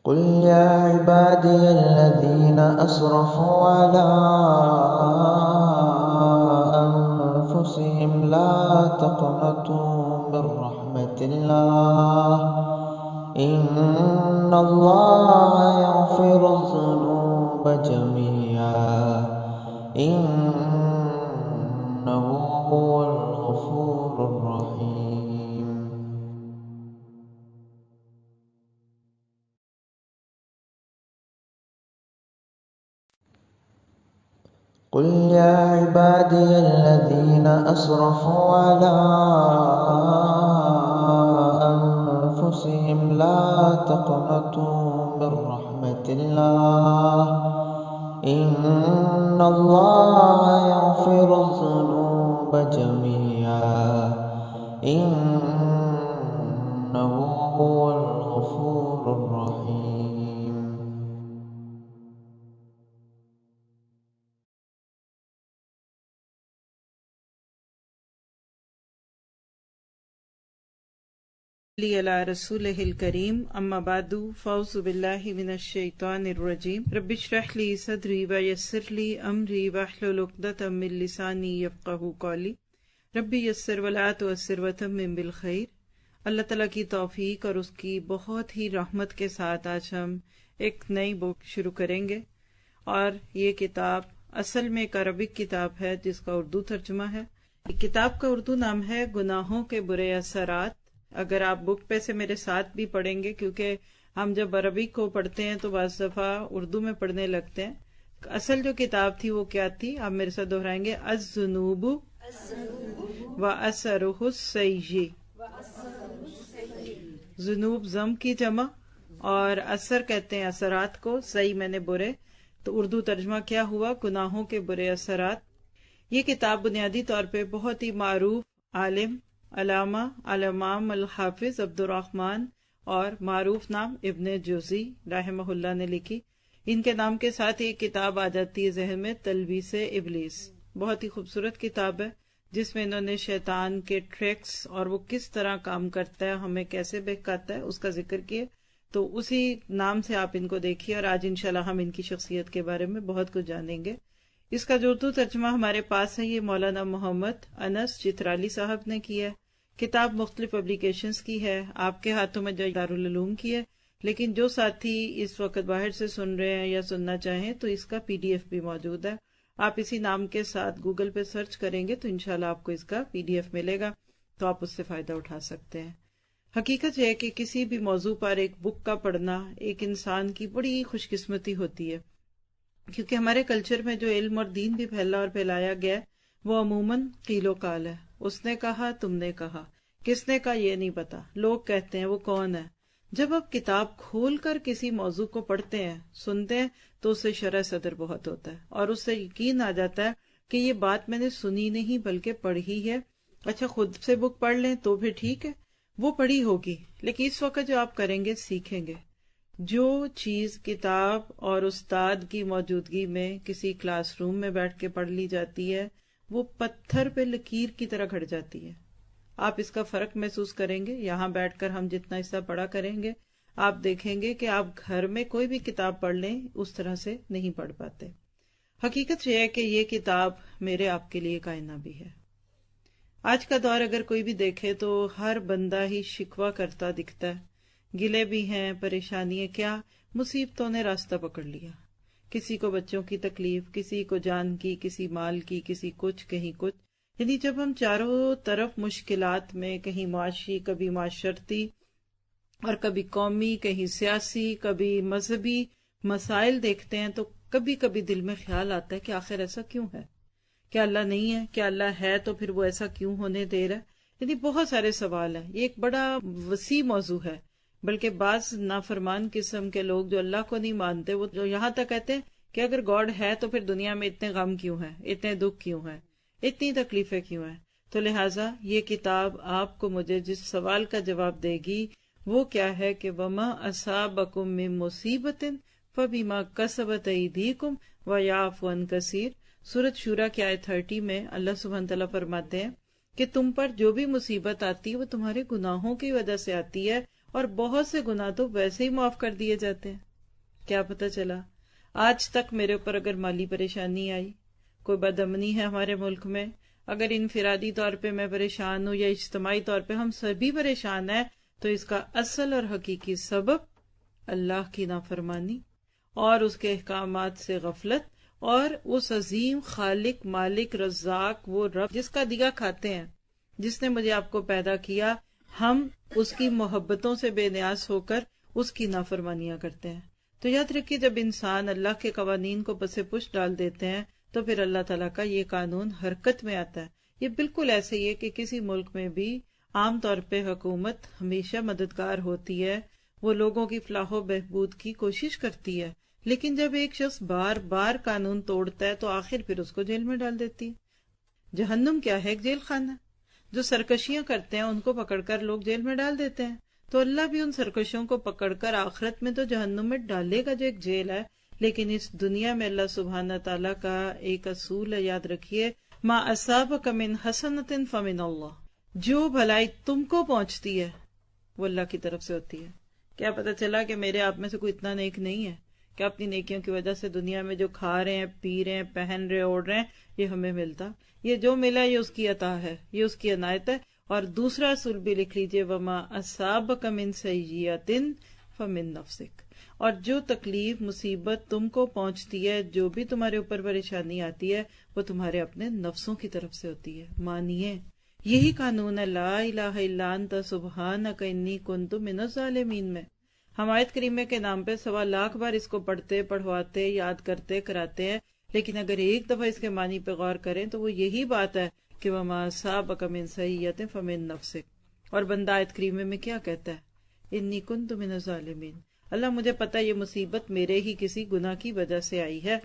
قل يا عبادي الذين أسرفوا على أنفسهم لا تقنطوا من رحمة الله إن الله يغفر الذنوب جميعا إنه هو الغفور الرحيم. قل يا عبادي الذين أسرفوا على أنفسهم لا تقنطوا من رحمة الله إن الله يغفر الذنوب جميعا إنه هو الغفور الرحيم. علی رسولہ الکریم اما بعد فاعوذ باللہ من الشیطان الرجیم رب اشرح لی صدری ویسر لی امری واحلل عقدۃ من لسانی یفقہوا قولی رب یسر ولا تعسر وتمم بالخیر۔ اللہ تعالیٰ کی توفیق اور اس کی بہت ہی رحمت کے ساتھ آج ہم ایک نئی بک شروع کریں گے، اور یہ کتاب اصل میں ایک عربک کتاب ہے جس کا اردو ترجمہ ہے۔ کتاب کا اردو نام ہے گناہوں کے برے اثرات۔ اگر آپ بک پہ سے میرے ساتھ بھی پڑھیں گے، کیونکہ ہم جب عربی کو پڑھتے ہیں تو بعض دفعہ اردو میں پڑھنے لگتے ہیں۔ اصل جو کتاب تھی وہ کیا تھی، آپ میرے ساتھ دہرائیں گے، الذنوب واثرہ السیئ۔ ذنوب ضم کی جمع اور اثر کہتے ہیں اثرات کو، صحیح میں نے برے، تو اردو ترجمہ کیا ہوا، گناہوں کے برے اثرات۔ یہ کتاب بنیادی طور پہ بہت ہی معروف عالم علامہ الامام الحافظ عبد الرحمن اور معروف نام ابن جوزی رحمہ اللہ نے لکھی۔ ان کے نام کے ساتھ ایک کتاب آ جاتی ہے ذہن میں، تلبیس ابلیس۔ بہت ہی خوبصورت کتاب ہے جس میں انہوں نے شیطان کے ٹریکس اور وہ کس طرح کام کرتا ہے، ہمیں کیسے بہکاتا ہے، اس کا ذکر کیے۔ تو اسی نام سے آپ ان کو دیکھیے، اور آج انشاءاللہ ہم ان کی شخصیت کے بارے میں بہت کچھ جانیں گے۔ اس کا جو اردو ترجمہ ہمارے پاس ہے، یہ مولانا محمد انس چترالی صاحب نے کیا ہے۔ کتاب مختلف پبلیکیشنز کی ہے، آپ کے ہاتھوں میں جو دارالعلوم کی ہے، لیکن جو ساتھی اس وقت باہر سے سن رہے ہیں یا سننا چاہیں تو اس کا PDF بھی موجود ہے۔ آپ اسی نام کے ساتھ گوگل پہ سرچ کریں گے تو انشاءاللہ آپ کو اس کا PDF ملے گا، تو آپ اس سے فائدہ اٹھا سکتے ہیں۔ حقیقت یہ ہے کہ کسی بھی موضوع پر ایک بک کا پڑھنا ایک انسان کی بڑی خوش قسمتی ہوتی ہے، کیونکہ ہمارے کلچر میں جو علم اور دین بھی پھیلا اور پھیلایا گیا ہے وہ عموماً قیل و قال ہے۔ اس نے کہا، تم نے کہا، کس نے کہا یہ نہیں پتا، لوگ کہتے ہیں، وہ کون ہے۔ جب آپ کتاب کھول کر کسی موضوع کو پڑھتے ہیں، سنتے ہیں، تو اس سے شرح صدر بہت ہوتا ہے، اور اس سے یقین آ جاتا ہے کہ یہ بات میں نے سنی نہیں بلکہ پڑھی ہے۔ اچھا خود سے بک پڑھ لیں تو بھی ٹھیک ہے، وہ پڑھی ہوگی، لیکن اس وقت جو آپ کریں گے، سیکھیں گے۔ جو چیز کتاب اور استاد کی موجودگی میں کسی کلاس روم میں بیٹھ کے پڑھ لی جاتی ہے، وہ پتھر پہ لکیر کی طرح گھڑ جاتی ہے۔ آپ اس کا فرق محسوس کریں گے۔ یہاں بیٹھ کر ہم جتنا حصہ پڑھا کریں گے، آپ دیکھیں گے کہ آپ گھر میں کوئی بھی کتاب پڑھ لیں اس طرح سے نہیں پڑھ پاتے۔ حقیقت یہ ہے کہ یہ کتاب میرے آپ کے لیے کائنہ بھی ہے۔ آج کا دور اگر کوئی بھی دیکھے تو ہر بندہ ہی شکوہ کرتا دکھتا ہے، گلے بھی ہیں، پریشانی ہے، کیا مصیبتوں نے راستہ پکڑ لیا۔ کسی کو بچوں کی تکلیف، کسی کو جان کی، کسی مال کی، کسی کچھ، کہیں کچھ۔ یعنی جب ہم چاروں طرف مشکلات میں، کہیں معاشی، کبھی معاشرتی اور کبھی قومی، کہیں سیاسی، کبھی مذہبی مسائل دیکھتے ہیں تو کبھی کبھی دل میں خیال آتا ہے کہ آخر ایسا کیوں ہے؟ کیا اللہ نہیں ہے؟ کیا اللہ ہے تو پھر وہ ایسا کیوں ہونے دے رہا ہے؟ یعنی بہت سارے سوال ہیں۔ یہ ایک بڑا وسیع موضوع ہے، بلکہ بعض نافرمان قسم کے لوگ جو اللہ کو نہیں مانتے، وہ جو یہاں تک کہتے ہیں کہ اگر گاڈ ہے تو پھر دنیا میں اتنے غم کیوں ہیں، اتنے دکھ کیوں ہیں، اتنی تکلیفیں کیوں ہیں؟ تو لہٰذا یہ کتاب آپ کو مجھے جس سوال کا جواب دے گی وہ کیا ہے کہ وَمَا أَصَابَكُم مِّن مُّصِيبَةٍ فَبِمَا كَسَبَتْ أَيْدِيكُمْ وَيَعْفُو عَن كَثِيرٍ۔ سورۃ شورى کی آیت 30 میں اللہ سبحانہ تعالیٰ فرماتے ہیں کہ تم پر جو بھی مصیبت آتی ہے وہ تمہارے گناہوں کی وجہ سے آتی ہے، اور بہت سے گناہ تو ویسے ہی معاف کر دیے جاتے ہیں. کیا پتہ چلا آج تک میرے اوپر اگر مالی پریشانی آئی، کوئی بدامنی ہے ہمارے ملک میں، اگر انفرادی طور پہ میں پریشان ہوں یا اجتماعی طور پہ ہم سبھی پریشان ہیں، تو اس کا اصل اور حقیقی سبب اللہ کی نافرمانی اور اس کے احکامات سے غفلت، اور اس عظیم خالق مالک رزاق وہ رب جس کا دیا کھاتے ہیں، جس نے مجھے آپ کو پیدا کیا، ہم اس کی محبتوں سے بے نیاز ہو کر اس کی نافرمانیاں کرتے ہیں. تو یاد رکھیے جب انسان اللہ کے قوانین کو پس پش ڈال دیتے ہیں تو پھر اللہ تعالیٰ کا یہ قانون حرکت میں آتا ہے. یہ بالکل ایسے ہی ہے کہ کسی ملک میں بھی عام طور پہ حکومت ہمیشہ مددگار ہوتی ہے، وہ لوگوں کی فلاح و بہبود کی کوشش کرتی ہے، لیکن جب ایک شخص بار بار قانون توڑتا ہے تو آخر پھر اس کو جیل میں ڈال دیتی ہے. جہنم کیا ہے؟ ایک جیل خانہ. جو سرکشیاں کرتے ہیں ان کو پکڑ کر لوگ جیل میں ڈال دیتے ہیں، تو اللہ بھی ان سرکشوں کو پکڑ کر آخرت میں تو جہنم میں ڈالے گا جو ایک جیل ہے. لیکن اس دنیا میں اللہ سبحانہ تعالیٰ کا ایک اصول ہے، یاد رکھیے، ما اصابک من حسنۃ فمن اللہ، جو بھلائی تم کو پہنچتی ہے وہ اللہ کی طرف سے ہوتی ہے. کیا پتہ چلا کہ میرے آپ میں سے کوئی اتنا نیک نہیں ہے کہ اپنی نیکیوں کی وجہ سے دنیا میں جو کھا رہے ہیں، پی رہے ہیں، پہن رہے، اوڑھ رہے ہیں، یہ ہمیں ملتا. یہ جو ملا یہ اس کی عطا ہے، یہ اس کی عنایت ہے. اور دوسرا اصول بھی لکھ لیجئے، وما اصابک من سیئۃ فمن نفسک، اور جو تکلیف مصیبت تم کو پہنچتی ہے، جو بھی تمہارے اوپر پریشانی آتی ہے، وہ تمہارے اپنے نفسوں کی طرف سے ہوتی ہے. مانیے یہی قانون ہے لا الہ الا انت سبحانک انی کنت من الظالمین میں. ہم آیت کریمہ کے نام پہ 1.25 لاکھ بار اس کو پڑھتے، پڑھواتے، یاد کرتے، کراتے ہیں، لیکن اگر ایک دفعہ اس کے معنی پہ غور کریں تو وہ یہی بات ہے کہ وما اصابک من سیئۃ فمن نفسک. اور بندہ آیت کریمہ میں کیا کہتا ہے؟ انی کنت من الظالمین، اللہ مجھے پتہ یہ مصیبت میرے ہی کسی گناہ کی وجہ سے آئی ہے.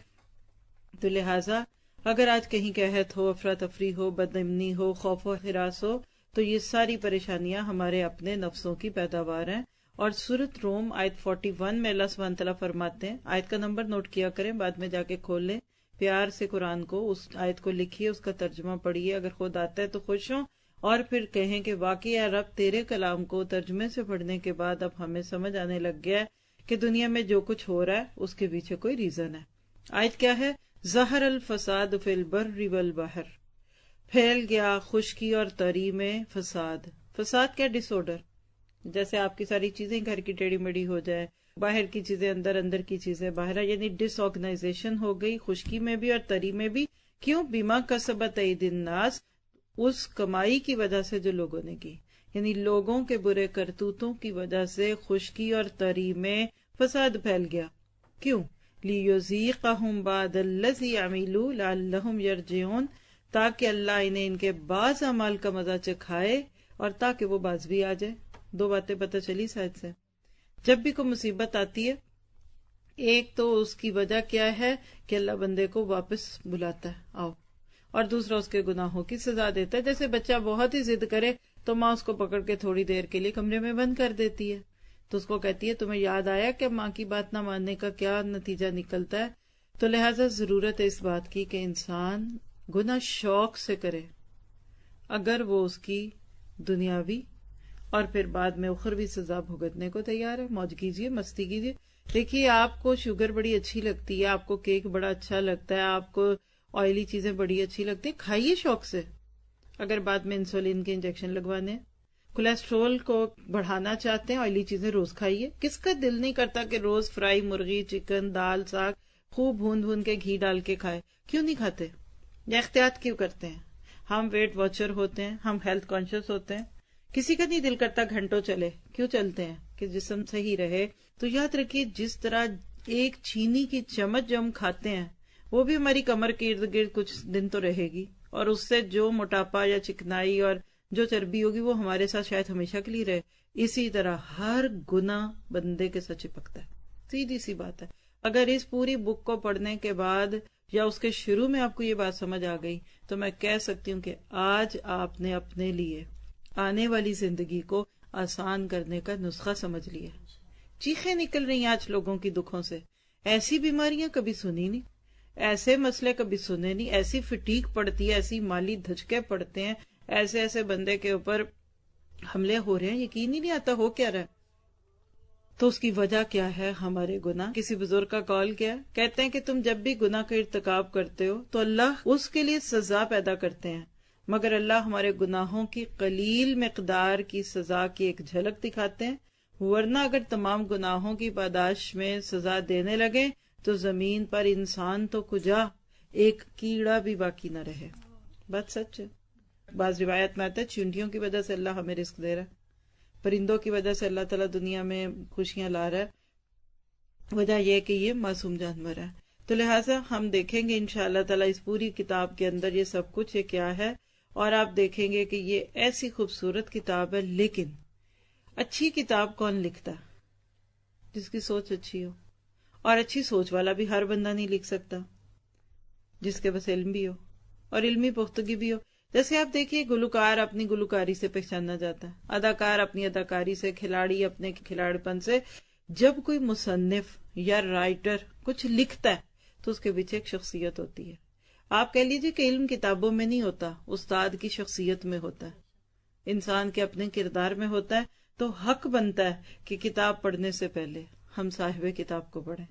تو لہٰذا اگر آج کہیں قحط ہو، افراتفری ہو، بدامنی ہو، خوف و ہراس ہو، تو یہ ساری پریشانیاں ہمارے اپنے نفسوں کی پیداوار ہیں. اور سورۃ روم آیت 41 میں اللہ سبحانہ تعالیٰ فرماتے ہیں، آیت کا نمبر نوٹ کیا کریں، بعد میں جا کے کھول لیں، پیار سے قرآن کو، اس آیت کو لکھیے، اس کا ترجمہ پڑھیے، اگر خود آتا ہے تو خوش ہوں، اور پھر کہیں کہ واقعی اے رب تیرے کلام کو ترجمے سے پڑھنے کے بعد اب ہمیں سمجھ آنے لگ گیا ہے کہ دنیا میں جو کچھ ہو رہا ہے اس کے پیچھے کوئی ریزن ہے. آیت کیا ہے؟ ظہر الفساد فی البر والبحر، پھیل گیا خشکی اور تری میں فساد. فساد کیا؟ ڈس آرڈر. جیسے آپ کی ساری چیزیں گھر کی ٹیڑھی میڑھی ہو جائے، باہر کی چیزیں اندر، اندر کی چیزیں باہر، یعنی ڈس آرگنائزیشن ہو گئی خشکی میں بھی اور تری میں بھی. کیوں؟ بما کسبت ایدی الناس، اس کمائی کی وجہ سے جو لوگوں نے کی، یعنی لوگوں کے برے کرتوتوں کی وجہ سے خشکی اور تری میں فساد پھیل گیا. کیوں؟ لیذیقہم بعض الذی عملوا لعلہم یرجعون، تاکہ اللہ انہیں ان کے بعض اعمال کا مزہ چکھائے اور تاکہ وہ باز بھی آ جائے. دو باتیں پتہ چلی شاید سے. جب بھی کوئی مصیبت آتی ہے، ایک تو اس کی وجہ کیا ہے کہ اللہ بندے کو واپس بلاتا ہے، آؤ، اور دوسرا اس کے گناہوں کی سزا دیتا ہے. جیسے بچہ بہت ہی ضد کرے تو ماں اس کو پکڑ کے تھوڑی دیر کے لیے کمرے میں بند کر دیتی ہے، تو اس کو کہتی ہے تمہیں یاد آیا کہ ماں کی بات نہ ماننے کا کیا نتیجہ نکلتا ہے. تو لہٰذا ضرورت ہے اس بات کی کہ انسان گناہ شوق سے کرے، اگر وہ اس کی دنیاوی اور پھر بعد میں اخروی سزا بھگتنے کو تیار ہے. موج کیجیے، مستی کیجیے. دیکھیے آپ کو شوگر بڑی اچھی لگتی ہے، آپ کو کیک بڑا اچھا لگتا ہے، آپ کو آئلی چیزیں بڑی اچھی لگتی ہیں، کھائیے شوق سے. اگر بعد میں انسولین کے انجیکشن لگوانے، کولیسٹرول کو بڑھانا چاہتے ہیں، آئلی چیزیں روز کھائیے. کس کا دل نہیں کرتا کہ روز فرائی مرغی، چکن، دال، ساگ خوب بھون بھون کے گھی ڈال کے کھائے؟ کیوں نہیں کھاتے؟ یا احتیاط کیوں کرتے ہیں؟ ہم ویٹ واچر ہوتے ہیں، ہم ہیلتھ کانشیس ہوتے ہیں، کسی کا نہیں دل کرتا گھنٹوں چلے. کیوں چلتے ہیں؟ کہ جسم صحیح رہے. تو یاد رکھیے جس طرح ایک چینی کی چمچ جو ہم کھاتے ہیں وہ بھی ہماری کمر کے ارد گرد کچھ دن تو رہے گی، اور اس سے جو موٹاپا یا چکنائی اور جو چربی ہوگی وہ ہمارے ساتھ شاید ہمیشہ کے لیے رہے. اسی طرح ہر گناہ بندے کے ساتھ چپکتا ہے. سیدھی سی بات ہے. اگر اس پوری بک کو پڑھنے کے بعد یا اس کے شروع میں آپ کو یہ بات سمجھ آ گئی تو میں کہہ سکتی ہوں کہ آج آپ نے اپنے لیے آنے والی زندگی کو آسان کرنے کا نسخہ سمجھ لیا. چیخیں نکل رہی ہیں آج لوگوں کی دکھوں سے. ایسی بیماریاں کبھی سنی نہیں، ایسے مسئلے کبھی سنے نہیں، ایسی فٹیک پڑتی ہے، ایسی مالی دھچکے پڑتے ہیں، ایسے ایسے بندے کے اوپر حملے ہو رہے ہیں، یقین ہی نہیں آتا ہو کیا رہا ہے. تو اس کی وجہ کیا ہے؟ ہمارے گناہ. کسی بزرگ کا قول کیا کہتے ہیں کہ تم جب بھی گناہ کا ارتکاب کرتے ہو تو اللہ اس کے لیے سزا پیدا کرتے ہیں، مگر اللہ ہمارے گناہوں کی قلیل مقدار کی سزا کی ایک جھلک دکھاتے ہیں، ورنہ اگر تمام گناہوں کی پاداش میں سزا دینے لگے تو زمین پر انسان تو کجا ایک کیڑا بھی باقی نہ رہے. بات سچ ہے. بعض روایت میں آتا ہے چینٹیوں کی وجہ سے اللہ ہمیں رزق دے رہا ہے، پرندوں کی وجہ سے اللہ تعالیٰ دنیا میں خوشیاں لا رہا ہے، وجہ یہ کہ یہ معصوم جانور ہے. تو لہٰذا ہم دیکھیں گے انشاءاللہ تعالیٰ اس پوری کتاب کے اندر یہ سب کچھ یہ کیا ہے، اور آپ دیکھیں گے کہ یہ ایسی خوبصورت کتاب ہے. لیکن اچھی کتاب کون لکھتا ہے؟ جس کی سوچ اچھی ہو. اور اچھی سوچ والا بھی ہر بندہ نہیں لکھ سکتا، جس کے بس علم بھی ہو اور علمی پختگی بھی ہو. جیسے آپ دیکھیے گلوکار اپنی گلوکاری سے پہچانا جاتا ہے، اداکار اپنی اداکاری سے، کھلاڑی اپنے کھلاڑی پن سے. جب کوئی مصنف یا رائٹر کچھ لکھتا ہے تو اس کے پیچھے ایک شخصیت ہوتی ہے. آپ کہہ لیجئے کہ علم کتابوں میں نہیں ہوتا، استاد کی شخصیت میں ہوتا ہے، انسان کے اپنے کردار میں ہوتا ہے. تو حق بنتا ہے کہ کتاب پڑھنے سے پہلے ہم صاحب کتاب کو پڑھیں.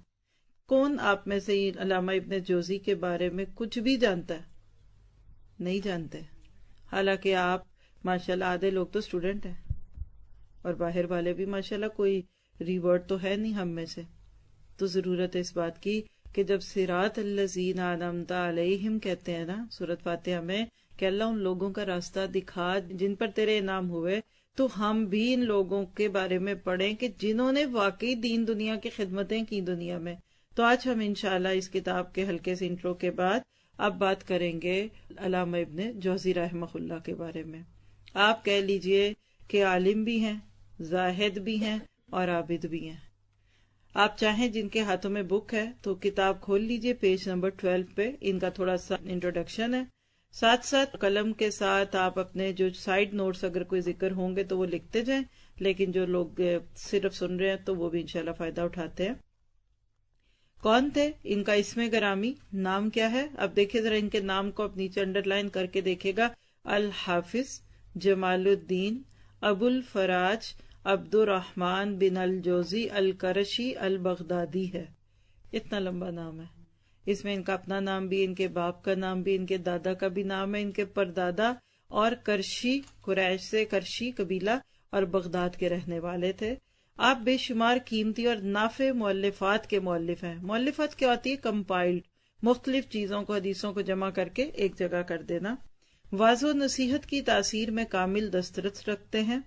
کون آپ میں سے علامہ ابن جوزی کے بارے میں کچھ بھی جانتا ہے؟ نہیں جانتے. حالانکہ آپ ماشاءاللہ آدھے لوگ تو اسٹوڈنٹ ہیں اور باہر والے بھی ماشاءاللہ کوئی ریورڈ تو ہے نہیں ہم میں سے. تو ضرورت ہے اس بات کی کہ جب صراط الذین انعمت علیہم کہتے ہیں نا سورۃ فاتحہ میں کہ اللہ ان لوگوں کا راستہ دکھا جن پر تیرے انعام ہوئے، تو ہم بھی ان لوگوں کے بارے میں پڑھیں کہ جنہوں نے واقعی دین دنیا کی خدمتیں کی دنیا میں. تو آج ہم انشاءاللہ اس کتاب کے ہلکے سے انٹرو کے بعد اب بات کریں گے علامہ ابن جوزی رحمہ اللہ کے بارے میں. آپ کہہ لیجئے کہ عالم بھی ہیں، زاہد بھی ہیں اور عابد بھی ہیں. آپ چاہیں جن کے ہاتھوں میں بک ہے تو کتاب کھول لیجئے پیج نمبر 12 پہ. ان کا تھوڑا سا انٹروڈکشن ہے، ساتھ ساتھ قلم کے ساتھ آپ اپنے جو سائیڈ نوٹس اگر کوئی ذکر ہوں گے تو وہ لکھتے جائیں، لیکن جو لوگ صرف سن رہے ہیں تو وہ بھی انشاءاللہ فائدہ اٹھاتے ہیں. کون تھے؟ ان کا اسم گرامی نام کیا ہے؟ اب دیکھیں ذرا ان کے نام کو اپنی نیچے انڈر لائن کر کے دیکھے گا. الحافظ جمال الدین ابو الفراج عبد الرحمن بن الجوزی القرشی البغدادی ہے. اتنا لمبا نام ہے. اس میں ان کا اپنا نام بھی، ان کے باپ کا نام بھی، ان کے دادا کا بھی نام ہے، ان کے پردادا، اور کرشی قریش سے کرشی قبیلہ اور بغداد کے رہنے والے تھے. آپ بے شمار قیمتی اور نافع مؤلفات کے مؤلف ہیں. مؤلفات کیا ہوتی ہے؟ کمپائلڈ، مختلف چیزوں کو، حدیثوں کو جمع کر کے ایک جگہ کر دینا. واضح و نصیحت کی تاثیر میں کامل دسترس رکھتے ہیں،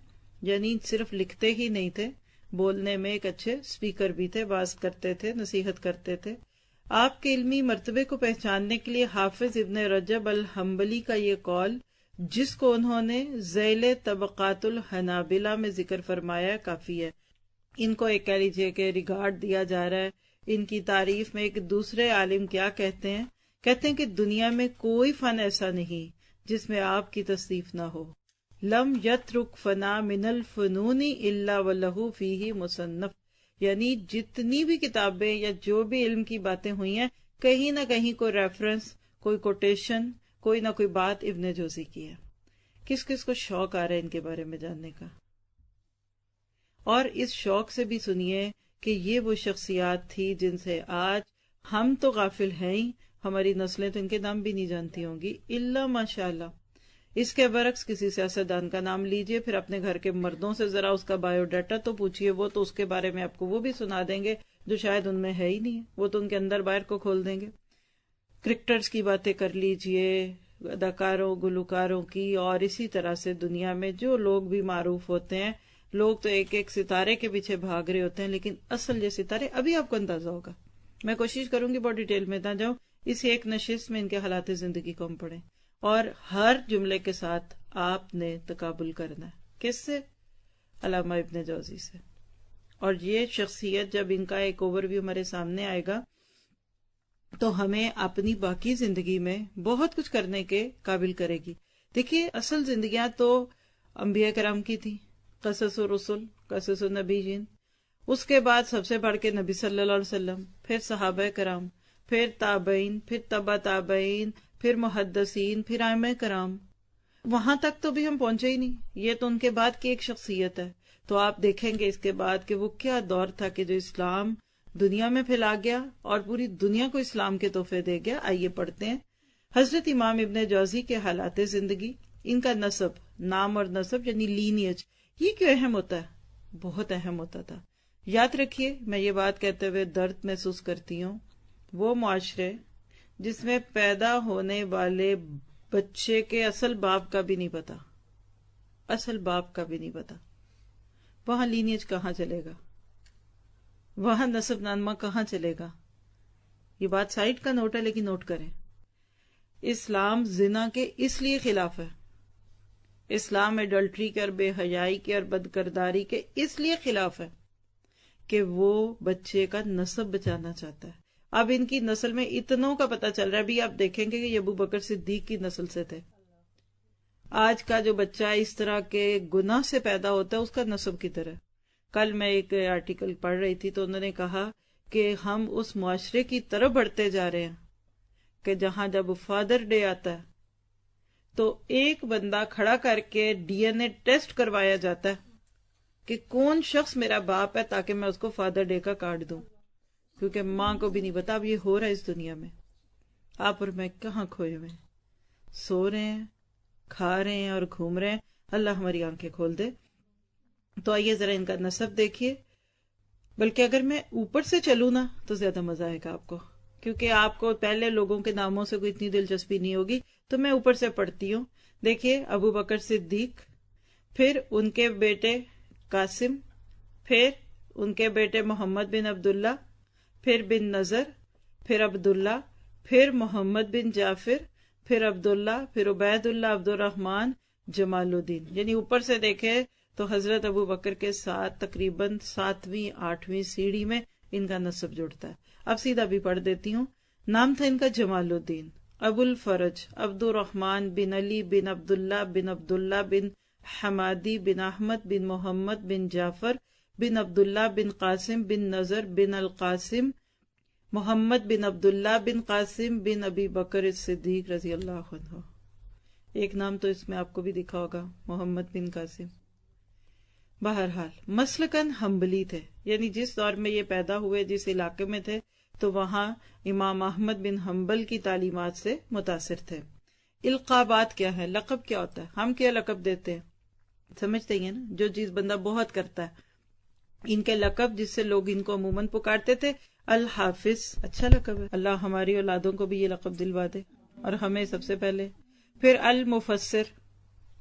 یعنی صرف لکھتے ہی نہیں تھے، بولنے میں ایک اچھے سپیکر بھی تھے، واعظ کرتے تھے، نصیحت کرتے تھے. آپ کے علمی مرتبے کو پہچاننے کے لیے حافظ ابن رجب الحنبلی کا یہ قول، جس کو انہوں نے ذیل طبقات الحنابلہ میں ذکر فرمایا، کافی ہے. ان کو ایک کہہ لیجیے کہ ریگارڈ دیا جا رہا ہے. ان کی تعریف میں ایک دوسرے عالم کیا کہتے ہیں؟ کہتے ہیں کہ دنیا میں کوئی فن ایسا نہیں جس میں آپ کی تصنیف نہ ہو. لم یترک فنا من الفنون الا ولہ فیہ مصنف، یعنی جتنی بھی کتابیں یا جو بھی علم کی باتیں ہوئی ہیں، کہیں نہ کہیں کوئی ریفرنس، کوئی کوٹیشن، کوئی نہ کوئی بات ابن جوزی کی ہے. کس کس کو شوق آ رہا ہے ان کے بارے میں جاننے کا؟ اور اس شوق سے بھی سنیے کہ یہ وہ شخصیات تھی جن سے آج ہم تو غافل ہیں ہی، ہماری نسلیں تو ان کے نام بھی نہیں جانتی ہوں گی الا ماشاءاللہ. اس کے برعکس کسی سیاستدان کا نام لیجئے، پھر اپنے گھر کے مردوں سے ذرا اس کا بایو ڈیٹا تو پوچھئے، وہ تو اس کے بارے میں آپ کو وہ بھی سنا دیں گے جو شاید ان میں ہے ہی نہیں، وہ تو ان کے اندر باہر کو کھول دیں گے. کرکٹرز کی باتیں کر لیجئے، اداکاروں، گلوکاروں کی، اور اسی طرح سے دنیا میں جو لوگ بھی معروف ہوتے ہیں، لوگ تو ایک ایک ستارے کے پیچھے بھاگ رہے ہوتے ہیں، لیکن اصل یہ ستارے ابھی آپ کو اندازہ ہوگا. میں کوشش کروں گی بہت ڈیٹیل میں نہ جاؤں، اسی ایک نشست میں ان کے حالات زندگی کو ہم پڑھیں، اور ہر جملے کے ساتھ آپ نے تقابل کرنا ہے. کس سے؟ علامہ ابن جوزی سے. اور یہ شخصیت جب ان کا ایک اوور ویو ہمارے سامنے آئے گا تو ہمیں اپنی باقی زندگی میں بہت کچھ کرنے کے قابل کرے گی. دیکھیے اصل زندگیاں تو انبیاء کرام کی تھی، قصص الرسل، قصص النبیین، اس کے بعد سب سے بڑھ کے نبی صلی اللہ علیہ وسلم، پھر صحابہ کرام، پھر تابعین، پھر تبع تابعین، پھر محدثین، پھر ائمہ کرام. وہاں تک تو بھی ہم پہنچے ہی نہیں، یہ تو ان کے بعد کی ایک شخصیت ہے. تو آپ دیکھیں گے اس کے بعد کہ وہ کیا دور تھا کہ جو اسلام دنیا میں پھیلا گیا اور پوری دنیا کو اسلام کے تحفے دے گیا. آئیے پڑھتے ہیں حضرت امام ابن جوزی کے حالات زندگی. ان کا نسب، نام اور نسب یعنی لینیج، یہ کیوں اہم ہوتا ہے؟ بہت اہم ہوتا تھا. یاد رکھیے، میں یہ بات کہتے ہوئے درد محسوس کرتی ہوں، وہ معاشرے جس میں پیدا ہونے والے بچے کے اصل باپ کا بھی نہیں پتا، اصل باپ کا بھی نہیں پتا، وہاں لینیج کہاں چلے گا، وہاں نسب نامہ کہاں چلے گا؟ یہ بات سائٹ کا نوٹ ہے، لیکن نوٹ کریں، اسلام زنا کے اس لیے خلاف ہے، اسلام ایڈلٹری کے اور بے حیائی کے اور بدکرداری کے اس لیے خلاف ہے کہ وہ بچے کا نسب بچانا چاہتا ہے. اب ان کی نسل میں اتنوں کا پتہ چل رہا ہے، بھی آپ دیکھیں گے کہ یہ ابو بکر صدیق کی نسل سے تھے. آج کا جو بچہ اس طرح کے گناہ سے پیدا ہوتا ہے اس کا نسب کی طرح. کل میں ایک آرٹیکل پڑھ رہی تھی تو انہوں نے کہا کہ ہم اس معاشرے کی طرف بڑھتے جا رہے ہیں کہ جہاں جب فادر ڈے آتا ہے تو ایک بندہ کھڑا کر کے ڈی این اے ٹیسٹ کروایا جاتا ہے کہ کون شخص میرا باپ ہے تاکہ میں اس کو فادر ڈے کا کارڈ دوں، کیونکہ ماں کو بھی نہیں پتا. اب یہ ہو رہا ہے اس دنیا میں. آپ اور میں کہاں کھوئے ہوئے ہیں، سو رہے ہیں، کھا رہے ہیں اور گھوم رہے ہیں. اللہ ہماری آنکھیں کھول دے. تو آئیے ذرا ان کا نسب دیکھیے. بلکہ اگر میں اوپر سے چلوں نا تو زیادہ مزہ آئے گا آپ کو، کیونکہ آپ کو پہلے لوگوں کے ناموں سے کوئی اتنی دلچسپی نہیں ہوگی. تو میں اوپر سے پڑھتی ہوں. دیکھیے، ابو بکر صدیق، پھر ان کے بیٹے قاسم، پھر ان کے بیٹے محمد بن عبداللہ، پھر بن نظر، پھر عبداللہ، پھر محمد بن جعفر، پھر عبداللہ، پھر عبید اللہ، عبد الرحمن، جمال الدین. یعنی اوپر سے دیکھے تو حضرت ابو بکر کے ساتھ تقریباً 7ویں 8ویں سیڑھی میں ان کا نسب جڑتا ہے. اب سیدھا بھی پڑھ دیتی ہوں. نام تھا ان کا جمال الدین، ابو الفرج عبد الرحمن بن علی بن عبداللہ بن حمادی بن احمد بن محمد بن جعفر بن عبداللہ بن قاسم بن نظر بن القاسم محمد بن عبداللہ بن قاسم بن ابی بکر صدیق رضی اللہ عنہ. ایک نام تو اس میں آپ کو بھی دکھا ہوگا، محمد بن قاسم. بہرحال مسلکن حنبلی تھے، یعنی جس دور میں یہ پیدا ہوئے، جس علاقے میں تھے، تو وہاں امام احمد بن حنبل کی تعلیمات سے متاثر تھے. القابات کیا ہے، لقب کیا ہوتا ہے؟ ہم کیا لقب دیتے ہیں؟ سمجھتے ہی ہیں نا، جو چیز بندہ بہت کرتا ہے. ان کے لقب جس سے لوگ ان کو عموماً پکارتے تھے، الحافظ، اچھا لقب ہے، اللہ ہماری اولادوں کو بھی یہ لقب دلوا دے اور ہمیں سب سے پہلے. پھر المفسر،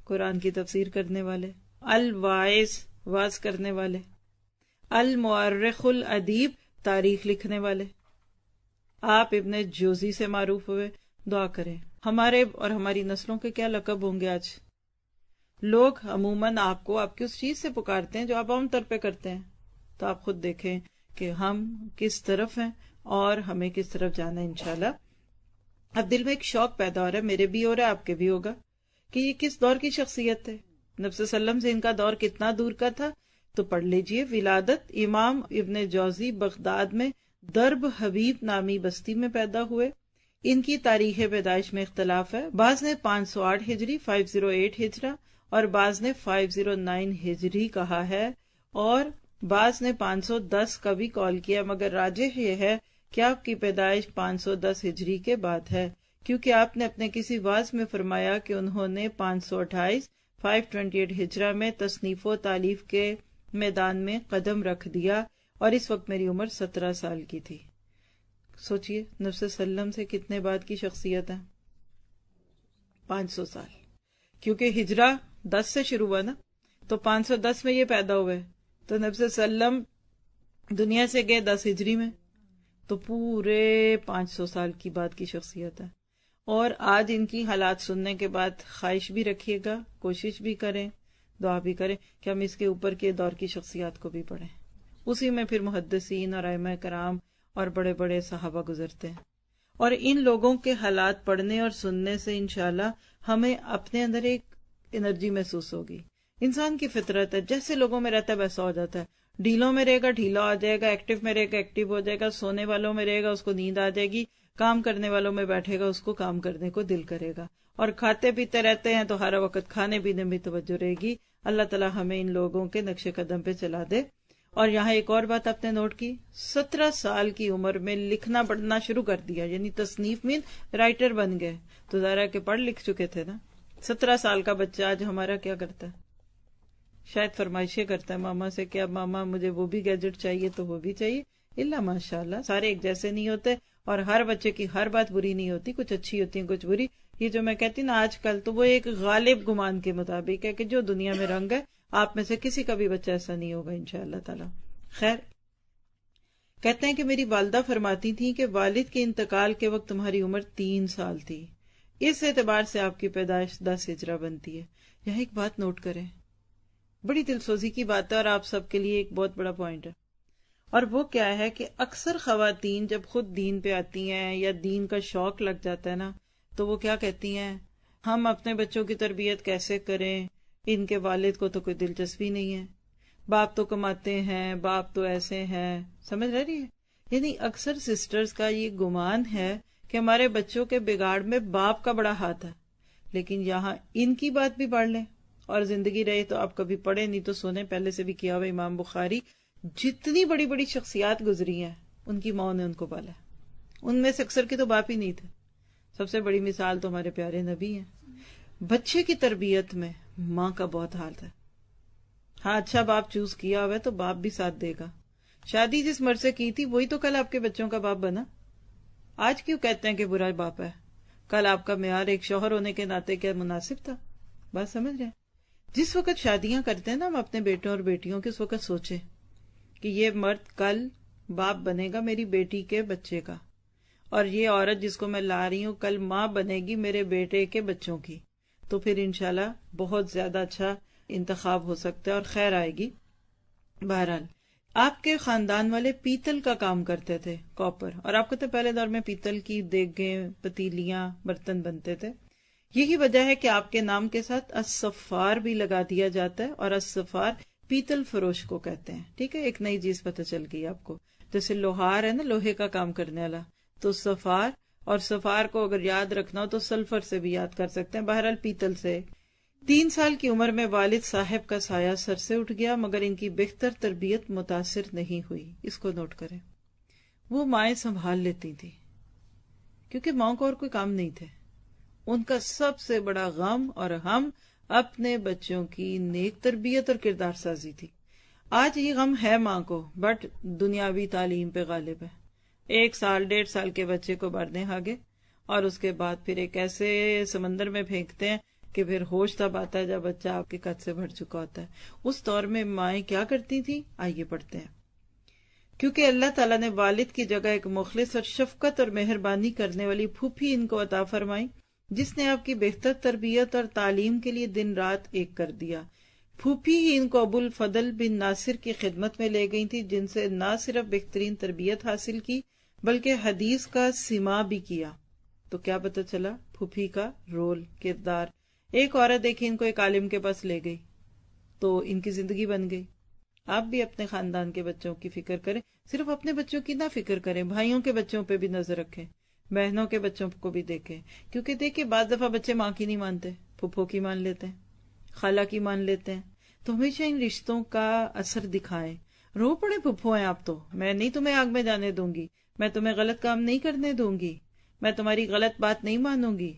قرآن کی تفسیر کرنے والے. الواعظ، واعظ کرنے والے. المؤرخ الادیب، تاریخ لکھنے والے. آپ ابن جوزی سے معروف ہوئے. دعا کریں ہمارے اور ہماری نسلوں کے کیا لقب ہوں گے آج. لوگ عموماً آپ کو آپ کی اس چیز سے پکارتے ہیں جو آپ عام طور پہ کرتے ہیں. تو آپ خود دیکھیں کہ ہم کس طرف ہیں اور ہمیں کس طرف جانا ہے انشاءاللہ. اب دل میں ایک شوق پیدا ہو رہا ہے، میرے بھی ہو رہا ہے، آپ کے بھی ہوگا، کہ یہ کس دور کی شخصیت ہے، نبی صلی اللہ علیہ وسلم سے ان کا دور کتنا دور کا تھا. تو پڑھ لیجئے. ولادت امام ابن جوزی بغداد میں درب حبیب نامی بستی میں پیدا ہوئے. ان کی تاریخ پیدائش میں اختلاف ہے. بعض نے 508 ہجری 508 ہجرہ اور بعض نے 509 ہجری کہا ہے اور بعض نے 510 کا بھی قول کیا، مگر راجح یہ ہے کہ آپ کی پیدائش 510 ہجری کے بعد ہے، کیونکہ آپ نے اپنے کسی واعظ میں فرمایا کہ انہوں نے 528 528 ہجرہ میں تصنیف و تالیف کے میدان میں قدم رکھ دیا اور اس وقت میری عمر 17 سال کی تھی. سوچئے نبی صلی اللہ علیہ وسلم سے کتنے بعد کی شخصیت ہے؟ 500 سال. کیونکہ ہجرہ 10 سے شروع ہوا نا، تو 510 میں یہ پیدا ہوئے، تو نبی صلی اللہ علیہ وسلم دنیا سے گئے 10 ہجری میں، تو پورے 500 سال کی بعد کی شخصیت ہے. اور آج ان کی حالات سننے کے بعد خواہش بھی رکھیے گا، کوشش بھی کریں، دعا بھی کریں کہ ہم اس کے اوپر کے دور کی شخصیات کو بھی پڑھیں. اسی میں پھر محدثین اور ائمہ کرام اور بڑے بڑے صحابہ گزرتے ہیں. اور ان لوگوں کے حالات پڑھنے اور سننے سے انشاءاللہ ہمیں اپنے اندر ایک انرجی محسوس ہوگی. انسان کی فطرت ہے، جیسے لوگوں میں رہتا ہے ویسا ہو جاتا ہے. ڈھیلوں میں رہے گا ڈھیلا آ جائے گا، ایکٹیو میں رہے گا ایکٹیو ہو جائے گا، سونے والوں میں رہے گا اس کو نیند آ جائے گی، کام کرنے والوں میں بیٹھے گا اس کو کام کرنے کو دل کرے گا، اور کھاتے پیتے رہتے ہیں تو ہر وقت کھانے پینے میں توجہ رہے گی۔ اللہ تعالیٰ ہمیں ان لوگوں کے نقش قدم پہ چلا دے۔ اور یہاں ایک اور بات آپ نے نوٹ کی، 17 سال کی عمر میں لکھنا پڑھنا شروع کر دیا، یعنی تصنیف میں رائٹر بن گئے، تو ظاہر کہ پڑھ لکھ چکے تھے نا۔ 17 سال کا بچہ آج ہمارا کیا کرتا ہے؟ شاید فرمائشیں کرتا ہے ماما سے کہ اب ماما مجھے وہ بھی گیجٹ چاہیے تو وہ بھی چاہیے۔ اللہ ماشاء اللہ، سارے ایک جیسے نہیں ہوتے، اور ہر بچے کی ہر بات بری نہیں ہوتی، کچھ اچھی ہوتی ہیں کچھ بری۔ یہ جو میں کہتی نا آج کل، تو وہ ایک غالب گمان کے مطابق ہے کہ جو دنیا میں رنگ ہے، آپ میں سے کسی کا بھی بچہ ایسا نہیں ہوگا انشاءاللہ تعالی۔ خیر، کہتے ہیں کہ میری والدہ فرماتی تھی کہ والد کے انتقال کے وقت تمہاری عمر 3 سال تھی، اس اعتبار سے آپ کی پیدائش 10 ہجرہ بنتی ہے۔ یہاں ایک بات نوٹ کریں، بڑی دلسوزی کی بات ہے اور آپ سب کے لیے ایک بہت بڑا پوائنٹ ہے، اور وہ کیا ہے کہ اکثر خواتین جب خود دین پہ آتی ہیں یا دین کا شوق لگ جاتا ہے نا، تو وہ کیا کہتی ہیں، ہم اپنے بچوں کی تربیت کیسے کریں، ان کے والد کو تو کوئی دلچسپی نہیں ہے، باپ تو کماتے ہیں، باپ تو ایسے ہیں، سمجھ رہی ہے؟ یعنی اکثر سسٹرز کا یہ گمان ہے کہ ہمارے بچوں کے بگاڑ میں باپ کا بڑا ہاتھ ہے، لیکن یہاں ان کی بات بھی پڑھ لیں، اور زندگی رہے تو آپ کبھی پڑھے نہیں تو سنیں، پہلے سے بھی کیا ہوا امام بخاری، جتنی بڑی بڑی شخصیات گزری ہیں ان کی ماں نے ان کو پالا، ان میں سے اکثر کے تو باپ ہی نہیں تھے۔ سب سے بڑی مثال تو ہمارے پیارے نبی ہیں۔ بچے کی تربیت میں ماں کا بہت ہاتھ ہے۔ ہاں، اچھا باپ چوز کیا ہوا ہے تو باپ بھی ساتھ دے گا، شادی جس مرد سے کی تھی وہی تو کل آپ کے بچوں کا باپ بنا۔ آج کیوں کہتے ہیں کہ برا باپ ہے؟ کل آپ کا معیار ایک شوہر ہونے کے ناطے کیا مناسب تھا؟ بات سمجھ رہے ہیں؟ جس وقت شادیاں کرتے ہیں نا ہم اپنے بیٹوں اور بیٹیوں کے، اس وقت سوچیں کہ یہ مرد کل باپ بنے گا میری بیٹی کے بچے کا، اور یہ عورت جس کو میں لا رہی ہوں کل ماں بنے گی میرے بیٹے کے بچوں کی، تو پھر انشاءاللہ بہت زیادہ اچھا انتخاب ہو سکتا ہے اور خیر آئے گی۔ بہرحال آپ کے خاندان والے پیتل کا کام کرتے تھے، کاپر، اور آپ کو تو پہلے دور میں پیتل کی دیگیں، پتیلیاں، برتن بنتے تھے۔ یہی وجہ ہے کہ آپ کے نام کے ساتھ الصفار بھی لگا دیا جاتا ہے، اور الصفار پیتل فروش کو کہتے ہیں۔ ٹھیک ہے، ایک نئی چیز پتہ چل گئی آپ کو، جیسے لوہار ہے نا، لوہے کا کام کرنے والا، تو صفار، اور صفار کو اگر یاد رکھنا ہو تو سلفر سے بھی یاد کر سکتے ہیں، بہرحال پیتل سے۔ 3 سال کی عمر میں والد صاحب کا سایہ سر سے اٹھ گیا، مگر ان کی بہتر تربیت متاثر نہیں ہوئی۔ اس کو نوٹ کریں، وہ مائیں سنبھال لیتی تھی کیونکہ ماں کو اور کوئی کام نہیں تھے، ان کا سب سے بڑا غم اور ہم اپنے بچوں کی نیک تربیت اور کردار سازی تھی۔ آج یہ غم ہے ماں کو، بٹ دنیاوی تعلیم پہ غالب ہے۔ 1 سال 1.5 سال کے بچے کو بردیں آگے، اور اس کے بعد پھر ایک ایسے سمندر میں پھینکتے ہیں کہ پھر ہوش تب آتا ہے جب بچہ آپ کے قد سے بڑھ چکا ہوتا ہے۔ اس دور میں مائیں کیا کرتی تھی، آئیے پڑھتے ہیں۔ کیونکہ اللہ تعالیٰ نے والد کی جگہ ایک مخلص اور شفقت اور مہربانی کرنے والی پھوپھی ان کو عطا فرمائی، جس نے آپ کی بہتر تربیت اور تعلیم کے لیے دن رات ایک کر دیا۔ پھوپھی ہی ان کو ابو الفضل بن ناصر کی خدمت میں لے گئی تھی، جن سے نہ صرف بہترین تربیت حاصل کی بلکہ حدیث کا سماع بھی کیا۔ تو کیا پتہ چلا پھوپھی کا رول، کردار۔ ایک عورت دیکھی ان کو ایک عالم کے پاس لے گئی تو ان کی زندگی بن گئی۔ آپ بھی اپنے خاندان کے بچوں کی فکر کریں، صرف اپنے بچوں کی نہ فکر کریں، بھائیوں کے بچوں پہ بھی نظر رکھیں، بہنوں کے بچوں کو بھی دیکھیں، کیونکہ دیکھیں بعض دفعہ بچے ماں کی نہیں مانتے، پھپھو کی مان لیتے ہیں، خالہ کی مان لیتے ہیں، تو ہمیشہ ان رشتوں کا اثر دکھائیں۔ رو پڑے پھپھو ہیں آپ تو، میں نہیں تمہیں آگ میں جانے دوں گی، میں تمہیں غلط کام نہیں کرنے دوں گی، میں تمہاری غلط بات نہیں مانوں گی،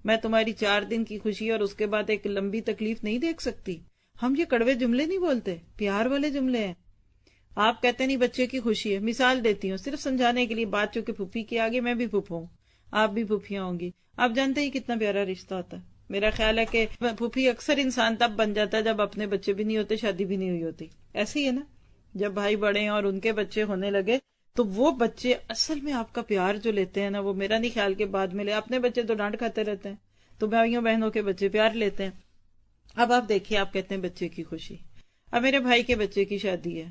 میں تمہاری 4 دن کی خوشی اور اس کے بعد ایک لمبی تکلیف نہیں دیکھ سکتی۔ ہم یہ کڑوے جملے نہیں بولتے، پیار والے جملے ہیں۔ آپ کہتے نہیں بچے کی خوشی ہے، مثال دیتی ہوں صرف سمجھانے کے لیے، بات چونکہ پھوپھی کی آگے، میں بھی پھوپھو ہوں، آپ بھی پھوپھیاں ہوں گی، آپ جانتے ہی کتنا پیارا رشتہ ہوتا ہے۔ میرا خیال ہے کہ پھوپھی اکثر انسان تب بن جاتا ہے جب اپنے بچے بھی نہیں ہوتے، شادی بھی نہیں ہوئی ہوتی، ایسے ہی ہے نا۔ جب بھائی بڑے ہیں اور ان کے بچے ہونے لگے تو وہ بچے اصل میں آپ کا پیار جو لیتے ہیں نا، وہ میرا نہیں خیال کہ بعد میں لے، اپنے بچے تو ڈانٹ کھاتے رہتے ہیں، تو بھائیوں بہنوں کے بچے پیار لیتے ہیں۔ اب آپ دیکھیے، آپ کہتے ہیں بچے کی خوشی، اب میرے بھائی کے بچے کی شادی ہے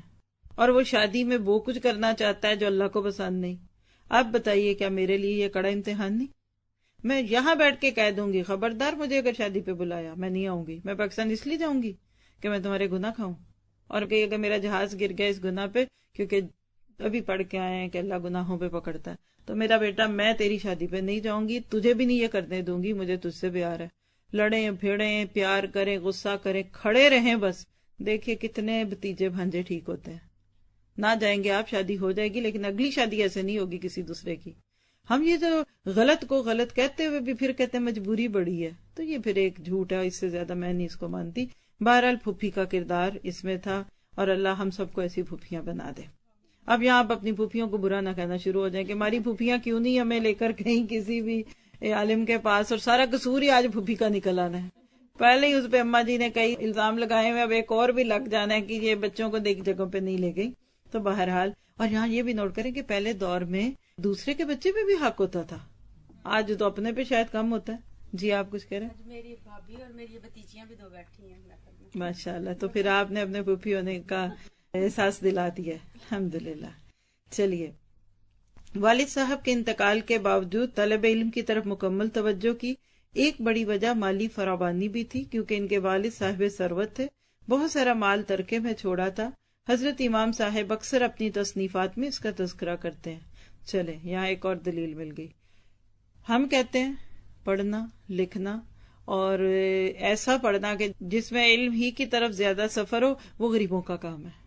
اور وہ شادی میں وہ کچھ کرنا چاہتا ہے جو اللہ کو پسند نہیں، اب بتائیے کیا میرے لیے یہ کڑا امتحان نہیں؟ میں یہاں بیٹھ کے کہہ دوں گی خبردار مجھے اگر شادی پہ بلایا میں نہیں آؤں گی، میں پاکستان اس لیے جاؤں گی کہ میں تمہارے گناہ کھاؤں؟ اور کہ اگر میرا جہاز گر گیا اس گناہ پہ، کیونکہ ابھی پڑھ کے آئے ہیں کہ اللہ گناہوں پہ پکڑتا ہے، تو میرا بیٹا میں تیری شادی پہ نہیں جاؤں گی، تجھے بھی نہیں یہ کرنے دوں گی، مجھے تجھ سے پیار ہے. لڑیں بھیڑیں، پیار کریں، غصہ کریں، کھڑے رہیں بس. دیکھیے کتنے بھتیجے بھانجے ٹھیک ہوتے ہیں. نہ جائیں گے آپ، شادی ہو جائے گی، لیکن اگلی شادی ایسے نہیں ہوگی کسی دوسرے کی. ہم یہ جو غلط کو غلط کہتے ہوئے بھی پھر کہتے ہیں مجبوری بڑی ہے، تو یہ پھر ایک جھوٹ ہے، اس سے زیادہ میں نہیں اس کو مانتی. بہرحال پھوپھی کا کردار اس میں تھا، اور اللہ ہم سب کو ایسی پھوپھیاں بنا دے. اب یہاں آپ اپنی پھوپھیوں کو برا نہ کہنا شروع ہو جائیں کہ ہماری پھوپھیاں کیوں نہیں ہمیں لے کر کہیں کسی بھی عالم کے پاس، اور سارا قصور ہی آج پھوپھی کا نکل آنا ہے. پہلے ہی اس پہ اماں جی نے کئی الزام لگائے ہوئے، اب ایک اور بھی لگ جانا ہے کہ یہ بچوں کو دیکھ جگہوں پہ نہیں لے گئی. تو بہرحال، اور یہاں یہ بھی نوٹ کریں کہ پہلے دور میں دوسرے کے بچے پہ بھی حق ہوتا تھا، آج تو اپنے پہ شاید کم ہوتا ہے. جی آپ کچھ کہہ رہے ہیں؟ میری بھابھی اور میری بھتیجیاں بھی 2 بیٹھی ہیں. ماشاء اللہ، تو پھر آپ نے اپنے پھوپھی ہونے کا احساس دلا دیا ہے، الحمدللہ. چلیے، والد صاحب کے انتقال کے باوجود طلب علم کی طرف مکمل توجہ کی. ایک بڑی وجہ مالی فراوانی بھی تھی، کیونکہ ان کے والد صاحب ثروت تھے، بہت سارا مال ترکے میں چھوڑا تھا. حضرت امام صاحب اکثر اپنی تصنیفات میں اس کا تذکرہ کرتے ہیں. چلے یہاں ایک اور دلیل مل گئی. ہم کہتے ہیں پڑھنا لکھنا، اور ایسا پڑھنا کہ جس میں علم ہی کی طرف زیادہ سفر ہو، وہ غریبوں کا کام ہے.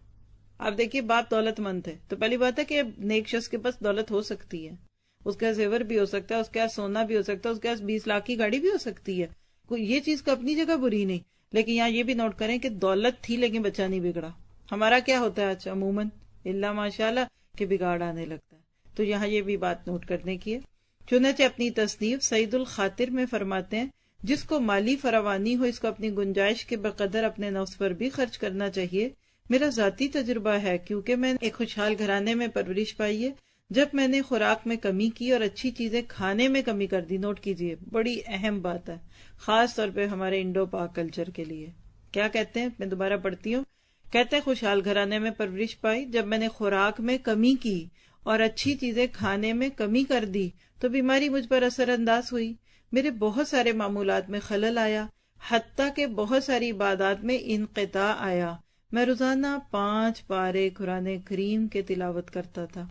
آپ دیکھیے باپ دولت مند ہے تو پہلی بات ہے کہ نیک شخص کے پاس دولت ہو سکتی ہے، اس کا زیور بھی ہو سکتا ہے، اس کے پاس سونا بھی ہو سکتا ہے، اس کے پاس 20 لاکھ کی گاڑی بھی ہو سکتی ہے. کوئی یہ چیز کو اپنی جگہ بری نہیں، لیکن یہاں یہ بھی نوٹ کریں کہ دولت تھی لیکن بچہ نہیں بگڑا. ہمارا کیا ہوتا ہے آج عموماً اللہ ماشاء اللہ کہ بگاڑ آنے لگتا ہے. تو یہاں یہ بھی بات نوٹ کرنے کی ہے. چنانچہ اپنی تصنیف سعید الخاطر میں فرماتے ہیں، جس کو مالی فراوانی ہو اس کو اپنی گنجائش کے بقدر اپنے نفس پر بھی خرچ کرنا چاہیے. میرا ذاتی تجربہ ہے، کیونکہ میں ایک خوشحال گھرانے میں پرورش پائی ہے. جب میں نے خوراک میں کمی کی اور اچھی چیزیں کھانے میں کمی کر دی، نوٹ کیجئے بڑی اہم بات ہے، خاص طور پہ ہمارے انڈو پاک کلچر کے لیے. کیا کہتے ہیں؟ میں دوبارہ پڑھتی ہوں. کہتے ہیں خوشحال گھرانے میں پرورش پائی، جب میں نے خوراک میں کمی کی اور اچھی چیزیں کھانے میں کمی کر دی تو بیماری مجھ پر اثر انداز ہوئی. میرے بہت سارے معمولات میں خلل آیا، حتیٰ کہ بہت ساری عبادات میں انقطاع آیا. میں روزانہ 5 پارے قرآن کریم کے تلاوت کرتا تھا.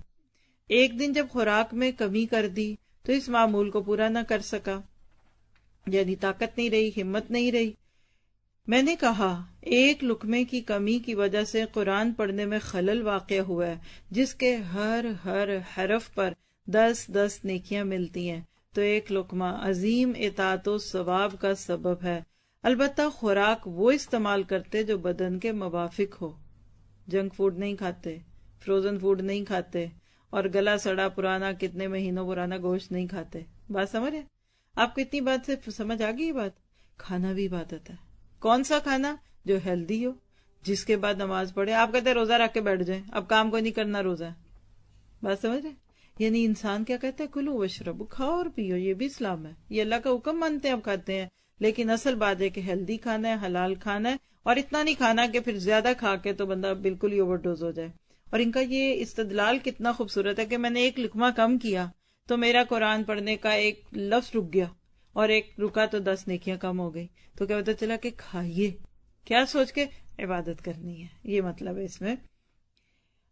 ایک دن جب خوراک میں کمی کر دی تو اس معمول کو پورا نہ کر سکا، یعنی طاقت نہیں رہی، ہمت نہیں رہی. میں نے کہا ایک لقمے کی کمی کی وجہ سے قرآن پڑھنے میں خلل واقع ہوا ہے، جس کے ہر حرف پر 10 نیکیاں ملتی ہیں، تو ایک لقمہ عظیم اطاعت و ثواب کا سبب ہے. البتہ خوراک وہ استعمال کرتے جو بدن کے موافق ہو. جنک فوڈ نہیں کھاتے، فروزن فوڈ نہیں کھاتے، اور گلا سڑا پرانا کتنے مہینوں پرانا گوشت نہیں کھاتے. بات سمجھ ہے؟ آپ کو اتنی بات سے سمجھ آ گئی؟ بات کھانا بھی عبادت ہے. کون سا کھانا؟ جو ہیلدی ہو، جس کے بعد نماز پڑھے. آپ کہتے ہیں روزہ رکھ کے بیٹھ جائیں، اب کام کوئی نہیں کرنا، روزہ ہے. بات سمجھ رہے؟ یعنی انسان کیا کہتا ہے، کلو وشربو، کھاؤ اور پیو، یہ بھی اسلام ہے، یہ اللہ کا حکم مانتے ہیں، اب کھاتے ہیں. لیکن اصل بات ہے کہ ہیلدی کھانا ہے، حلال کھانا ہے، اور اتنا نہیں کھانا کہ پھر زیادہ کھا کے تو بندہ بالکل ہی اوور ڈوز ہو جائے. اور ان کا یہ استدلال کتنا خوبصورت ہے کہ میں نے ایک لقمہ کم کیا تو میرا قرآن پڑھنے کا ایک لفظ رک گیا، اور ایک رکا تو 10 نیکیاں کم ہو گئی. تو کیا پتا چلا کہ کھائیے، کیا سوچ کے عبادت کرنی ہے، یہ مطلب ہے اس میں.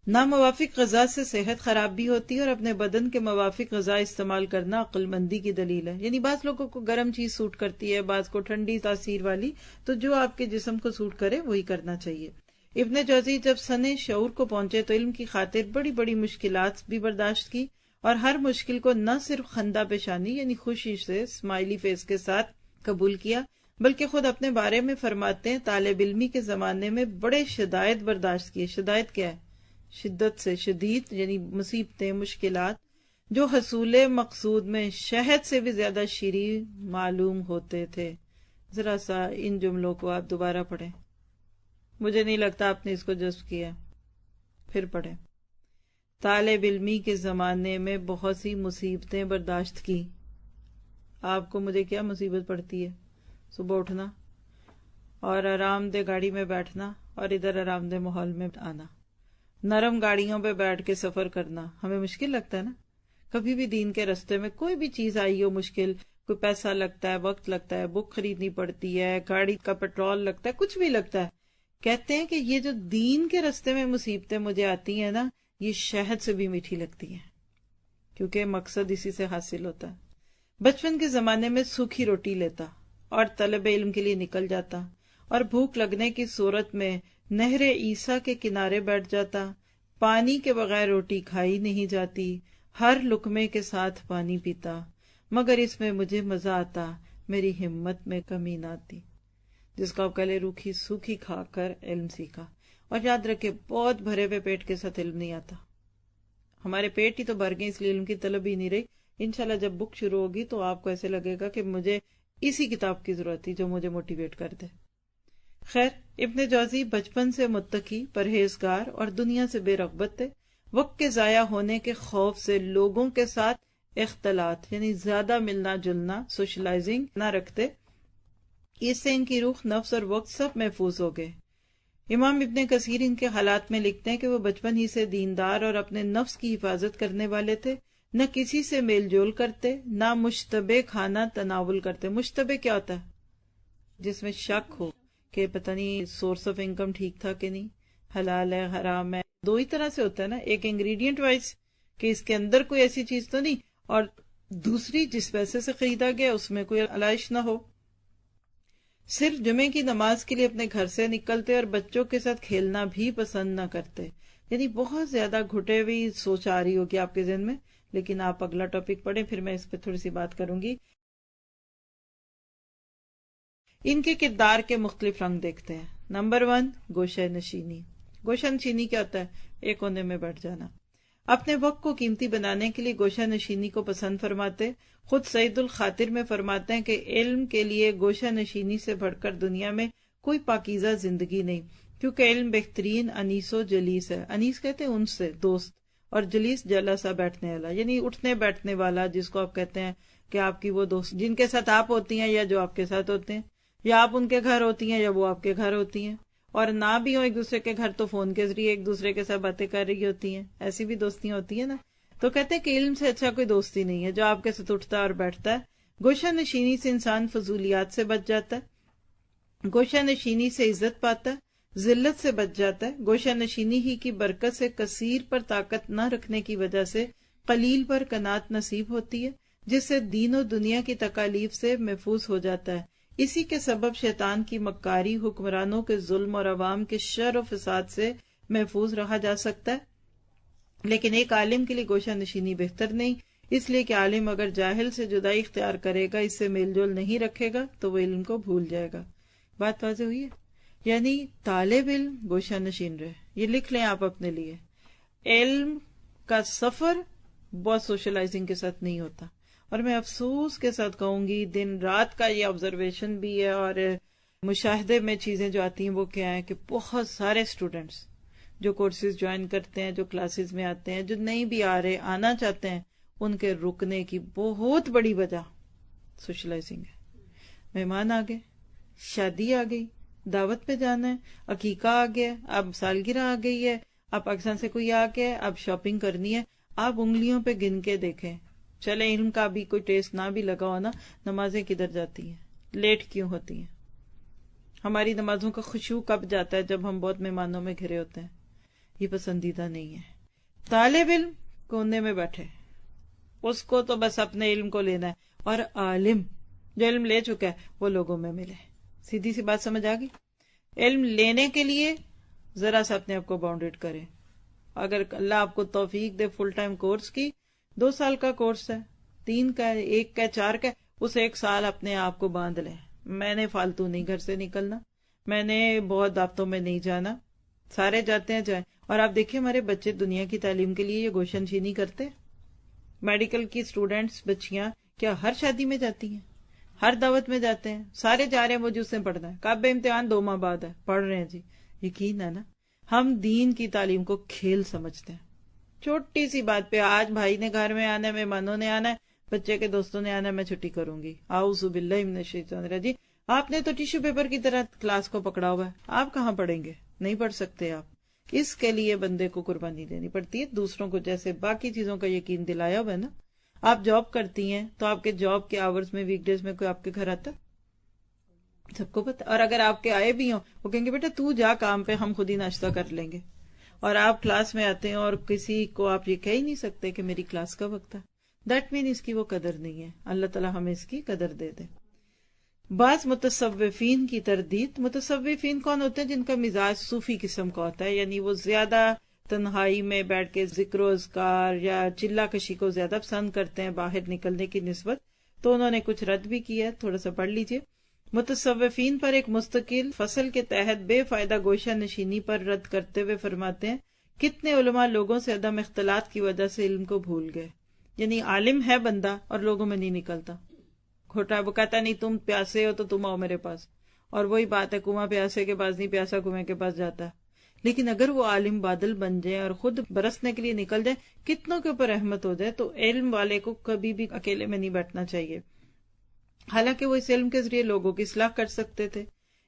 ناموافق غذا سے صحت خراب بھی ہوتی ہے، اور اپنے بدن کے موافق غذا استعمال کرنا عقل مندی کی دلیل ہے. یعنی بعض لوگوں کو گرم چیز سوٹ کرتی ہے، بعض کو ٹھنڈی تاثیر والی، تو جو آپ کے جسم کو سوٹ کرے وہی کرنا چاہیے. ابن جوزی جب سن شعور کو پہنچے تو علم کی خاطر بڑی بڑی مشکلات بھی برداشت کی، اور ہر مشکل کو نہ صرف خندہ پیشانی یعنی خوشی سے اسمائلی فیس کے ساتھ قبول کیا، بلکہ خود اپنے بارے میں فرماتے ہیں طالب علمی کے زمانے میں بڑے شدائد برداشت کیے. شدائد کیا ہے؟ شدت سے، شدید یعنی مصیبتیں، مشکلات جو حصول مقصود میں شہد سے بھی زیادہ شیریں معلوم ہوتے تھے. ذرا سا ان جملوں کو آپ دوبارہ پڑھیں، مجھے نہیں لگتا آپ نے اس کو جذب کیا، پھر پڑھیں. طالب علمی کے زمانے میں بہت سی مصیبتیں برداشت کی. آپ کو مجھے کیا مصیبت پڑتی ہے؟ صبح اٹھنا اور آرام دہ گاڑی میں بیٹھنا اور ادھر آرام دہ ماحول میں آنا. نرم گاڑیوں پہ بیٹھ کے سفر کرنا ہمیں مشکل لگتا ہے نا. کبھی بھی دین کے رستے میں کوئی بھی چیز آئی ہو مشکل، کوئی پیسہ لگتا ہے، وقت لگتا ہے، بک خریدنی پڑتی ہے، گاڑی کا پیٹرول لگتا ہے، کچھ بھی لگتا ہے، کہتے ہیں کہ یہ جو دین کے رستے میں مصیبتیں مجھے آتی ہیں نا، یہ شہد سے بھی میٹھی لگتی ہیں، کیونکہ مقصد اسی سے حاصل ہوتا ہے۔ بچپن کے زمانے میں سوکھی روٹی لیتا اور طلب علم کے لیے نکل جاتا، اور بھوک لگنے کی صورت میں نہر عیسیٰ کے کنارے بیٹھ جاتا۔ پانی کے بغیر روٹی کھائی نہیں جاتی، ہر لقمے کے ساتھ پانی پیتا، مگر اس میں مجھے مزہ آتا، میری ہمت میں کمی نہ آتی۔ جس کو آپ کہہ لے روکھی سوکھی کھا کر علم سیکھا۔ اور یاد رکھے، بہت بھرے ہوئے پیٹ کے ساتھ علم نہیں آتا۔ ہمارے پیٹ ہی تو بھر گئے، اس لیے علم کی طلب ہی نہیں رہی۔ انشاءاللہ جب بک شروع ہوگی تو آپ کو ایسے لگے گا کہ مجھے اسی کتاب کی ضرورت تھی جو مجھے موٹیویٹ کر دے۔ خیر، ابن جوزی بچپن سے متقی، پرہیزگار اور دنیا سے بے رغبت تھے۔ وقت کے ضائع ہونے کے خوف سے لوگوں کے ساتھ اختلاط یعنی زیادہ ملنا جلنا، سوشلائزنگ نہ رکھتے۔ اس سے ان کی روح، نفس اور وقت سب محفوظ ہو گئے۔ امام ابن کثیر ان کے حالات میں لکھتے ہیں کہ وہ بچپن ہی سے دیندار اور اپنے نفس کی حفاظت کرنے والے تھے، نہ کسی سے میل جول کرتے، نہ مشتبہ کھانا تناول کرتے۔ مشتبہ کیا ہوتا ہے؟ جس میں شک ہو کہ پتہ نہیں سورس آف انکم ٹھیک تھا کہ نہیں، حلال ہے حرام ہے۔ دو ہی طرح سے ہوتا ہے نا، ایک انگریڈینٹ وائز کہ اس کے اندر کوئی ایسی چیز تو نہیں، اور دوسری جس پیسے سے خریدا گیا اس میں کوئی علائش نہ ہو۔ صرف جمعے کی نماز کے لیے اپنے گھر سے نکلتے اور بچوں کے ساتھ کھیلنا بھی پسند نہ کرتے۔ یعنی بہت زیادہ گھٹے ہوئی سوچ آ رہی ہوگی آپ کے ذہن میں، لیکن آپ اگلا ٹاپک پڑھیں، پھر میں اس پہ تھوڑی سی بات کروں گی۔ ان کے کردار کے مختلف رنگ دیکھتے ہیں۔ نمبر 1، گوشہ نشینی۔ گوشہ نشینی کیا ہوتا ہے؟ ایک کونے میں بیٹھ جانا۔ اپنے وقت کو قیمتی بنانے کے لیے گوشہ نشینی کو پسند فرماتے۔ خود سعید الخاطر میں فرماتے ہیں کہ علم کے لیے گوشہ نشینی سے بڑھ کر دنیا میں کوئی پاکیزہ زندگی نہیں، کیونکہ علم بہترین انیس و جلیس ہے۔ انیس کہتے ہیں ان سے دوست، اور جلیس جلسہ بیٹھنے والا، یعنی اٹھنے بیٹھنے والا، جس کو آپ کہتے ہیں کہ آپ کی وہ دوست جن کے ساتھ آپ ہوتی ہیں یا جو آپ کے ساتھ ہوتے ہیں، یا آپ ان کے گھر ہوتی ہیں یا وہ آپ کے گھر ہوتی ہیں، اور نہ بھی ہو ایک دوسرے کے گھر تو فون کے ذریعے ایک دوسرے کے ساتھ باتیں کر رہی ہوتی ہیں۔ ایسی بھی دوستیاں ہوتی ہیں نا۔ تو کہتے ہیں کہ علم سے اچھا کوئی دوستی نہیں ہے جو آپ کے ساتھ اٹھتا ہے اور بیٹھتا ہے۔ گوشہ نشینی سے انسان فضولیات سے بچ جاتا ہے، گوشہ نشینی سے عزت پاتا ہے، ذلت سے بچ جاتا ہے۔ گوشہ نشینی ہی کی برکت سے کثیر پر طاقت نہ رکھنے کی وجہ سے قلیل پر قناعت نصیب ہوتی ہے، جس سے دین و دنیا کی تکالیف سے محفوظ ہو جاتا ہے۔ اسی کے سبب شیطان کی مکاری، حکمرانوں کے ظلم اور عوام کے شر و فساد سے محفوظ رہا جا سکتا ہے۔ لیکن ایک عالم کے لیے گوشہ نشینی بہتر نہیں، اس لیے کہ عالم اگر جاہل سے جدائی اختیار کرے گا، اس سے میل جول نہیں رکھے گا، تو وہ علم کو بھول جائے گا۔ بات واضح ہوئی ہے؟ یعنی طالب علم گوشہ نشین رہے، یہ لکھ لیں آپ اپنے لیے۔ علم کا سفر بہت سوشلائزنگ کے ساتھ نہیں ہوتا، اور میں افسوس کے ساتھ کہوں گی دن رات کا یہ آبزرویشن بھی ہے، اور مشاہدے میں چیزیں جو آتی ہیں وہ کیا ہے کہ بہت سارے اسٹوڈنٹس جو کورسز جوائن کرتے ہیں، جو کلاسز میں آتے ہیں، جو نہیں بھی آ رہے، آنا چاہتے ہیں، ان کے رکنے کی بہت بڑی وجہ سوشلائزنگ ہے۔ مہمان آ گئے، شادی آ گئی، دعوت پہ جانا ہے، عقیقہ آ گیا، اب سالگرہ آ گئی ہے، اب پاکستان سے کوئی آ گیا ہے، اب شاپنگ کرنی ہے، آپ انگلیوں پہ گن کے دیکھیں۔ چلے علم کا بھی کوئی ٹیسٹ نہ بھی لگا ہونا، نمازیں کدھر جاتی ہیں، لیٹ کیوں ہوتی ہیں؟ ہماری نمازوں کا خشوع کب جاتا ہے؟ جب ہم بہت مہمانوں میں گھرے ہوتے ہیں۔ یہ پسندیدہ نہیں ہے۔ طالب علم کونے میں بیٹھے، اس کو تو بس اپنے علم کو لینا ہے، اور عالم جو علم لے چکا ہے وہ لوگوں میں ملے۔ سیدھی سی بات سمجھ آ گئی؟ علم لینے کے لیے ذرا سا اپنے آپ کو باؤنڈیڈ کریں۔ اگر اللہ آپ کو توفیق دے فل ٹائم کورس کی، 2 سال کا کورس ہے، 3 کا ہے، 1 کا ہے، 4 کا ہے، اس 1 سال اپنے آپ کو باندھ لیں۔ میں نے فالتو نہیں گھر سے نکلنا، میں نے بہت دعوتوں میں نہیں جانا، سارے جاتے ہیں جائیں۔ اور آپ دیکھیں ہمارے بچے دنیا کی تعلیم کے لیے یہ گوشہ نشینی کرتے ہیں۔ میڈیکل کی اسٹوڈینٹس بچیاں کیا ہر شادی میں جاتی ہیں، ہر دعوت میں جاتے ہیں، سارے جا رہے ہیں، وہ جس نے پڑھنا ہے، کب امتحان 2 ماہ بعد ہے، پڑھ رہے ہیں جی۔ یقین ہے نا، ہم دین کی تعلیم کو کھیل سمجھتے ہیں۔ چھوٹی سی بات پہ آج بھائی نے گھر میں آنا ہے، مہمانوں نے آنا ہے، بچے کے دوستوں نے آنا ہے، میں چھٹی کروں گی، اعوذ باللہ من الشیطان الرجیم۔ آپ نے تو ٹیشو پیپر کی طرح کلاس کو پکڑا ہوا ہے، آپ کہاں پڑھیں گے؟ نہیں پڑھ سکتے آپ۔ اس کے لیے بندے کو قربانی دینی پڑتی ہے، دوسروں کو جیسے باقی چیزوں کا یقین دلایا ہوا ہے نا۔ آپ جاب کرتی ہیں تو آپ کے جاب کے آورز میں، ویک ڈیز میں کوئی آپ کے گھر آتا؟ سب کو پتا. اور اگر آپ کے آئے بھی ہوں وہ کہیں گے بیٹا تو جا کام پہ، ہم خود ہی ناشتہ کر لیں گے. اور آپ کلاس میں آتے ہیں اور کسی کو آپ یہ کہہ ہی نہیں سکتے کہ میری کلاس کا وقت ہے، دیٹ مین اس کی وہ قدر نہیں ہے. اللہ تعالیٰ ہمیں اس کی قدر دے دے. بعض متصوفین کی تردید. متصوفین کون ہوتے ہیں؟ جن کا مزاج صوفی قسم کا ہوتا ہے، یعنی وہ زیادہ تنہائی میں بیٹھ کے ذکر و اذکار یا چلا کشی کو زیادہ پسند کرتے ہیں باہر نکلنے کی نسبت. تو انہوں نے کچھ رد بھی کیا ہے، تھوڑا سا پڑھ لیجئے. متصوفین پر ایک مستقل فصل کے تحت بے فائدہ گوشہ نشینی پر رد کرتے ہوئے فرماتے ہیں کتنے علماء لوگوں سے عدم اختلاط کی وجہ سے علم کو بھول گئے. یعنی عالم ہے بندہ اور لوگوں میں نہیں نکلتا، کھوٹا. وہ کہتا نہیں تم پیاسے ہو تو تم آؤ میرے پاس، اور وہی بات ہے کنواں پیاسے کے پاس نہیں، پیاسا کنویں کے پاس جاتا ہے. لیکن اگر وہ عالم بادل بن جائے اور خود برسنے کے لیے نکل جائے، کتنوں کے اوپر رحمت ہو جائے. تو علم والے کو کبھی بھی اکیلے میں نہیں بیٹھنا چاہیے، حالانکہ وہ اس علم کے ذریعے لوگوں کی اصلاح کر سکتے تھے.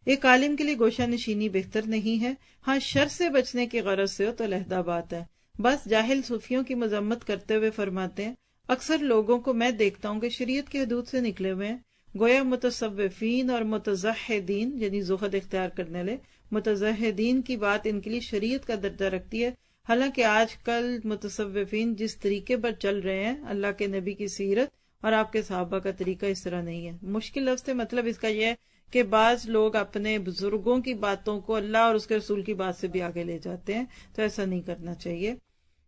ایک عالم کے لیے گوشہ نشینی بہتر نہیں ہے، ہاں شر سے بچنے کی غرض سے ہو تو علیحدہ بات ہے. بس جاہل صوفیوں کی مذمت کرتے ہوئے فرماتے ہیں اکثر لوگوں کو میں دیکھتا ہوں کہ شریعت کی حدود سے نکلے ہوئے ہیں. گویا متصوفین اور متزہدین یعنی زہد اختیار کرنے والے متزہدین کی بات ان کے لیے شریعت کا درجہ رکھتی ہے، حالانکہ آج کل متصوفین جس طریقے پر چل رہے ہیں اللہ کے نبی کی سیرت اور آپ کے صحابہ کا طریقہ اس طرح نہیں ہے. مشکل لفظ سے مطلب اس کا یہ ہے کہ بعض لوگ اپنے بزرگوں کی باتوں کو اللہ اور اس کے رسول کی بات سے بھی آگے لے جاتے ہیں، تو ایسا نہیں کرنا چاہیے.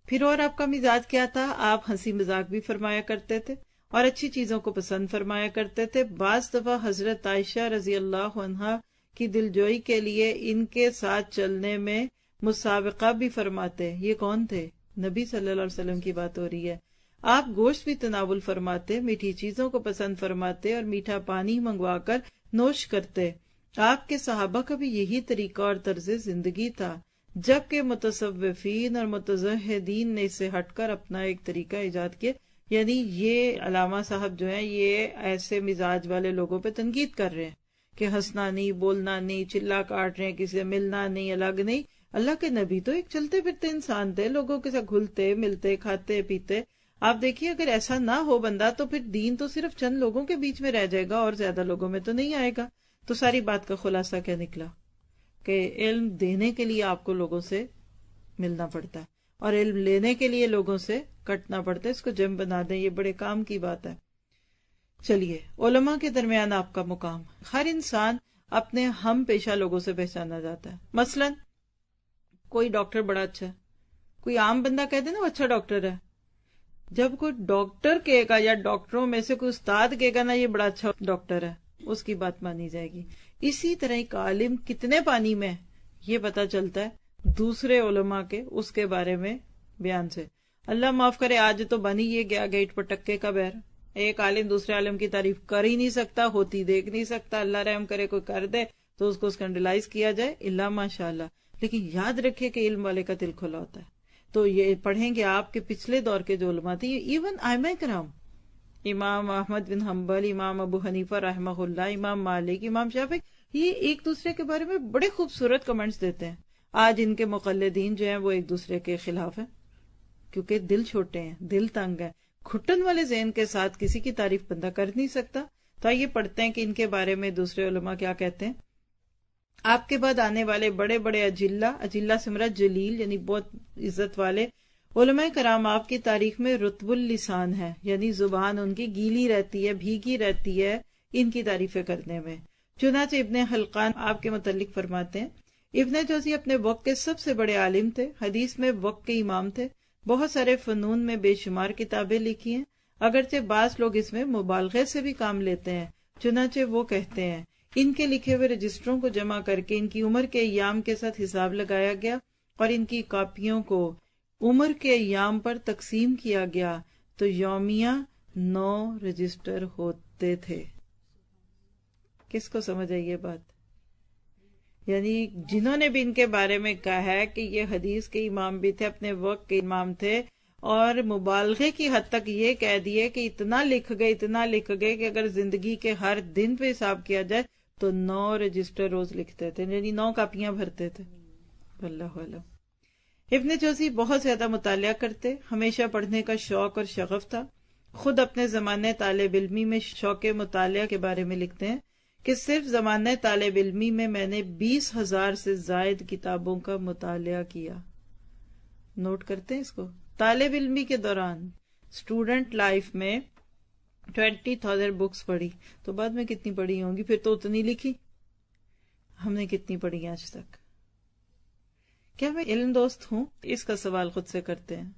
پھر اور آپ کا مزاج کیا تھا؟ آپ ہنسی مذاق بھی فرمایا کرتے تھے اور اچھی چیزوں کو پسند فرمایا کرتے تھے. بعض دفعہ حضرت عائشہ رضی اللہ عنہا کی دلجوئی کے لیے ان کے ساتھ چلنے میں مسابقہ بھی فرماتے. یہ کون تھے؟ نبی صلی اللہ علیہ وسلم کی بات ہو رہی ہے. آپ گوشت بھی تناول فرماتے، میٹھی چیزوں کو پسند فرماتے اور میٹھا پانی منگوا کر نوش کرتے. آپ کے صحابہ کا بھی یہی طریقہ اور طرز زندگی تھا، جبکہ متصوفین اور متزہدین نے اس سے ہٹ کر اپنا ایک طریقہ ایجاد کیا. یعنی یہ علامہ صاحب جو ہیں یہ ایسے مزاج والے لوگوں پہ تنقید کر رہے ہیں کہ ہنسنا نہیں، بولنا نہیں، چلا کاٹ رہے ہیں، کسی سے ملنا نہیں، الگ نہیں. اللہ کے نبی تو ایک چلتے پھرتے انسان تھے، لوگوں کے ساتھ گھلتے ملتے کھاتے پیتے. آپ دیکھیے اگر ایسا نہ ہو بندہ تو پھر دین تو صرف چند لوگوں کے بیچ میں رہ جائے گا اور زیادہ لوگوں میں تو نہیں آئے گا. تو ساری بات کا خلاصہ کیا نکلا کہ علم دینے کے لیے آپ کو لوگوں سے ملنا پڑتا ہے اور علم لینے کے لیے لوگوں سے کٹنا پڑتا ہے. اس کو جم بنا دیں، یہ بڑے کام کی بات ہے. چلیے، علماء کے درمیان آپ کا مقام. ہر انسان اپنے ہم پیشہ لوگوں سے پہچانا جاتا ہے. مثلا کوئی ڈاکٹر بڑا اچھا ہے، کوئی عام بندہ کہہ دے نا وہ اچھا ڈاکٹر ہے. جب کوئی ڈاکٹر کہے گا یا ڈاکٹروں میں سے کوئی استاد کہے گا نا یہ بڑا اچھا ڈاکٹر ہے، اس کی بات مانی جائے گی. اسی طرح ایک عالم کتنے پانی میں یہ پتا چلتا ہے دوسرے علماء کے اس کے بارے میں بیان سے. اللہ معاف کرے آج تو بنی یہ گیا گیٹ پر ٹکے کا بیر. ایک عالم دوسرے عالم کی تعریف کر ہی نہیں سکتا، ہوتی دیکھ نہیں سکتا. اللہ رحم کرے کوئی کر دے تو اس کو اسکینڈلائز کیا جائے، اللہ ماشاء اللہ. لیکن یاد رکھے کہ علم والے کا دل کھلا ہوتا ہے. تو یہ پڑھیں گے آپ کے پچھلے دور کے جو علماء تھے، ایون ائمہ کرام، امام احمد بن حنبل، امام ابو حنیفہ رحمہ اللہ، امام مالک، امام شافعی، یہ ایک دوسرے کے بارے میں بڑے خوبصورت کمنٹس دیتے ہیں. آج ان کے مقلدین جو ہیں وہ ایک دوسرے کے خلاف ہیں کیونکہ دل چھوٹے ہیں، دل تنگ ہے. گھٹن والے ذہن کے ساتھ کسی کی تعریف بندہ کر نہیں سکتا. تو آئیے پڑھتے ہیں کہ ان کے بارے میں دوسرے علماء کیا کہتے ہیں. آپ کے بعد آنے والے بڑے بڑے اجلہ سے مراد جلیل یعنی بہت عزت والے علماء کرام آپ کی تاریخ میں رطب اللسان ہے، یعنی زبان ان کی گیلی رہتی ہے، بھیگی رہتی ہے ان کی تعریفیں کرنے میں. چنانچہ ابن حلقان آپ کے متعلق فرماتے ہیں ابن جوزی اپنے وقت کے سب سے بڑے عالم تھے، حدیث میں وقت کے امام تھے، بہت سارے فنون میں بے شمار کتابیں لکھی ہیں، اگرچہ بعض لوگ اس میں مبالغے سے بھی کام لیتے ہیں. چنانچہ وہ کہتے ہیں ان کے لکھے ہوئے رجسٹروں کو جمع کر کے ان کی عمر کے ایام کے ساتھ حساب لگایا گیا اور ان کی کاپیوں کو عمر کے ایام پر تقسیم کیا گیا تو یومیہ 9 رجسٹر ہوتے تھے. کس کو سمجھ آئی یہ بات؟ یعنی جنہوں نے بھی ان کے بارے میں کہا ہے کہ یہ حدیث کے امام بھی تھے، اپنے وقت کے امام تھے، اور مبالغے کی حد تک یہ کہہ دیے کہ اتنا لکھ گئے کہ اگر زندگی کے ہر دن پہ حساب کیا جائے تو 9 رجسٹر روز لکھتے تھے، یعنی 9 کاپیاں بھرتے تھے. اللہ علم. ابن جوزی بہت زیادہ مطالعہ کرتے، ہمیشہ پڑھنے کا شوق اور شغف تھا. خود اپنے زمانے طالب علمی میں شوق مطالعہ کے بارے میں لکھتے ہیں کہ صرف زمانہ طالب علمی میں میں نے 20,000 سے زائد کتابوں کا مطالعہ کیا. نوٹ کرتے ہیں اس کو. طالب علمی کے دوران اسٹوڈنٹ لائف میں 20,000 بکس پڑھی، تو بعد میں کتنی پڑھی ہوں گی؟ پھر تو اتنی لکھی. ہم نے کتنی پڑھی آج تک؟ کیا میں علم دوست ہوں؟ اس کا سوال خود سے کرتے ہیں.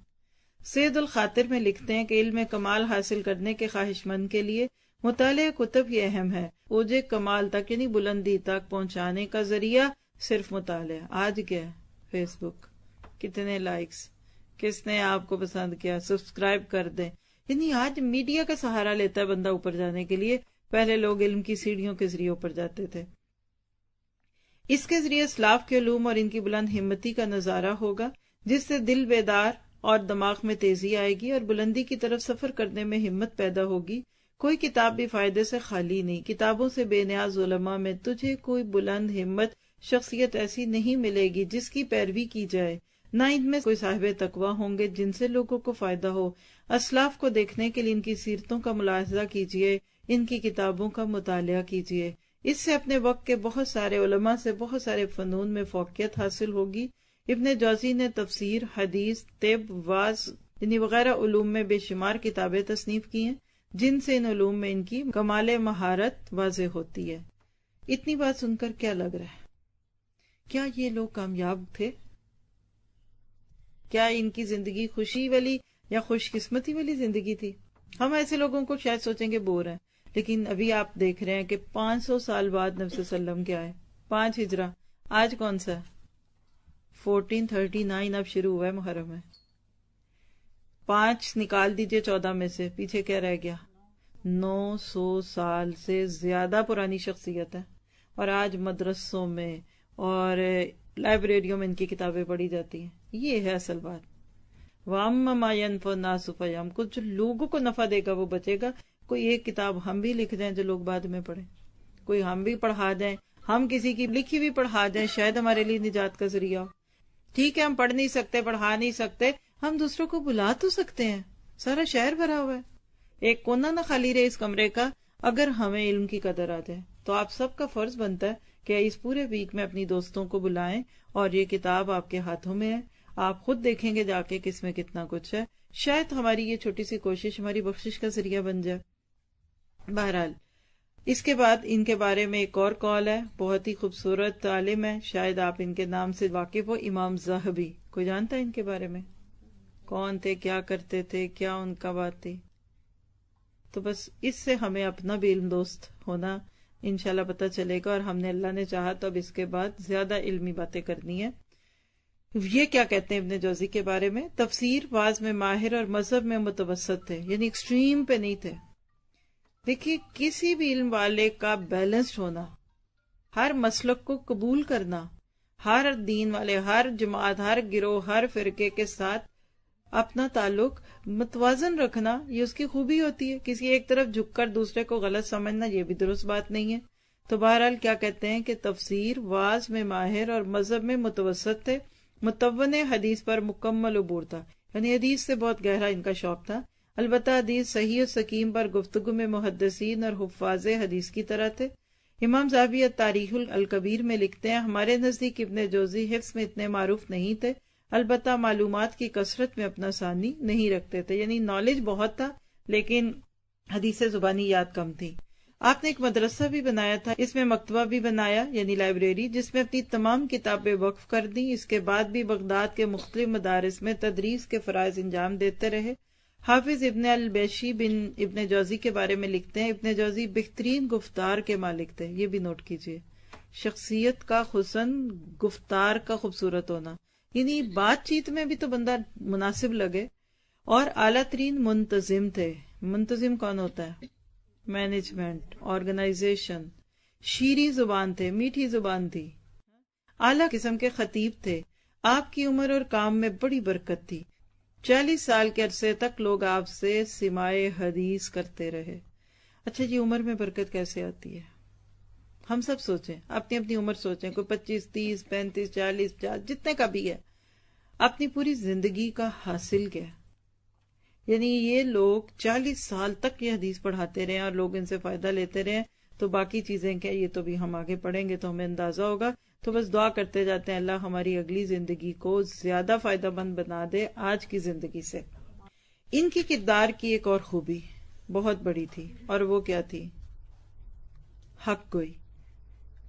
سید الخاطر میں لکھتے ہیں کہ علم کمال حاصل کرنے کے خواہش مند کے لیے مطالعہ کتب ہی اہم ہے. اوج کمال تک یعنی بلندی تک پہنچانے کا ذریعہ صرف مطالعہ. آج کیا ہے؟ فیس بک. کتنے لائکس، کس نے آپ کو پسند کیا، سبسکرائب کر دیں. یعنی آج میڈیا کا سہارا لیتا ہے بندہ اوپر جانے کے لیے. پہلے لوگ علم کی سیڑھیوں کے ذریعے اوپر جاتے تھے. اس کے ذریعے اسلاف کے علوم اور ان کی بلند ہمتی کا نظارہ ہوگا، جس سے دل بیدار اور دماغ میں تیزی آئے گی اور بلندی کی طرف سفر کرنے میں ہمت پیدا ہوگی. کوئی کتاب بھی فائدے سے خالی نہیں. کتابوں سے بے نیاز علماء میں تجھے کوئی بلند ہمت شخصیت ایسی نہیں ملے گی جس کی پیروی کی جائے. نہ ان میں کوئی صاحب تقویٰ ہوں گے جن سے لوگوں کو فائدہ ہو. اسلاف کو دیکھنے کے لیے ان کی سیرتوں کا ملاحظہ کیجیے، ان کی کتابوں کا مطالعہ کیجیے. اس سے اپنے وقت کے بہت سارے علماء سے بہت سارے فنون میں فوقیت حاصل ہوگی. ابن جوزی نے تفسیر، حدیث، طب، واعظ یعنی وغیرہ علوم میں بے شمار کتابیں تصنیف کی ہیں، جن سے ان علوم میں ان کی کمال مہارت واضح ہوتی ہے. اتنی بات سن کر کیا لگ رہا ہے؟ کیا یہ لوگ کامیاب تھے؟ کیا ان کی زندگی خوشی والی یا خوش قسمتی والی زندگی تھی؟ ہم ایسے لوگوں کو شاید سوچیں گے بور ہیں، لیکن ابھی آپ دیکھ رہے ہیں کہ 500 سال بعد نبی صلی اللہ علیہ وسلم کیا ہے؟ 5 ہجرہ. آج کون سا؟ 1439 اب شروع ہوا ہے محرم ہے. 5 نکال دیجئے 14 میں سے، پیچھے کیا رہ گیا؟ 900 سال سے زیادہ پرانی شخصیت ہے. اور آج مدرسوں میں اور لائبریریوں میں ان کی کتابیں پڑھی جاتی ہیں. یہ ہے اصل بات. وَأَمَّا مَا يَنْفَعُ النَّاسُ فَيَمْكُثُ. جو لوگوں کو نفع دے گا وہ بچے گا. کوئی ایک کتاب ہم بھی لکھ دیں جو لوگ بعد میں پڑھیں، کوئی ہم بھی پڑھا دیں، ہم کسی کی لکھی بھی پڑھا دیں، شاید ہمارے لیے نجات کا ذریعہ ہو. ٹھیک ہے ہم پڑھ نہیں سکتے، پڑھا نہیں سکتے، ہم دوسروں کو بلا تو سکتے ہیں. سارا شہر بھرا ہوا ہے، ایک کونا نہ خالی رہے اس کمرے کا. اگر ہمیں علم کی قدر آ جائے تو آپ سب کا فرض بنتا ہے کہ اس پورے ویک میں اپنی دوستوں کو بلائیں، اور یہ کتاب آپ کے ہاتھوں میں ہے، آپ خود دیکھیں گے جا کے کس میں کتنا کچھ ہے. شاید ہماری یہ چھوٹی سی کوشش ہماری بخشش کا ذریعہ بن جائے. بہرحال اس کے بعد ان کے بارے میں ایک اور قول ہے، بہت ہی خوبصورت عالم ہے، شاید آپ ان کے نام سے واقف ہو، امام زاہبی. کوئی جانتا ہے ان کے بارے میں؟ کون تھے، کیا کرتے تھے، کیا ان کا بات تھی؟ تو بس اس سے ہمیں اپنا بھی علم دوست ہونا انشاءاللہ پتہ چلے گا، اور ہم نے اللہ نے چاہا تو اب اس کے بعد زیادہ علمی باتیں کرنی ہیں. یہ کیا کہتے ہیں ابن جوزی کے بارے میں؟ تفسیر، واعظ میں ماہر اور مذہب میں متوسط تھے، یعنی ایکسٹریم پہ نہیں تھے. دیکھیے کسی بھی علم والے کا بیلنسڈ ہونا، ہر مسلک کو قبول کرنا، ہر دین والے، ہر جماعت، ہر گروہ، ہر فرقے کے ساتھ اپنا تعلق متوازن رکھنا، یہ اس کی خوبی ہوتی ہے. کسی ایک طرف جھک کر دوسرے کو غلط سمجھنا یہ بھی درست بات نہیں ہے. تو بہرحال کیا کہتے ہیں کہ تفسیر، واعظ میں ماہر اور مذہب میں متوسط تھے. متون حدیث پر مکمل عبور تھا، یعنی حدیث سے بہت گہرا ان کا شوق تھا. البتہ حدیث صحیح و سقیم پر گفتگو میں محدثین اور حفاظ حدیث کی طرح تھے. امام زاہبی تاریخ الکبیر میں لکھتے ہیں، ہمارے نزدیک ابن جوزی حفظ میں اتنے معروف نہیں تھے، البتہ معلومات کی کثرت میں اپنا ثانی نہیں رکھتے تھے. یعنی نالج بہت تھا لیکن حدیث زبانی یاد کم تھی. آپ نے ایک مدرسہ بھی بنایا تھا، اس میں مکتبہ بھی بنایا یعنی لائبریری، جس میں اپنی تمام کتابیں وقف کر دیں. اس کے بعد بھی بغداد کے مختلف مدارس میں تدریس کے فرائض انجام دیتے رہے. حافظ ابن البیشی بن ابن جوزی کے بارے میں لکھتے ہیں، ابن جوزی بہترین گفتار کے مالک تھے. یہ بھی نوٹ کیجئے، شخصیت کا حسن، گفتار کا خوبصورت ہونا، یعنی بات چیت میں بھی تو بندہ مناسب لگے. اور اعلیٰ ترین منتظم تھے. منتظم کون ہوتا ہے؟ Management, organisation. شیریں زبان تھے، میٹھی زبان تھی. اعلیٰ قسم کے خطیب تھے. آپ کی عمر اور کام میں بڑی برکت تھی. 40 سال کے عرصے تک لوگ آپ سے سماع حدیث کرتے رہے. اچھا جی، عمر میں برکت کیسے آتی ہے؟ ہم سب سوچیں، اپنی اپنی عمر سوچیں، کوئی 25، 30، 35، 40، 50 جتنے کا بھی ہے. اپنی پوری زندگی کا حاصل کیا؟ یعنی یہ لوگ 40 سال تک یہ حدیث پڑھاتے رہے اور لوگ ان سے فائدہ لیتے رہے. تو باقی چیزیں کیا یہ تو بھی ہم آگے پڑھیں گے تو ہمیں اندازہ ہوگا. تو بس دعا کرتے جاتے ہیں اللہ ہماری اگلی زندگی کو زیادہ فائدہ مند بنا دے آج کی زندگی سے. ان کی کردار کی ایک اور خوبی بہت بڑی تھی، اور وہ کیا تھی؟ حق گوئی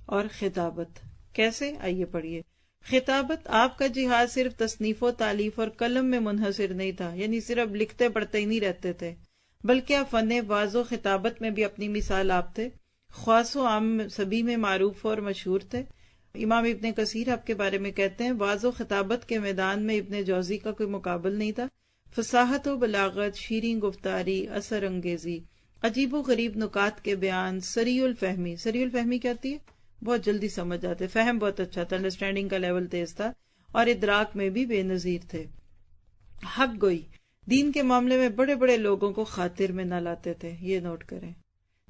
اور خطابت. کیسے؟ آئیے پڑھیے. خطابت، آپ کا جہاد صرف تصنیف و تالیف اور قلم میں منحصر نہیں تھا، یعنی صرف لکھتے پڑھتے ہی نہیں رہتے تھے، بلکہ آپ فن واعظ و خطابت میں بھی اپنی مثال آپ تھے. خاص و عام سبھی میں معروف اور مشہور تھے. امام ابن کثیر آپ کے بارے میں کہتے ہیں واعظ و خطابت کے میدان میں ابن جوزی کا کوئی مقابل نہیں تھا. فصاحت و بلاغت، شیریں گفتاری، اثر انگیزی، عجیب و غریب نکات کے بیان، سریع الفہمی. سریع الفہمی کیا ہوتی ہے؟ بہت جلدی سمجھ آتے، فہم بہت اچھا تھا، انڈرسٹینڈنگ کا لیول تیز تھا، اور ادراک میں بھی بے نظیر تھے. حق گوئی، دین کے معاملے میں بڑے بڑے لوگوں کو خاطر میں نہ لاتے تھے. یہ نوٹ کریں،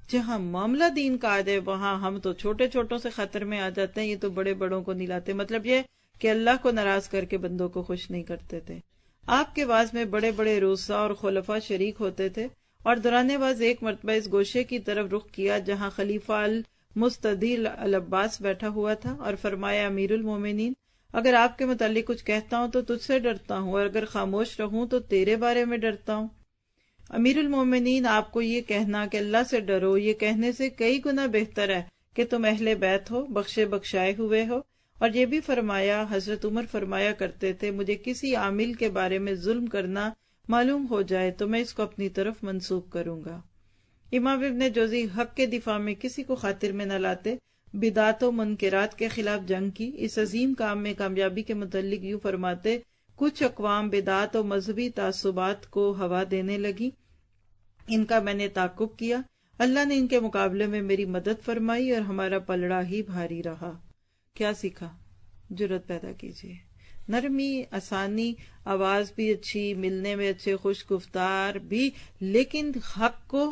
جہاں معاملہ دین کا آ جائے وہاں ہم تو چھوٹے چھوٹوں سے خطر میں آ جاتے ہیں، یہ تو بڑے بڑوں کو نہیں لاتے. مطلب یہ کہ اللہ کو ناراض کر کے بندوں کو خوش نہیں کرتے تھے. آپ کے واعظ میں بڑے بڑے روسا اور خلفاء شریک ہوتے تھے، اور دوران واعظ ایک مرتبہ اس گوشے کی طرف رخ کیا جہاں خلیفہ المستدی العباس بیٹھا ہوا تھا، اور فرمایا امیر المومنین، اگر آپ کے متعلق کچھ کہتا ہوں تو تجھ سے ڈرتا ہوں، اور اگر خاموش رہوں تو تیرے بارے میں ڈرتا ہوں. امیر المومنین، آپ کو یہ کہنا کہ اللہ سے ڈرو، یہ کہنے سے کئی گنا بہتر ہے کہ تم اہل بیت ہو، بخشے بخشائے ہوئے ہو. اور یہ بھی فرمایا، حضرت عمر فرمایا کرتے تھے مجھے کسی عامل کے بارے میں ظلم کرنا معلوم ہو جائے تو میں اس کو اپنی طرف منسوب کروں گا. امام ابن جوزی حق کے دفاع میں کسی کو خاطر میں نہ لاتے. بدعات و منکرات کے خلاف جنگ کی. اس عظیم کام میں کامیابی کے متعلق یوں فرماتے، کچھ اقوام بدعات و مذہبی تعصبات کو ہوا دینے لگی، ان کا میں نے تعاقب کیا. اللہ نے ان کے مقابلے میں میری مدد فرمائی اور ہمارا پلڑا ہی بھاری رہا. کیا سیکھا؟ جرأت پیدا کیجیے، نرمی، آسانی، آواز بھی اچھی، ملنے میں اچھے، خوش گفتار بھی، لیکن حق کو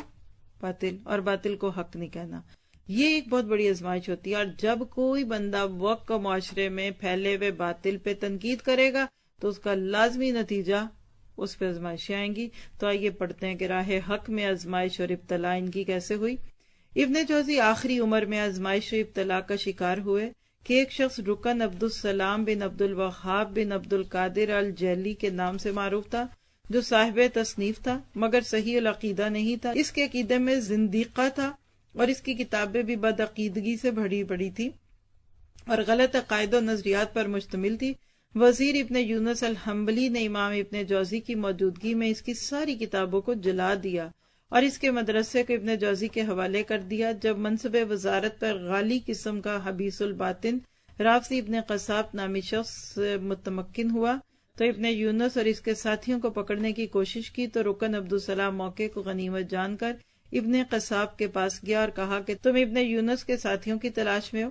باطل اور باطل کو حق نہیں کہنا. یہ ایک بہت بڑی آزمائش ہوتی ہے، اور جب کوئی بندہ وقت کا معاشرے میں پھیلے ہوئے باطل پہ تنقید کرے گا تو اس کا لازمی نتیجہ اس پہ آزمائشیں آئیں گی. تو آئیے پڑھتے ہیں کہ راہ حق میں آزمائش اور ابتلا ان کی کیسے ہوئی. ابن جوزی آخری عمر میں آزمائش و ابتلا کا شکار ہوئے کہ ایک شخص رکن عبدالسلام بن عبد الوہاب بن عبد القادر الجیلی کے نام سے معروف تھا، جو صاحب تصنیف تھا مگر صحیح العقیدہ نہیں تھا. اس کے عقیدے میں زندیقہ تھا، اور اس کی کتابیں بھی بدعقیدگی سے بھری پڑی تھی اور غلط عقائد و نظریات پر مشتمل تھی. وزیر ابن یونس الحنبلی نے امام ابن جوزی کی موجودگی میں اس کی ساری کتابوں کو جلا دیا اور اس کے مدرسے کو ابن جوزی کے حوالے کر دیا. جب منصب وزارت پر غالی قسم کا حبیث الباطن رافضی ابن قصاب نامی شخص متمکن ہوا تو ابن یونس اور اس کے ساتھیوں کو پکڑنے کی کوشش کی، تو رکن عبدالسلام موقع کو غنیمت جان کر ابن قصاب کے پاس گیا اور کہا کہ تم ابن یونس کے ساتھیوں کی تلاش میں ہو.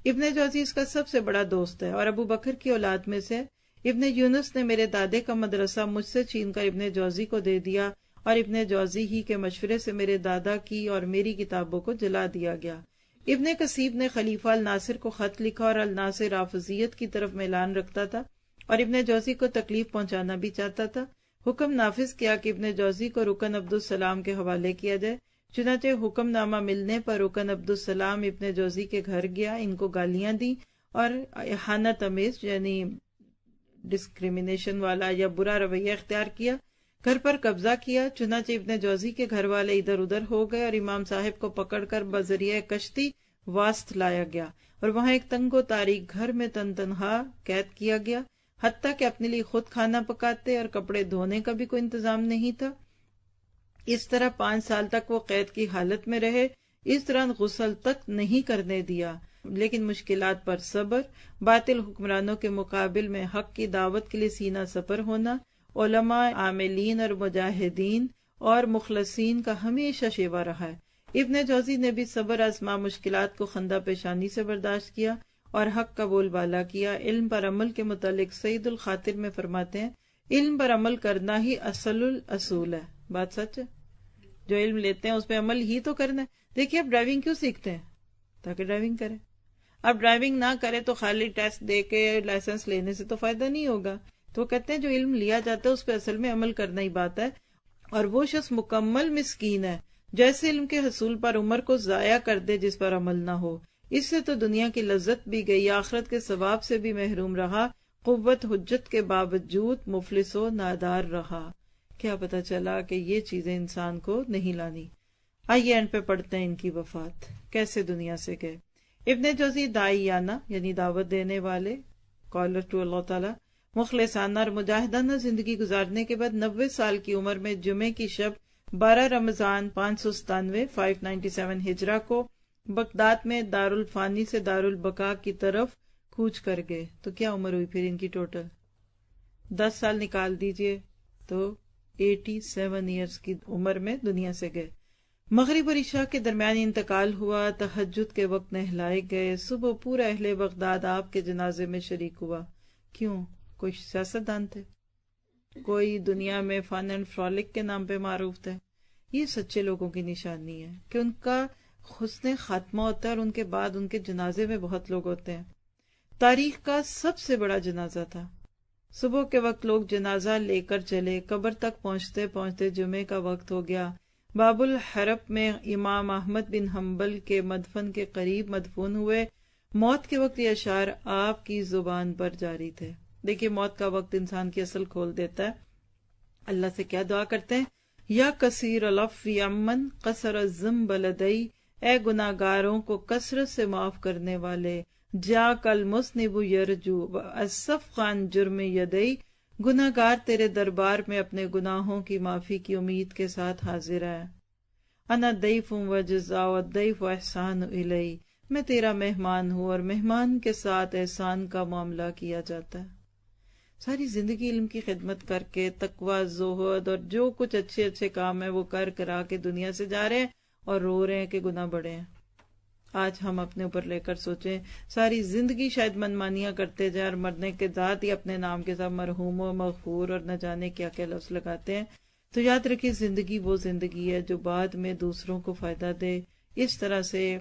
ابن جوزی اس کا سب سے بڑا دوست ہے اور ابو بکر کی اولاد میں سے. ابن یونس نے میرے دادے کا مدرسہ مجھ سے چھین کر ابن جوزی کو دے دیا، اور ابن جوزی ہی کے مشورے سے میرے دادا کی اور میری کتابوں کو جلا دیا گیا. ابن کثیب نے خلیفہ الناصر کو خط لکھا اور الناصر رافضیت کی طرف میلان رکھتا تھا اور ابن جوزی کو تکلیف پہنچانا بھی چاہتا تھا. حکم نافذ کیا کہ ابن جوزی کو رکن عبدالسلام کے حوالے کیا جائے. چنانچہ حکم نامہ ملنے پر رکن عبدالسلام ابن جوزی کے گھر گیا، ان کو گالیاں دی اور احانت امیز یعنی ڈسکریمنیشن والا یا برا رویہ اختیار کیا. گھر پر قبضہ کیا. چنانچہ ابن جوزی کے گھر والے ادھر ادھر ہو گئے اور امام صاحب کو پکڑ کر بذریعہ کشتی واسط لایا گیا اور وہاں ایک تنگ و تاریک گھر میں تنہا قید کیا گیا، حتیٰ کہ اپنے لیے خود کھانا پکاتے اور کپڑے دھونے کا بھی کوئی انتظام نہیں تھا. اس طرح 5 سال تک وہ قید کی حالت میں رہے. اس دوران غسل تک نہیں کرنے دیا، لیکن مشکلات پر صبر، باطل حکمرانوں کے مقابل میں حق کی دعوت کے لیے سینہ سپر ہونا، علماء، عاملین اور مجاہدین اور مخلصین کا ہمیشہ شیوا رہا ہے. ابن جوزی نے بھی صبر آزما مشکلات کو خندہ پیشانی سے برداشت کیا اور حق کا بول بالا کیا. علم پر عمل کے متعلق سعید الخاطر میں فرماتے ہیں، علم پر عمل کرنا ہی اصل الاصول ہے. بات سچ ہے، جو علم لیتے ہیں اس پہ عمل ہی تو کرنا ہے. دیکھیے اب ڈرائیونگ کیوں سیکھتے ہیں؟ تاکہ ڈرائیونگ کریں. اب ڈرائیونگ نہ کرے تو خالی ٹیسٹ دے کے لائسنس لینے سے تو فائدہ نہیں ہوگا. تو کہتے ہیں جو علم لیا جاتا ہے اس پہ اصل میں عمل کرنا ہی بات ہے. اور وہ شخص مکمل مسکین ہے جیسے علم کے حصول پر عمر کو ضائع کر دے جس پر عمل نہ ہو، اس سے تو دنیا کی لذت بھی گئی، آخرت کے ثواب سے بھی محروم رہا، قوت حجت کے باوجود مفلس و نادار رہا۔ کیا پتا چلا کہ یہ چیزیں انسان کو نہیں لانی۔ آئیے اینڈ پہ پڑھتے ہیں ان کی وفات، کیسے دنیا سے گئے۔ ابن جوزی داعیانہ یعنی دعوت دینے والے، کالر ٹو اللہ تعالی، مخلصانہ اور مجاہدانہ زندگی گزارنے کے بعد 90 سال کی عمر میں جمعے کی شب 12 رمضان 597 597 ہجرہ کو بغداد میں دارالفانی سے دارالبقا کی طرف کوچ کر گئے۔ تو کیا عمر ہوئی پھر ان کی ٹوٹل؟ 10 سال نکال دیجئے تو 87 ایئرس کی عمر میں دنیا سے گئے۔ مغرب اور عشاء کے درمیان انتقال ہوا، تہجد کے وقت نہلائے گئے، صبح پورا اہل بغداد آپ کے جنازے میں شریک ہوا۔ کیوں؟ کوئی سیاستدان تھے؟ کوئی دنیا میں فن اینڈ فرولک کے نام پہ معروف تھے؟ یہ سچے لوگوں کی نشانی ہے کہ ان کا حسن خاتمہ ہوتا ہے اور ان کے بعد ان کے جنازے میں بہت لوگ ہوتے ہیں۔ تاریخ کا سب سے بڑا جنازہ تھا۔ صبح کے وقت لوگ جنازہ لے کر چلے، قبر تک پہنچتے پہنچتے جمعے کا وقت ہو گیا۔ باب الحرب میں امام احمد بن حنبل کے مدفن کے قریب مدفون ہوئے۔ موت کے وقت یہ اشعار آپ کی زبان پر جاری تھے۔ دیکھیے موت کا وقت انسان کی اصل کھول دیتا ہے۔ اللہ سے کیا دعا کرتے ہیں؟ یا کثیر العفو یمن قصر الذنب لدی، اے گناہ گاروں کو کثرت سے معاف کرنے والے، جا کل مذنب یرجو الصفح عن جرم یدی، گناہ گار تیرے دربار میں اپنے گناہوں کی معافی کی امید کے ساتھ حاضر ہے۔ انا ضیف وجزا والضیف احسان الی، میں تیرا مہمان ہوں اور مہمان کے ساتھ احسان کا معاملہ کیا جاتا ہے۔ ساری زندگی علم کی خدمت کر کے تقوی، زہد اور جو کچھ اچھے اچھے کام ہیں وہ کر کرا کے دنیا سے جا رہے ہیں اور رو رہے ہیں کہ گناہ بڑھے ہیں۔ آج ہم اپنے اوپر لے کر سوچیں، ساری زندگی شاید منمانیاں کرتے جائیں اور مرنے کے ذات ہی اپنے نام کے ساتھ مرحوم و مغفور اور نہ جانے کیا کیا لفظ لگاتے ہیں۔ تو یاد رکھیے زندگی وہ زندگی ہے جو بعد میں دوسروں کو فائدہ دے۔ اس طرح سے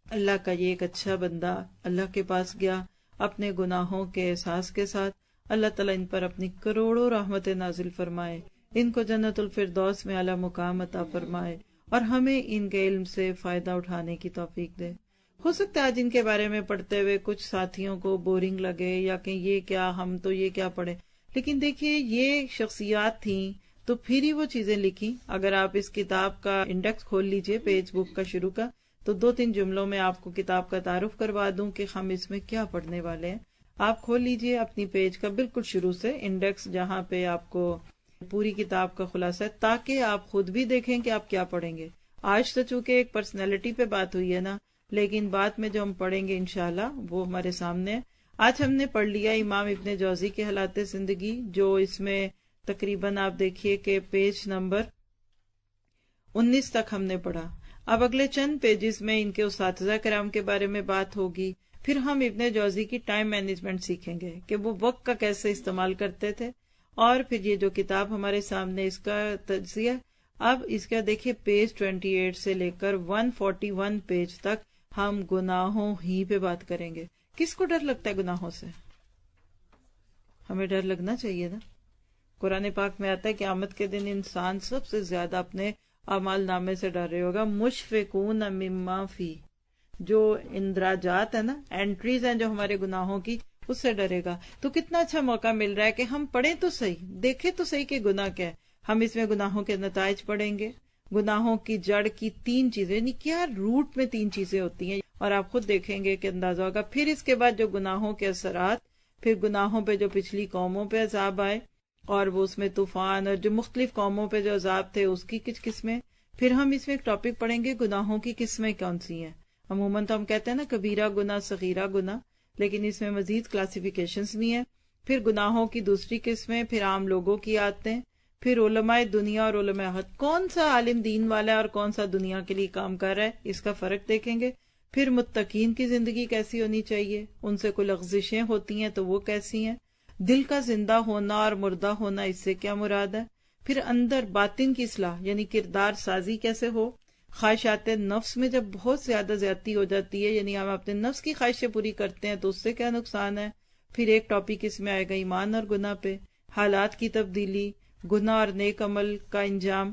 اللہ کا یہ ایک اچھا بندہ اللہ کے پاس گیا اپنے گناہوں کے احساس کے ساتھ۔ اللہ تعالیٰ ان پر اپنی کروڑوں رحمت نازل فرمائے، ان کو جنت الفردوس میں اعلیٰ مقام عطا فرمائے اور ہمیں ان کے علم سے فائدہ اٹھانے کی توفیق دے۔ ہو سکتا ہے آج ان کے بارے میں پڑھتے ہوئے کچھ ساتھیوں کو بورنگ لگے یا کہ یہ کیا، ہم تو یہ کیا پڑھیں، لیکن دیکھیے یہ شخصیات تھیں تو پھر ہی وہ چیزیں لکھی۔ اگر آپ اس کتاب کا انڈیکس کھول لیجئے پیج بک کا شروع کا، تو 2-3 جملوں میں آپ کو کتاب کا تعارف کروا دوں کہ ہم اس میں کیا پڑھنے والے ہیں۔ آپ کھول لیجئے اپنی پیج کا بالکل شروع سے انڈیکس، جہاں پہ آپ کو پوری کتاب کا خلاصہ ہے، تاکہ آپ خود بھی دیکھیں کہ آپ کیا پڑھیں گے۔ آج تو چونکہ ایک پرسنالٹی پہ بات ہوئی ہے نا، لیکن بعد میں جو ہم پڑھیں گے انشاءاللہ وہ ہمارے سامنے ہے۔ آج ہم نے پڑھ لیا امام ابن جوزی کے حالات زندگی، جو اس میں تقریباً آپ دیکھیے کہ پیج نمبر 19 تک ہم نے پڑھا۔ اب اگلے چند پیجز میں ان کے اساتذہ کرام کے بارے میں بات ہوگی، پھر ہم ابن جوزی کی ٹائم مینجمنٹ سیکھیں گے کہ وہ وقت کا کیسے استعمال کرتے تھے، اور پھر یہ جو کتاب ہمارے سامنے اس کا تجزیہ۔ اب اس کا دیکھیے پیج 28 سے لے کر 141 پیج تک ہم گناہوں ہی پہ بات کریں گے۔ کس کو ڈر لگتا ہے گناہوں سے؟ ہمیں ڈر لگنا چاہیے نا۔ قرآن پاک میں آتا ہے کہ قیامت کے دن انسان سب سے زیادہ اپنے اعمال نامے سے ڈر رہے ہوگا۔ مشفقون مما فی، جو اندراجات ہے نا، انٹریز ہیں جو ہمارے گناہوں کی، اس سے ڈرے گا۔ تو کتنا اچھا موقع مل رہا ہے کہ ہم پڑھیں تو صحیح، دیکھیں تو صحیح کہ گناہ کیا ہے۔ ہم اس میں گناہوں کے نتائج پڑھیں گے، گناہوں کی جڑ کی 3 چیزیں، یعنی کیا روٹ میں 3 چیزیں ہوتی ہیں، اور آپ خود دیکھیں گے کہ اندازہ ہوگا۔ پھر اس کے بعد جو گناہوں کے اثرات، پھر گناہوں پہ جو پچھلی قوموں پہ عذاب آئے اور وہ اس میں طوفان، اور جو مختلف قوموں پہ جو عذاب تھے اس کی کچھ قسمیں۔ پھر ہم اس میں ایک ٹاپک پڑھیں گے گناہوں کی قسمیں کون سی ہیں۔ عموماً تو ہم کہتے ہیں نا کبیرہ گناہ، صغیرہ گناہ، لیکن اس میں مزید کلاسیفیکیشنز بھی ہیں۔ پھر گناہوں کی دوسری قسمیں، پھر عام لوگوں کی عادتیں، پھر علماء دنیا اور علماء حق، کون سا عالم دین والا ہے اور کون سا دنیا کے لیے کام کر رہا ہے، اس کا فرق دیکھیں گے۔ پھر متقین کی زندگی کیسی ہونی چاہیے، ان سے کوئی لغزشیں ہوتی ہیں تو وہ کیسی ہیں، دل کا زندہ ہونا اور مردہ ہونا، اس سے کیا مراد ہے۔ پھر اندر باطن کی اصلاح یعنی کردار سازی کیسے ہو۔ خواہشات نفس میں جب بہت زیادہ زیادتی ہو جاتی ہے، یعنی ہم اپنے نفس کی خواہشیں پوری کرتے ہیں تو اس سے کیا نقصان ہے۔ پھر ایک ٹاپک اس میں آئے گا ایمان اور گناہ پہ، حالات کی تبدیلی، گناہ اور نیک عمل کا انجام،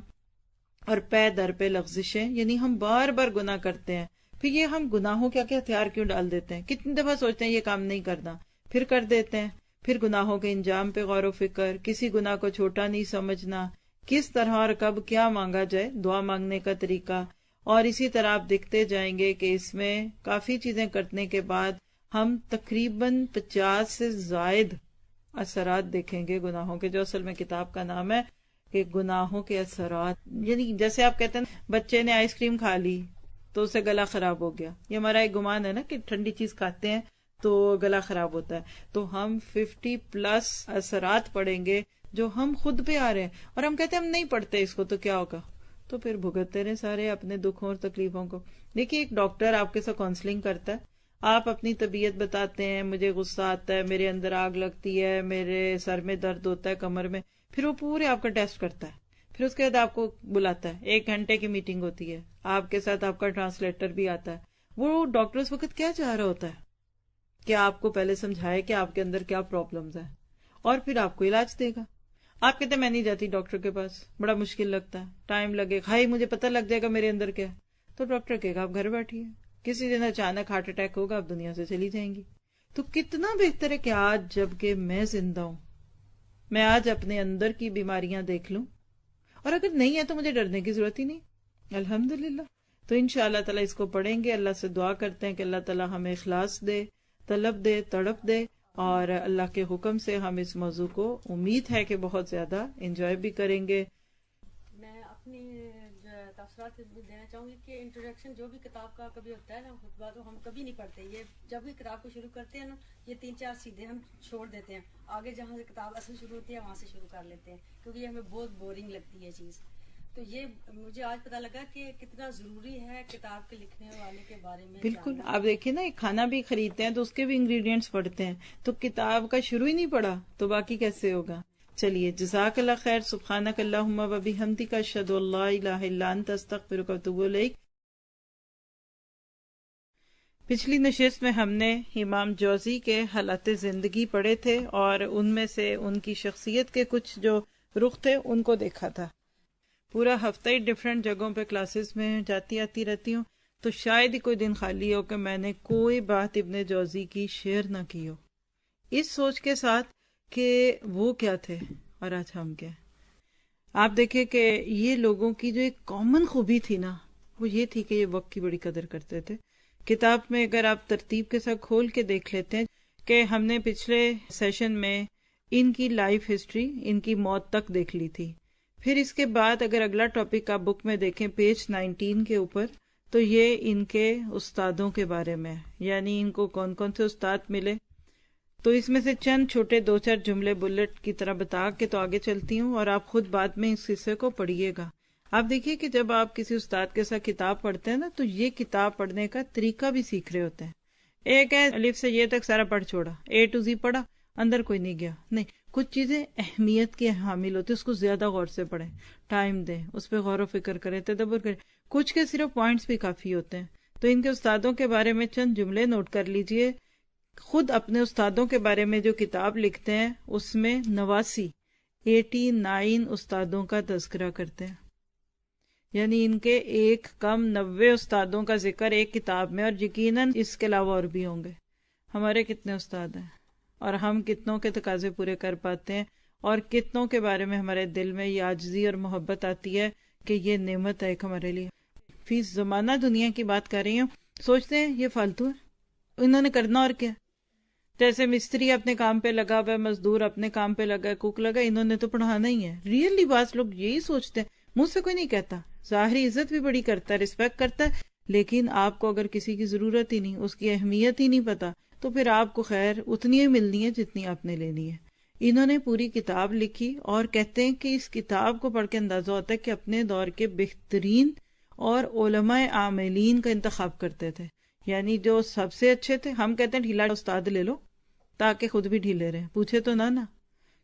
اور پے در پہ لغزشیں، یعنی ہم بار بار گناہ کرتے ہیں. پھر یہ ہم گناہوں کے ہتھیار کیوں ڈال دیتے ہیں؟ کتنی دفعہ سوچتے ہیں یہ کام نہیں کرنا، پھر کر دیتے ہیں. پھر گناہوں کے انجام پہ غور و فکر، کسی گناہ کو چھوٹا نہیں سمجھنا، کس طرح اور کب کیا مانگا جائے، دعا مانگنے کا طریقہ. اور اسی طرح آپ دیکھتے جائیں گے کہ اس میں کافی چیزیں کرنے کے بعد ہم تقریباً 50 سے زائد اثرات دیکھیں گے گناہوں کے، جو اصل میں کتاب کا نام ہے کہ گناہوں کے اثرات. یعنی جیسے آپ کہتے ہیں بچے نے آئس کریم کھا لی تو اسے گلا خراب ہو گیا، یہ ہمارا ایک گمان ہے نا کہ ٹھنڈی چیز کھاتے ہیں تو گلا خراب ہوتا ہے. تو ہم 50+ اثرات پڑھیں گے جو ہم خود پہ آ رہے ہیں، اور ہم کہتے ہیں ہم نہیں پڑھتے اس کو تو کیا ہوگا، تو پھر بھگتتے رہے سارے اپنے دکھوں اور تکلیفوں کو. دیکھیے ایک ڈاکٹر آپ کے ساتھ کاؤنسلنگ کرتا ہے، آپ اپنی طبیعت بتاتے ہیں، مجھے غصہ آتا ہے، میرے اندر آگ لگتی ہے، میرے سر میں درد ہوتا ہے، کمر میں. پھر وہ پورے آپ کا ٹیسٹ کرتا ہے، پھر اس کے بعد آپ کو بلاتا ہے، 1 گھنٹے کی میٹنگ ہوتی ہے، آپ کے ساتھ آپ کا ٹرانسلیٹر بھی آتا ہے. وہ ڈاکٹر اس وقت کیا چاہ رہا ہوتا ہے کہ آپ کو پہلے سمجھائے کہ آپ کے اندر کیا پرابلمز ہیں، اور پھر آپ کو علاج دے گا. آپ کہتے ہیں میں نہیں جاتی ڈاکٹر کے پاس، بڑا مشکل لگتا ہے، ٹائم لگے گا، ہائی مجھے پتہ لگ جائے گا میرے اندر کیا ہے. تو ڈاکٹر کہے گا آپ گھر بیٹھیے، کسی دن اچانک ہارٹ اٹیک ہوگا، آپ دنیا سے چلی جائیں گی. تو کتنا بہتر ہے کہ آج جب کہ میں زندہ ہوں، میں آج اپنے اندر کی بیماریاں دیکھ لوں، اور اگر نہیں ہے تو مجھے ڈرنے کی ضرورت ہی نہیں. الحمدللہ. تو انشاءاللہ تعالیٰ اس کو پڑھیں گے. اللہ سے دعا کرتے ہیں کہ اللہ تعالیٰ ہمیں اخلاص دے، طلب دے، تڑپ دے، اور اللہ کے حکم سے ہم اس موضوع کو امید ہے کہ بہت زیادہ انجوائے بھی کریں گے. میں اپنی تاثرات دینا چاہوں گی کہ انٹروڈکشن جو بھی کتاب کا کبھی ہوتا ہے نا خطبہ، تو ہم کبھی نہیں پڑھتے. یہ جب بھی کتاب کو شروع کرتے ہیں نا، یہ 3-4 سیدھے ہم چھوڑ دیتے ہیں، آگے جہاں سے کتاب اصل شروع ہوتی ہے وہاں سے شروع کر لیتے ہیں، کیونکہ یہ ہمیں بہت بورنگ لگتی ہے چیز. تو یہ مجھے آج پتہ لگا کہ کتنا ضروری ہے کتاب کے لکھنے والے کے بارے میں بالکل. جاننا. آپ دیکھیں نا، ایک کھانا بھی خریدتے ہیں تو اس کے بھی انگریڈینٹس پڑھتے ہیں، تو کتاب کا شروع ہی نہیں پڑھا تو باقی کیسے ہوگا. چلیے، جزاک اللہ خیر. سبحانک اللہم و بحمدک، اشہد ان لا الہ الا انت، استغفرک و اتوب الیک. پچھلی نشست میں ہم نے امام جوزی کے حالات زندگی پڑھے تھے، اور ان میں سے ان کی شخصیت کے کچھ جو رخ تھے ان کو دیکھا تھا. پورا ہفتہ ہی ڈفرینٹ جگہوں پہ کلاسز میں جاتی آتی رہتی ہوں، تو شاید ہی کوئی دن خالی ہو کہ میں نے کوئی بات ابن جوزی کی شیئر نہ کی ہو، اس سوچ کے ساتھ کہ وہ کیا تھے اور آج ہم کیا. آپ دیکھیں کہ یہ لوگوں کی جو ایک کامن خوبی تھی نا، وہ یہ تھی کہ یہ وقت کی بڑی قدر کرتے تھے. کتاب میں اگر آپ ترتیب کے ساتھ کھول کے دیکھ لیتے ہیں کہ ہم نے پچھلے سیشن میں ان کی لائف ہسٹری، ان کی موت تک دیکھ لی تھی. پھر اس کے بعد اگر اگلا ٹاپک آپ بک میں دیکھیں پیج 19 کے اوپر، تو یہ ان کے استادوں کے بارے میں، یعنی ان کو کون کون سے استاد ملے. تو اس میں سے چند چھوٹے 2-4 جملے بلٹ کی طرح بتا کے تو آگے چلتی ہوں، اور آپ خود بعد میں اس حصے کو پڑھیے گا. آپ دیکھیے کہ جب آپ کسی استاد کے ساتھ کتاب پڑھتے ہیں نا، تو یہ کتاب پڑھنے کا طریقہ بھی سیکھ رہے ہوتے ہیں. ایک ہے الف سے یہ تک سارا پڑھ چھوڑا، A to Z پڑھا، اندر کوئی نہیں گیا. نہیں، کچھ چیزیں اہمیت کے حامل ہوتی، اس کو زیادہ غور سے پڑھیں، ٹائم دیں، اس پہ غور و فکر کریں، تدبر کریں. کچھ کے صرف پوائنٹس بھی کافی ہوتے ہیں. تو ان کے استادوں کے بارے میں چند جملے نوٹ کر لیجئے. خود اپنے استادوں کے بارے میں جو کتاب لکھتے ہیں اس میں 89 استادوں کا تذکرہ کرتے ہیں، یعنی ان کے ایک کم 90 استادوں کا ذکر ایک کتاب میں، اور یقیناً اس کے علاوہ اور بھی ہوں گے. ہمارے کتنے استاد ہیں اور ہم کتنوں کے تقاضے پورے کر پاتے ہیں، اور کتنوں کے بارے میں ہمارے دل میں یہ عاجزی اور محبت آتی ہے کہ یہ نعمت ہے ایک ہمارے لیے. فی زمانہ دنیا کی بات کر رہی ہوں، سوچتے ہیں یہ فالتو ہے، انہوں نے کرنا اور کیا. جیسے مستری اپنے کام پہ لگا ہوا ہے، مزدور اپنے کام پہ لگا ہے، کوک لگا، انہوں نے تو پڑھانا ہی ہے. ریئلی بعض لوگ یہی سوچتے ہیں. منہ سے کوئی نہیں کہتا، ظاہری عزت بھی بڑی کرتا ہے، رسپیکٹ کرتا ہے، لیکن آپ کو اگر کسی کی ضرورت ہی نہیں، اس کی اہمیت ہی نہیں پتا، تو پھر آپ کو خیر اتنی ہی ملنی ہے جتنی آپ نے لینی ہے. انہوں نے پوری کتاب لکھی، اور کہتے ہیں کہ اس کتاب کو پڑھ کے اندازہ ہوتا ہے کہ اپنے دور کے بہترین اور علماء عاملین کا انتخاب کرتے تھے، یعنی جو سب سے اچھے تھے. ہم کہتے ہیں ڈھیلا استاد لے لو تاکہ خود بھی ڈھیلے رہے، پوچھے تو نہ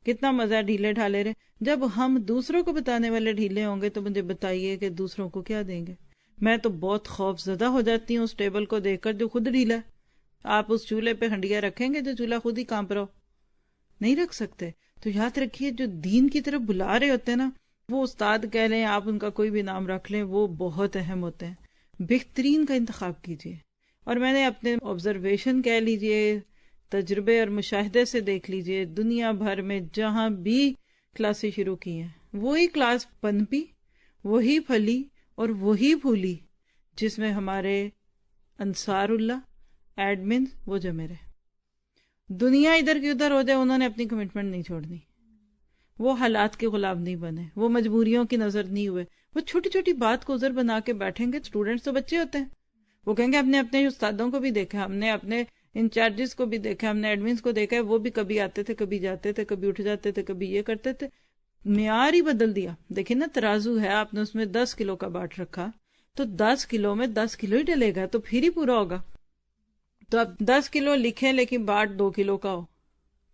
کتنا مزہ ڈھیلے ڈھالے رہے. جب ہم دوسروں کو بتانے والے ڈھیلے ہوں گے تو مجھے بتائیے کہ دوسروں کو کیا دیں گے. میں تو بہت خوف زدہ ہو جاتی ہوں اس ٹیبل کو دیکھ کر جو خود ڈھیلا ہے. آپ اس چولہے پہ ہنڈیا رکھیں گے جو چولہا خود ہی کانپ رہا ہو؟ نہیں رکھ سکتے. تو یاد رکھیے جو دین کی طرف بلا رہے ہوتے ہیں نا، وہ استاد کہہ لیں، آپ ان کا کوئی بھی نام رکھ لیں، وہ بہت اہم ہوتے ہیں. بہترین کا انتخاب کیجیے. اور میں نے اپنے آبزرویشن کہہ لیجیے، تجربے اور مشاہدے سے دیکھ لیجیے، دنیا بھر میں جہاں بھی کلاسیں شروع کی ہیں، وہی کلاس پنپی، وہی پھلی اور وہی پھولی جس میں ہمارے انصار اللہ ایڈمن وہ جمے رہے. دنیا ادھر کی ادھر ہو جائے، انہوں نے اپنی کمٹمنٹ نہیں چھوڑنی. وہ حالات کے غلام نہیں بنے، وہ مجبوریوں کی نظر نہیں ہوئے. وہ چھوٹی چھوٹی بات کو عذر بنا کے بیٹھیں گے. اسٹوڈنٹس تو بچے ہوتے ہیں، وہ کہیں گے ہم نے اپنے استادوں کو بھی دیکھا، ہم نے اپنے انچارجز کو بھی دیکھا، ہم نے ایڈمنس کو دیکھا ہے، وہ بھی کبھی آتے تھے، کبھی جاتے تھے، کبھی اٹھ جاتے تھے، کبھی یہ کرتے تھے. معیار ہی بدل دیا. دیکھیں نا، ترازو ہے، آپ نے اس میں 10 کلو کا باٹ رکھا تو 10 کلو میں 10 کلو ہی ڈلے گا، تو پھر ہی پورا ہوگا. تو اب 10 کلو لکھیں لیکن باٹ 2 کلو کا ہو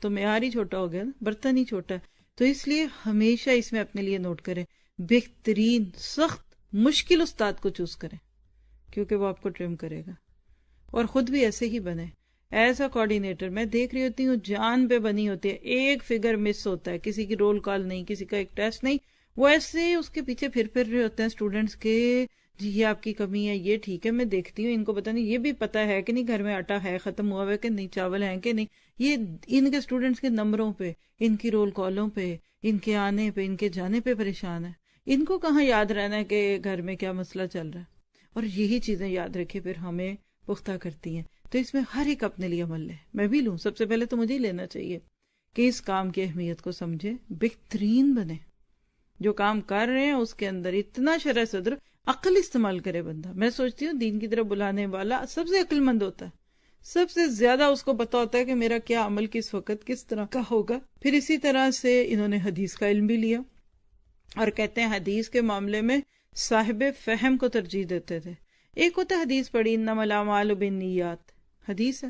تو معیار ہی چھوٹا ہو گیا نا، برتن ہی چھوٹا ہے. تو اس لیے ہمیشہ اس میں اپنے لیے نوٹ کریں، بہترین سخت مشکل استاد کو چوز کریں، کیونکہ وہ آپ کو ٹرم کرے گا. اور خود بھی ایسے ہی بنے. ایسا کوآرڈینیٹر میں دیکھ رہی ہوتی ہوں، جان پہ بنی ہوتی ہے، ایک فگر مس ہوتا ہے، کسی کی رول کال نہیں، کسی کا ایک ٹیسٹ نہیں، وہ ایسے اس کے پیچھے پھر رہے ہوتے ہیں اسٹوڈنٹس کے. جی یہ آپ کی کمی ہے، یہ ٹھیک ہے، میں دیکھتی ہوں، ان کو پتہ نہیں، یہ بھی پتہ ہے کہ نہیں گھر میں آٹا ہے، ختم ہوا ہے کہ نہیں، چاول ہیں کہ نہیں. یہ ان کے اسٹوڈنٹس کے نمبروں پہ، ان کی رول کالوں پہ، ان کے آنے پہ، ان کے جانے پہ پریشان ہے. ان کو کہاں یاد رہنا ہے کہ گھر میں کیا مسئلہ چل رہا ہے. اور یہی چیزیں یاد رکھے پھر ہمیں پختہ کرتی ہیں. تو اس میں ہر ایک اپنے لیے عمل لے. میں بھی لوں، سب سے پہلے تو مجھے ہی لینا چاہیے کہ اس کام کی اہمیت کو سمجھے، بہترین بنے. جو کام کر رہے ہیں اس کے اندر اتنا شرح صدر، عقل استعمال کرے بندہ. میں سوچتی ہوں دین کی طرف بلانے والا سب سے عقل مند ہوتا ہے، سب سے زیادہ اس کو پتا ہوتا ہے کہ میرا کیا عمل کس وقت کس طرح کا ہوگا. پھر اسی طرح سے انہوں نے حدیث کا علم بھی لیا، اور کہتے ہیں حدیث کے معاملے میں صاحب فہم کو ترجیح دیتے تھے. ایک ہوتا حدیث پڑھی، انما الاعمال بالنیات، حدیث ہے.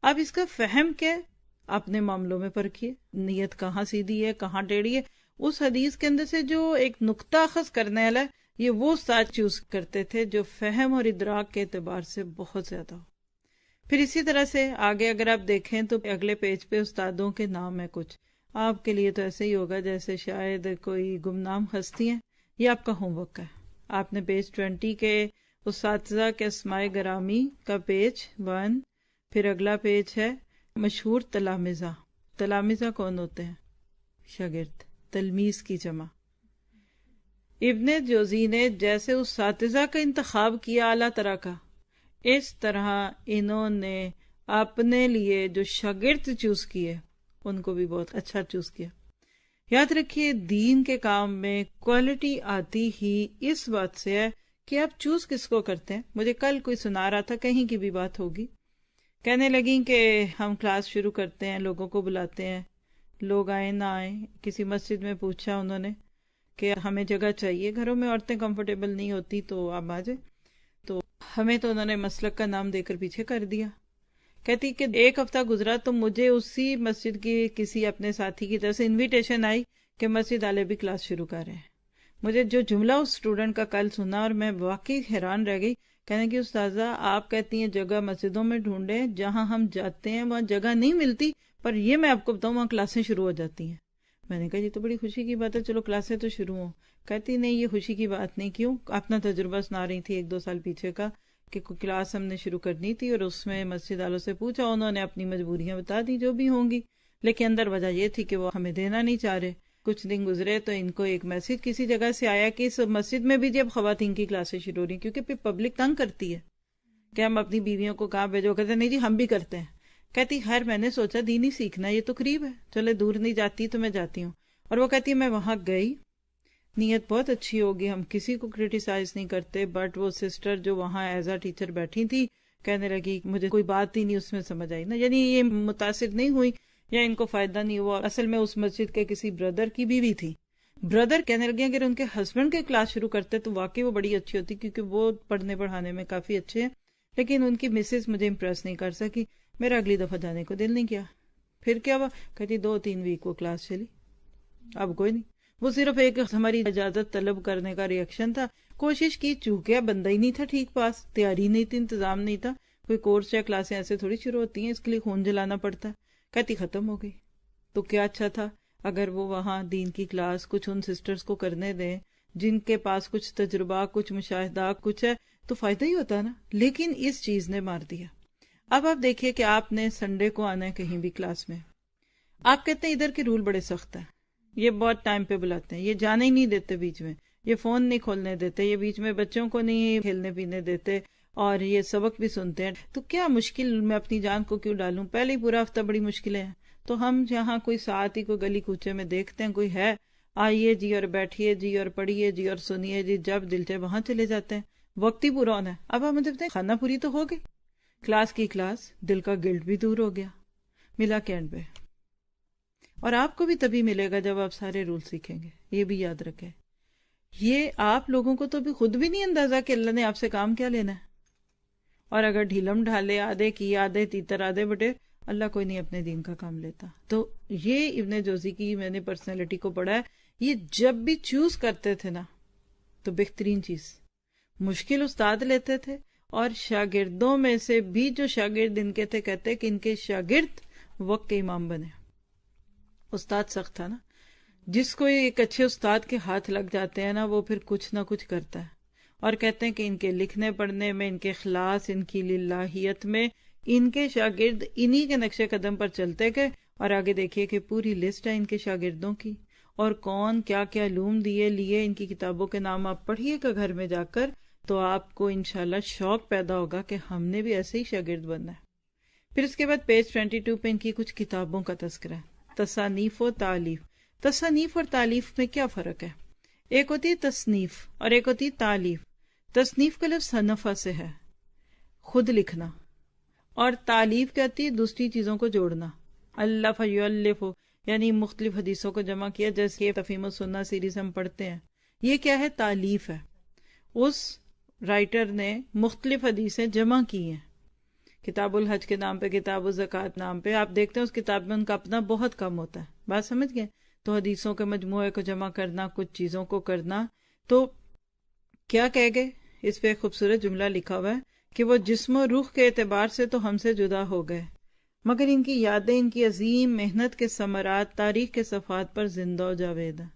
اب اس کا فہم کیا ہے، اپنے معاملوں میں پرکھیے، نیت کہاں سیدھی ہے کہاں ٹیڑھی ہے. اس حدیث کے اندر سے جو ایک نقطہ اخذ کرنے والا ہے، یہ وہ ساتھ چوز کرتے تھے جو فہم اور ادراک کے اعتبار سے بہت زیادہ ہو. پھر اسی طرح سے آگے اگر آپ دیکھیں تو اگلے پیج پہ استادوں کے نام ہے. کچھ آپ کے لیے تو ایسے ہی ہوگا جیسے شاید کوئی گمنام ہستی ہیں. یہ آپ کا ہوم ورک ہے. آپ نے پیج 20 کے اساتذہ کے اسماء گرامی کا پیج 1، پھر اگلا پیج ہے مشہور تلامذہ. تلامذہ کون ہوتے ہیں؟ شاگرد، تلمیذ کی جمع. ابن جوزی نے جیسے اساتذہ کا انتخاب کیا اعلیٰ طرح کا، اس طرح انہوں نے اپنے لیے جو شاگرد چوز کیے ان کو بھی بہت اچھا چوز کیا. یاد رکھیے دین کے کام میں کوالٹی آتی ہی اس بات سے ہے کہ آپ چوز کس کو کرتے ہیں. مجھے کل کوئی سنا رہا تھا، کہیں کی بھی بات ہوگی، کہنے لگیں کہ ہم کلاس شروع کرتے ہیں، لوگوں کو بلاتے ہیں، لوگ آئیں نہ آئیں. کسی مسجد میں پوچھا انہوں نے کہ ہمیں جگہ چاہیے، گھروں میں عورتیں کمفرٹیبل نہیں ہوتی تو آپ آ جائیں. تو ہمیں تو انہوں نے مسلک کا نام دے کر پیچھے کر دیا. کہتی کہ ایک ہفتہ گزرا تو مجھے اسی مسجد کی کسی اپنے ساتھی کی طرف سے انویٹیشن آئی کہ مسجد والے بھی کلاس شروع کر رہے ہیں. مجھے جو جملہ اس اسٹوڈنٹ کا کل سنا اور میں واقعی حیران رہ گئی. کہنے کی استاذہ آپ کہتی ہیں جگہ مسجدوں میں ڈھونڈیں، جہاں ہم جاتے ہیں وہاں جگہ نہیں ملتی، پر یہ میں آپ کو بتاؤں وہاں کلاسیں شروع ہو جاتی ہیں. میں نے کہا یہ تو بڑی خوشی کی بات ہے، چلو کلاسیں تو شروع ہوں. کہتی نہیں یہ خوشی کی بات نہیں. کیوں؟ اپنا تجربہ سنا رہی تھی 1-2 سال پیچھے کا کہ کوئی کلاس ہم نے شروع کرنی تھی اور اس میں مسجد والوں سے پوچھا، انہوں نے اپنی مجبوریاں بتا دی جو بھی ہوں گی، لیکن اندر وجہ یہ تھی کہ وہ ہمیں دینا نہیں چاہ رہے. کچھ دن گزرے تو ان کو ایک میسج کسی جگہ سے آیا کہ اس مسجد میں بھی جب خواتین کی کلاسیں شروع ہو رہی، کیونکہ پھر پبلک تنگ کرتی ہے کہ ہم اپنی بیویوں کو کہاں بھیجو. کہتے نہیں جی ہم بھی کرتے ہیں. کہتی میں نے سوچا دینی سیکھنا یہ تو قریب ہے، چلے دور نہیں جاتی تو میں جاتی ہوں. اور وہ کہتی ہے میں وہاں گئی، نیت بہت اچھی ہوگی، ہم کسی کو کرٹیسائز نہیں کرتے، بٹ وہ سسٹر جو وہاں ایز اے ٹیچر بیٹھی تھی کہنے لگی مجھے کوئی بات ہی نہیں اس میں سمجھ آئی نا. یعنی یہ متاثر نہیں ہوئی یا ان کو فائدہ نہیں ہوا. اصل میں اس مسجد کے کسی بردر کی بیوی تھی. بردر کہنے لگے اگر ان کے ہسبینڈ کے کلاس شروع کرتے تو واقعی وہ بڑی اچھی ہوتی، کیونکہ وہ پڑھنے پڑھانے میں کافی اچھے ہیں، لیکن ان کی مسز مجھے امپریس نہیں کر سکی، میرا اگلی دفعہ جانے کو دل نہیں کیا. پھر کیا ہوا؟ کہتی 2-3 ویک وہ کلاس چلی، اب کوئی نہیں. وہ صرف ایک ہماری اجازت طلب کرنے کا ریئیکشن تھا. کوشش کی، چونکہ بندہ ہی نہیں تھا ٹھیک، پاس تیاری نہیں تھی، انتظام نہیں تھا. کوئی کورس یا کلاسیں ایسے تھوڑی شروع ہوتی ہیں، اس کے لیے خون جلانا پڑتا ہے. کہتی ختم ہو گئی. تو کیا اچھا تھا اگر وہ وہاں دین کی کلاس کچھ ان سسٹرز کو کرنے دیں جن کے پاس کچھ تجربہ کچھ مشاہدہ کچھ ہے تو فائدہ ہی ہوتا نا. لیکن اس چیز نے مار دیا. اب آپ دیکھیے کہ آپ نے سنڈے کو آنا ہے کہیں بھی کلاس میں, آپ کہتے ہیں ادھر کے رول بڑے سخت ہیں, یہ بہت ٹائم پہ بلاتے ہیں, یہ جانے ہی نہیں دیتے بیچ میں, یہ فون نہیں کھولنے دیتے, یہ بیچ میں بچوں کو نہیں کھیلنے پینے دیتے, اور یہ سبق بھی سنتے ہیں. تو کیا مشکل میں اپنی جان کو کیوں ڈالوں؟ پہلے ہی پورا ہفتہ بڑی مشکلیں ہیں. تو ہم جہاں کوئی ساتھ ہی کوئی گلی کوچے میں دیکھتے ہیں کوئی ہے, آئیے جی اور بیٹھیے جی اور پڑھیے جی اور سنیے جی, جب دل چاہے وہاں چلے جاتے ہیں. وقت ہی پورا ہونا ہے. اب آپ مجھے بتائیں, کھانا پوری تو ہو گئی, کلاس کی کلاس, دل کا گلٹ بھی دور ہو گیا, ملا کینڈ پہ. اور آپ کو بھی تبھی ملے گا جب آپ سارے رول سیکھیں گے. یہ بھی یاد رکھیں, یہ آپ لوگوں کو تو بھی خود بھی نہیں اندازہ کہ اللہ نے آپ سے کام کیا لینا ہے. اور اگر ڈھیلم ڈھالے آدھے کی آدھے تیتر آدھے بٹے, اللہ کوئی نہیں اپنے دین کا کام لیتا. تو یہ ابن جوزی کی میں نے پرسنالٹی کو پڑھا ہے. یہ جب بھی چوز کرتے تھے نا تو بہترین چیز, مشکل استاد لیتے تھے, اور شاگردوں میں سے بھی جو شاگرد ان کے تھے کہتے کہ ان کے شاگرد وقت کے امام بنے. استاد سخت تھا نا, جس کو ایک اچھے استاد کے ہاتھ لگ جاتے ہیں نا وہ پھر کچھ نہ کچھ کرتا ہے. اور کہتے ہیں کہ ان کے لکھنے پڑھنے میں, ان کے اخلاص, ان کی للہیت میں ان کے شاگرد انہی کے نقش قدم پر چلتے گئے. اور آگے دیکھیے کہ پوری لسٹ ہے ان کے شاگردوں کی, اور کون کیا کیا علوم لیے. ان کی کتابوں کے نام آپ پڑھیے گا گھر میں جا کر, تو آپ کو انشاءاللہ شوق پیدا ہوگا کہ ہم نے بھی ایسے ہی شاگرد بننا ہے. پھر اس کے بعد پیج 22 پہ ان کی کچھ کتابوں کا تذکرہ ہے. تصانیف و تالیف. تصانیف اور تالیف میں کیا فرق ہے؟ ایک ہوتی ہے تصنیف اور ایک ہوتی ہے تالیف. تصنیف کا لفظ صنفہ سے ہے, خود لکھنا, اور تالیف کہتی ہے دوسری چیزوں کو جوڑنا. الف یؤلف, یعنی مختلف حدیثوں کو جمع کیا, جیسے تفہیم السنہ سیریز ہم پڑھتے ہیں. یہ کیا ہے؟ تالیف ہے. اس رائٹر نے مختلف حدیثیں جمع کی ہیں. کتاب الحج کے نام پہ, کتاب الزکوٰۃ نام پہ, آپ دیکھتے ہیں اس کتاب میں ان کا اپنا بہت کم ہوتا ہے. بات سمجھ گئے؟ تو حدیثوں کے مجموعے کو جمع کرنا, کچھ چیزوں کو کرنا. تو کیا کہہ گئے؟ اس پہ ایک خوبصورت جملہ لکھا ہوا ہے کہ وہ جسم و روح کے اعتبار سے تو ہم سے جدا ہو گئے, مگر ان کی یادیں, ان کی عظیم محنت کے ثمرات تاریخ کے صفحات پر زندہ و جاوید ہیں.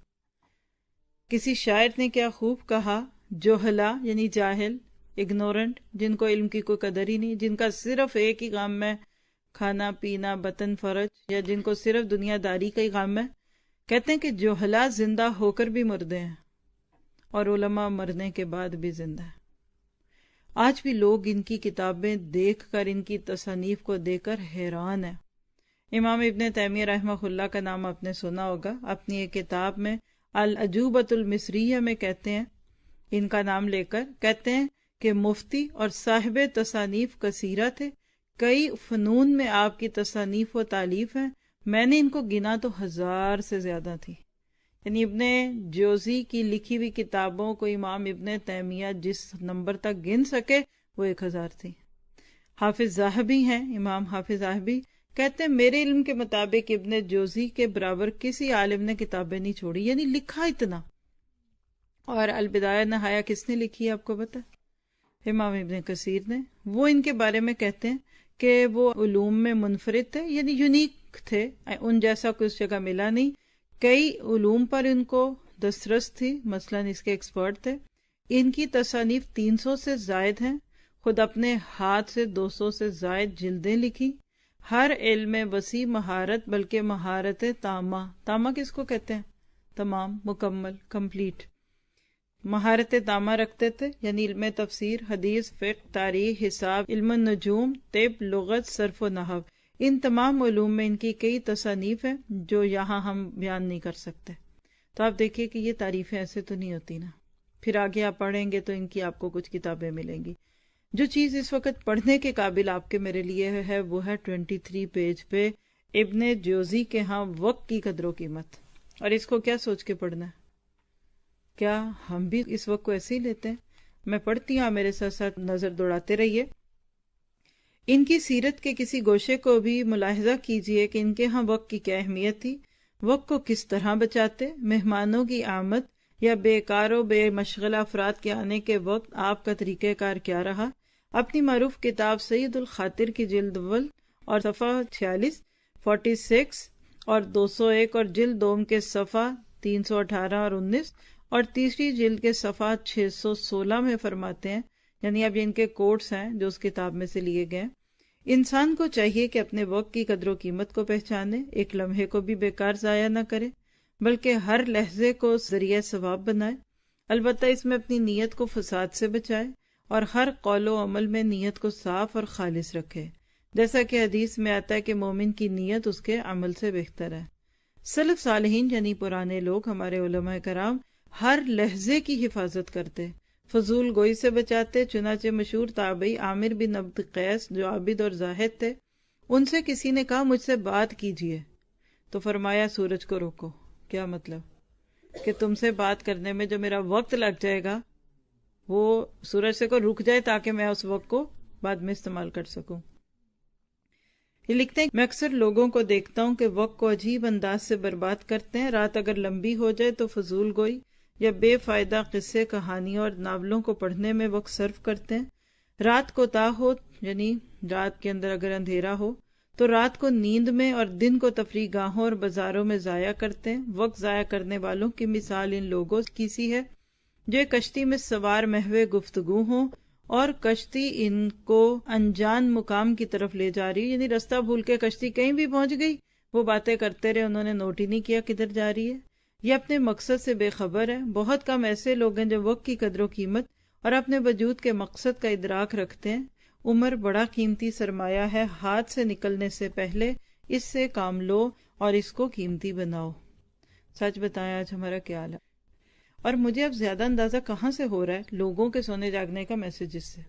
کسی شاعر نے کیا خوب کہا, جوہلا یعنی جاہل, اگنورنٹ, جن کو علم کی کوئی قدر ہی نہیں, جن کا صرف ایک ہی غم ہے کھانا پینا بطن فرج, یا جن کو صرف دنیا داری کا ہی غم ہے. کہتے ہیں کہ جوہلا زندہ ہو کر بھی مردے ہیں, اور علماء مرنے کے بعد بھی زندہ ہیں. آج بھی لوگ ان کی کتابیں دیکھ کر, ان کی تصانیف کو دیکھ کر حیران ہیں. امام ابن تیمیہ رحمہ اللہ کا نام آپ نے سنا ہوگا. اپنی ایک کتاب میں العجوبۃ المصریہ میں کہتے ہیں, ان کا نام لے کر کہتے ہیں کہ مفتی اور صاحب تصانیف کثیرہ تھے. کئی فنون میں آپ کی تصانیف و تالیف ہیں, میں نے ان کو گنا تو 1000 سے زیادہ تھی. یعنی ابن جوزی کی لکھی ہوئی کتابوں کو امام ابن تیمیہ جس نمبر تک گن سکے وہ 1000 تھی. حافظ ذہبی ہیں, امام حافظ ذہبی کہتے ہیں میرے علم کے مطابق ابن جوزی کے برابر کسی عالم نے کتابیں نہیں چھوڑی, یعنی لکھا اتنا. اور البدایہ نہایہ کس نے لکھی ہے آپ کو پتہ؟ امام ابن کثیر نے. وہ ان کے بارے میں کہتے ہیں کہ وہ علوم میں منفرد تھے, یعنی یونیک تھے, ان جیسا کوئی اس جگہ ملا نہیں. کئی علوم پر ان کو دسترس تھی, مثلا اس کے ایکسپرٹ تھے. ان کی تصانیف 300 سے زائد ہیں, خود اپنے ہاتھ سے 200 سے زائد جلدیں لکھی. ہر علم میں وسیع مہارت, بلکہ مہارت تامہ. تامہ کس کو کہتے ہیں؟ تمام, مکمل, کمپلیٹ. مہارت تامہ رکھتے تھے, یعنی علم تفسیر, حدیث, فقہ, تاریخ, حساب, علم النجوم, طب, لغت, صرف و نحو. ان تمام علوم میں ان کی کئی تصانیف ہیں جو یہاں ہم بیان نہیں کر سکتے. تو آپ دیکھیے کہ یہ تعریفیں ایسے تو نہیں ہوتی نا. پھر آگے آپ پڑھیں گے تو ان کی آپ کو کچھ کتابیں ملیں گی. جو چیز اس وقت پڑھنے کے قابل آپ کے میرے لیے ہے وہ ہے 23 پیج پہ ابن جوزی کے ہاں وقت کی قدر و قیمت. اور اس کو کیا سوچ کے پڑھنا ہے؟ کیا ہم بھی اس وقت کو ایسے ہی لیتے ہیں؟ میں پڑھتی ہوں, میرے ساتھ ساتھ نظر دوڑاتے رہیے. ان کی سیرت کے کسی گوشے کو بھی ملاحظہ کیجئے کہ ان کے ہاں وقت کی کیا اہمیت تھی, وقت کو کس طرح بچاتے, مہمانوں کی آمد یا بیکار و بے مشغلہ افراد کے آنے کے وقت آپ کا طریقہ کار کیا رہا. اپنی معروف کتاب سید الخاطر کی جلد اول اور صفحہ 46, 46 اور 201 اور جلد دوم کے صفحہ 318 اور 19 اور تیسری جلد کے صفحہ 616 میں فرماتے ہیں، یعنی اب یہ ان کے کوٹس ہیں جو اس کتاب میں سے لیے گئے، انسان کو چاہیے کہ اپنے وقت کی قدر و قیمت کو پہچانے، ایک لمحے کو بھی بیکار ضائع نہ کرے بلکہ ہر لحظے کو ذریعہ ثواب بنائے، البتہ اس میں اپنی نیت کو فساد سے بچائے اور ہر قول و عمل میں نیت کو صاف اور خالص رکھے، جیسا کہ حدیث میں آتا ہے کہ مومن کی نیت اس کے عمل سے بہتر ہے۔ سلف صالحین یعنی پرانے لوگ، ہمارے علماء کرام، ہر لحظے کی حفاظت کرتے، فضول گوئی سے بچاتے، چنانچہ مشہور تابعی عامر بن عبد قیس جو عابد اور زاہد تھے، ان سے کسی نے کہا مجھ سے بات کیجئے تو فرمایا سورج کو روکو۔ کیا مطلب کہ تم سے بات کرنے میں جو میرا وقت لگ جائے گا وہ سورج سے کو رک جائے تاکہ میں اس وقت کو بعد میں استعمال کر سکوں۔ یہ لکھتے ہیں میں اکثر لوگوں کو دیکھتا ہوں کہ وقت کو عجیب انداز سے برباد کرتے ہیں، رات اگر لمبی ہو جائے تو فضول گوئی یا بے فائدہ قصے، کہانیوں اور ناولوں کو پڑھنے میں وقت صرف کرتے ہیں، رات کو تا ہو یعنی رات کے اندر اگر اندھیرا ہو تو رات کو نیند میں اور دن کو تفریح گاہوں اور بازاروں میں ضائع کرتے ہیں۔ وقت ضائع کرنے والوں کی مثال ان لوگوں کی سی ہے جو ایک کشتی میں سوار محو گفتگو ہوں اور کشتی ان کو انجان مقام کی طرف لے جا رہی ہے، یعنی رستہ بھول کے کشتی کہیں بھی پہنچ گئی، وہ باتیں کرتے رہے، انہوں نے نوٹ ہی نہیں کیا کدھر جا رہی ہے، یہ اپنے مقصد سے بے خبر ہے۔ بہت کم ایسے لوگ ہیں جو وقت کی قدر و قیمت اور اپنے وجود کے مقصد کا ادراک رکھتے ہیں۔ عمر بڑا قیمتی سرمایہ ہے، ہاتھ سے نکلنے سے پہلے اس سے کام لو اور اس کو قیمتی بناؤ۔ سچ بتائیں آج ہمارا کیا حال ہے، اور مجھے اب زیادہ اندازہ کہاں سے ہو رہا ہے لوگوں کے سونے جاگنے کا میسیجز سے۔